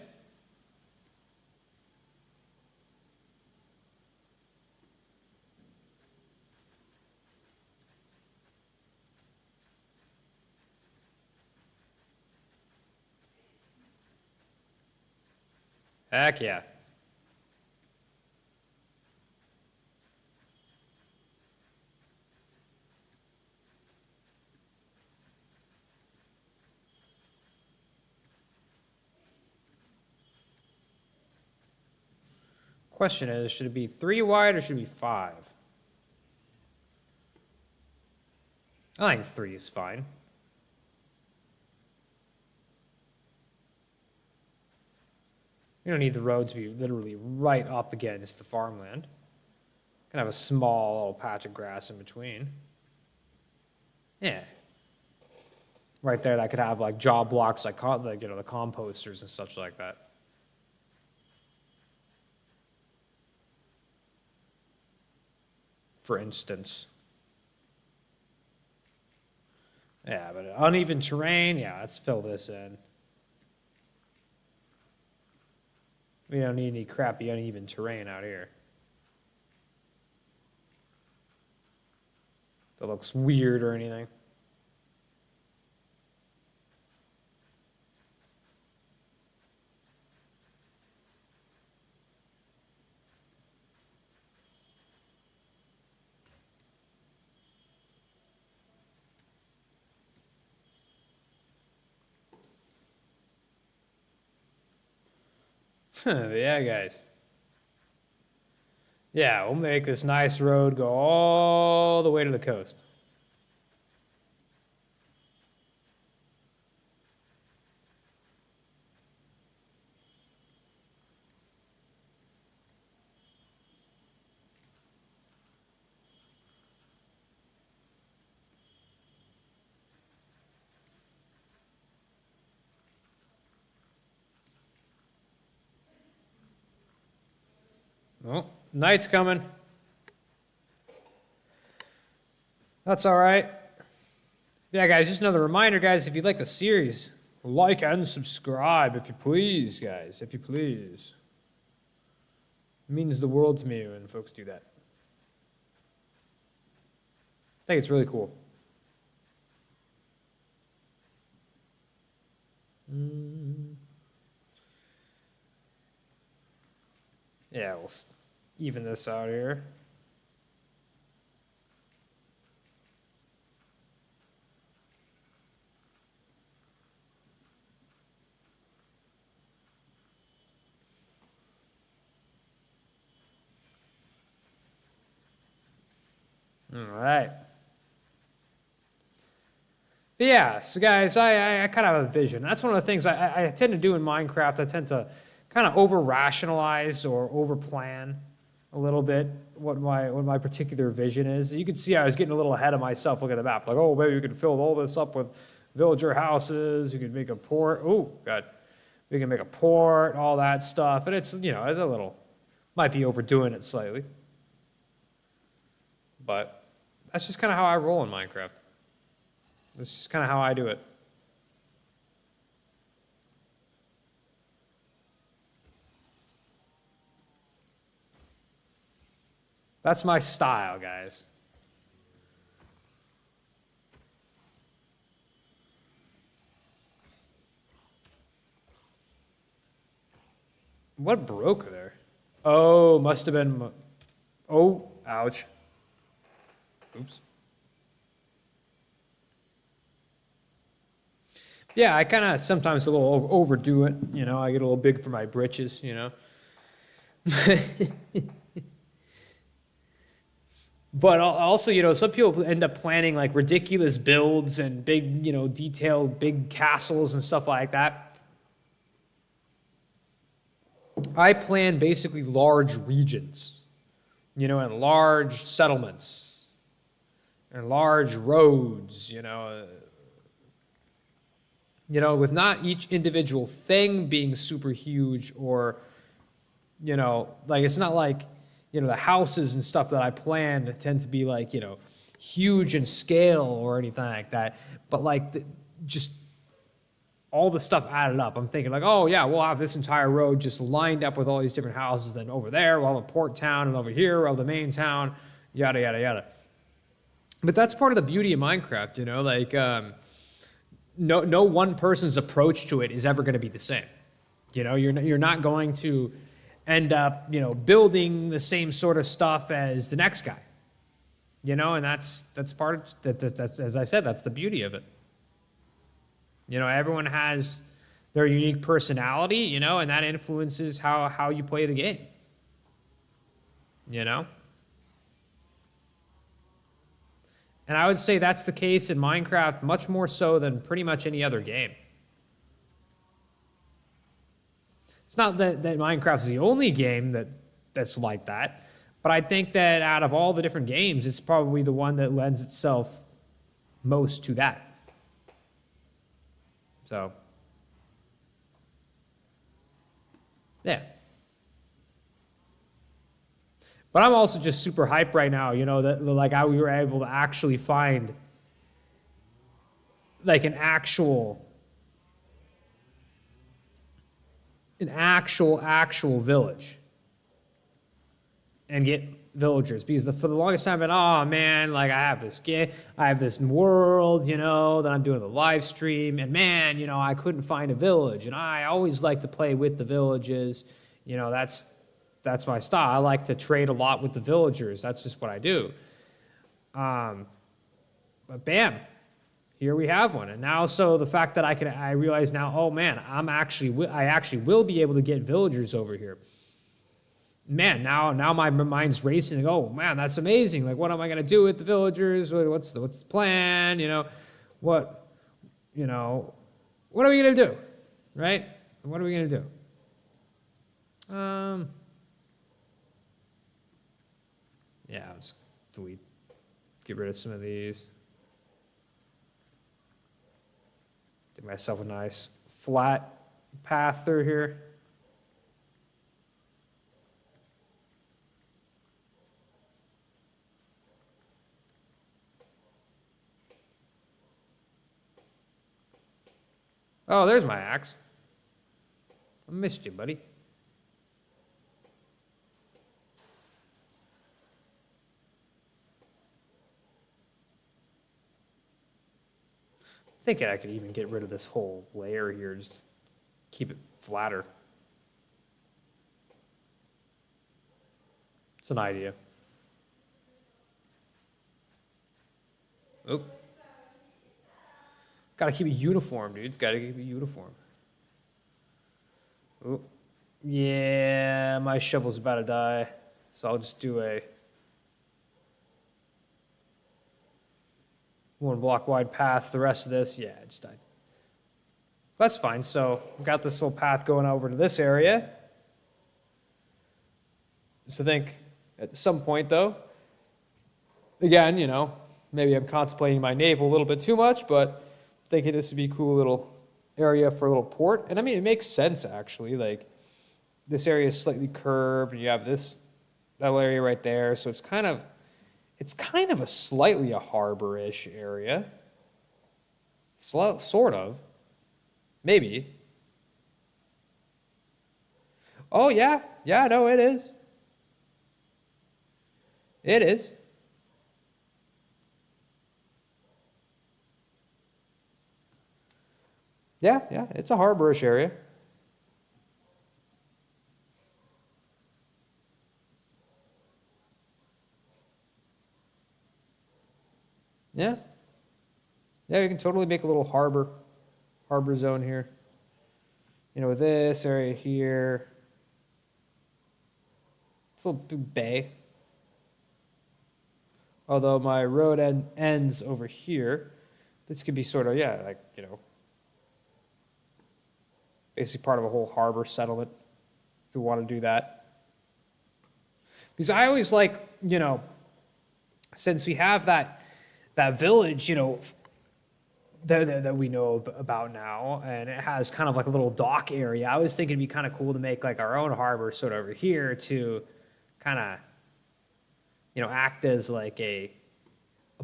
S1: Heck yeah. Question is, should it be 3 wide or should it be 5? I think 3 is fine. You don't need the road to be literally right up against the farmland. You can have a small little patch of grass in between. Yeah. Right there, that could have like job blocks, like the composters and such like that. For instance. Yeah, but uneven terrain, yeah, let's fill this in. We don't need any crappy uneven terrain out here. That looks weird or anything. Yeah, guys. Yeah, we'll make this nice road go all the way to the coast. Oh, night's coming. That's all right. Yeah, guys, just another reminder, guys, if you like the series, like and subscribe, if you please, guys, if you please. It means the world to me when folks do that. I think it's really cool. Yeah, we'll even this out here. All right. But yeah, so guys, I kind of have a vision. That's one of the things I tend to do in Minecraft. I tend to kind of over-rationalize or over-plan a little bit what my particular vision is. You can see I was getting a little ahead of myself looking at the map. Like, oh, maybe we could fill all this up with villager houses. We could make a port. Oh, God. We can make a port, all that stuff. And it's, it's a little, might be overdoing it slightly. But That's just kind of how I roll in Minecraft. That's just kind of how I do it. That's my style, guys. What broke there? Oh, must have been. Oh, ouch. Oops. Yeah, I kind of sometimes a little overdo it. You know, I get a little big for my britches, you know. But also, you know, some people end up planning like ridiculous builds and big, you know, detailed big castles and stuff like that. I plan basically large regions, you know, and large settlements and large roads, you know, with not each individual thing being super huge or, you know, like it's not like, you know, the houses and stuff that I plan tend to be like, you know, huge in scale or anything like that. But like just all the stuff added up. I'm thinking like, oh yeah, we'll have this entire road just lined up with all these different houses. Then over there, we'll have a port town, and over here, we'll have the main town, yada, yada, yada. But that's part of the beauty of Minecraft, you know, like no one person's approach to it is ever going to be the same. You know, you're not going to end up, you know, building the same sort of stuff as the next guy. You know, and that's part of that's, as I said, that's the beauty of it. You know, everyone has their unique personality, you know, and that influences how you play the game. You know? And I would say that's the case in Minecraft much more so than pretty much any other game. It's not that Minecraft's the only game that's like that, but I think that out of all the different games, it's probably the one that lends itself most to that. So, yeah. But I'm also just super hyped right now, you know, that like we were able to actually find like an actual village and get villagers, because for the longest time I've been, oh man, like I have this world, you know, that I'm doing the live stream, and man, you know, I couldn't find a village, and I always like to play with the villages, you know, that's my style. I like to trade a lot with the villagers. That's just what I do. But bam, here we have one. And now, so the fact that I realize now, oh man, I actually will be able to get villagers over here. Man, now my mind's racing. Like, oh man, that's amazing. Like, what am I gonna do with the villagers? What's the plan? You know, what are we gonna do, right? What are we gonna do? Yeah, let's delete, get rid of some of these. Get myself a nice flat path through here. Oh, there's my axe. I missed you, buddy. Thinking I could even get rid of this whole layer here, just keep it flatter. It's an idea. Oh. Gotta keep it uniform, dudes. Gotta keep it uniform. Oh. Yeah, my shovel's about to die. So I'll just do a 1 block wide path. The rest of this, yeah, it just died. That's fine. So I've got this little path going over to this area. So I think at some point, though, again, you know, maybe I'm contemplating my navel a little bit too much, but thinking this would be a cool little area for a little port. And I mean, it makes sense, actually. Like, this area is slightly curved, and you have that area right there. So it's kind of, It's kind of a slightly a harbor-ish area. Sort of. Maybe. Oh, yeah. Yeah, no, it is. It is. Yeah, yeah, it's a harbor-ish area. Yeah. Yeah, you can totally make a little harbor zone here. You know, this area here. It's a little big bay. Although my road ends over here. This could be sort of, yeah, like, you know, basically part of a whole harbor settlement, if we want to do that. Because I always like, you know, since we have that village, you know, that we know about now, and it has kind of like a little dock area, I was thinking it'd be kind of cool to make like our own harbor sort of over here to kind of, you know, act as like a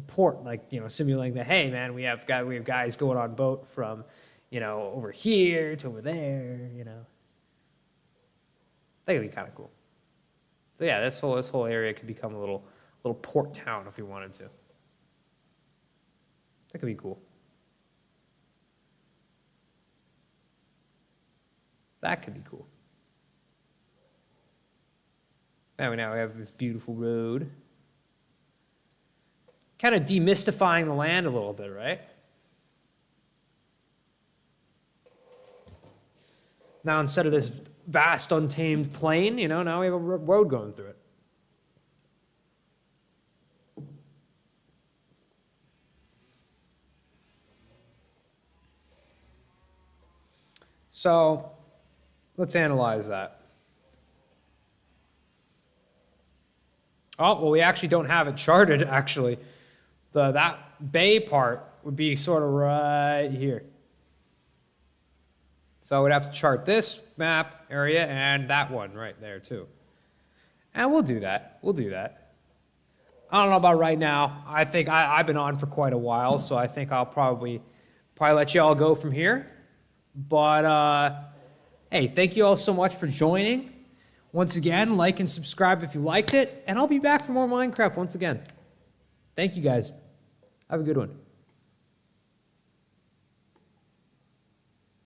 S1: port, like, you know, simulating that, hey man, we have guys going on boat from, you know, over here to over there, you know. I think it'd be kind of cool. So yeah, this whole area could become a little port town if we wanted to. That could be cool. That could be cool. Now we have this beautiful road. Kind of demystifying the land a little bit, right? Now instead of this vast untamed plain, you know, now we have a road going through it. So let's analyze that. Oh, well, we actually don't have it charted, actually. That bay part would be sort of right here. So we'd have to chart this map area and that one right there, too. And we'll do that. We'll do that. I don't know about right now. I think I've been on for quite a while, so I think I'll probably let you all go from here. But, hey, thank you all so much for joining. Once again, like and subscribe if you liked it, and I'll be back for more Minecraft once again. Thank you, guys. Have a good one.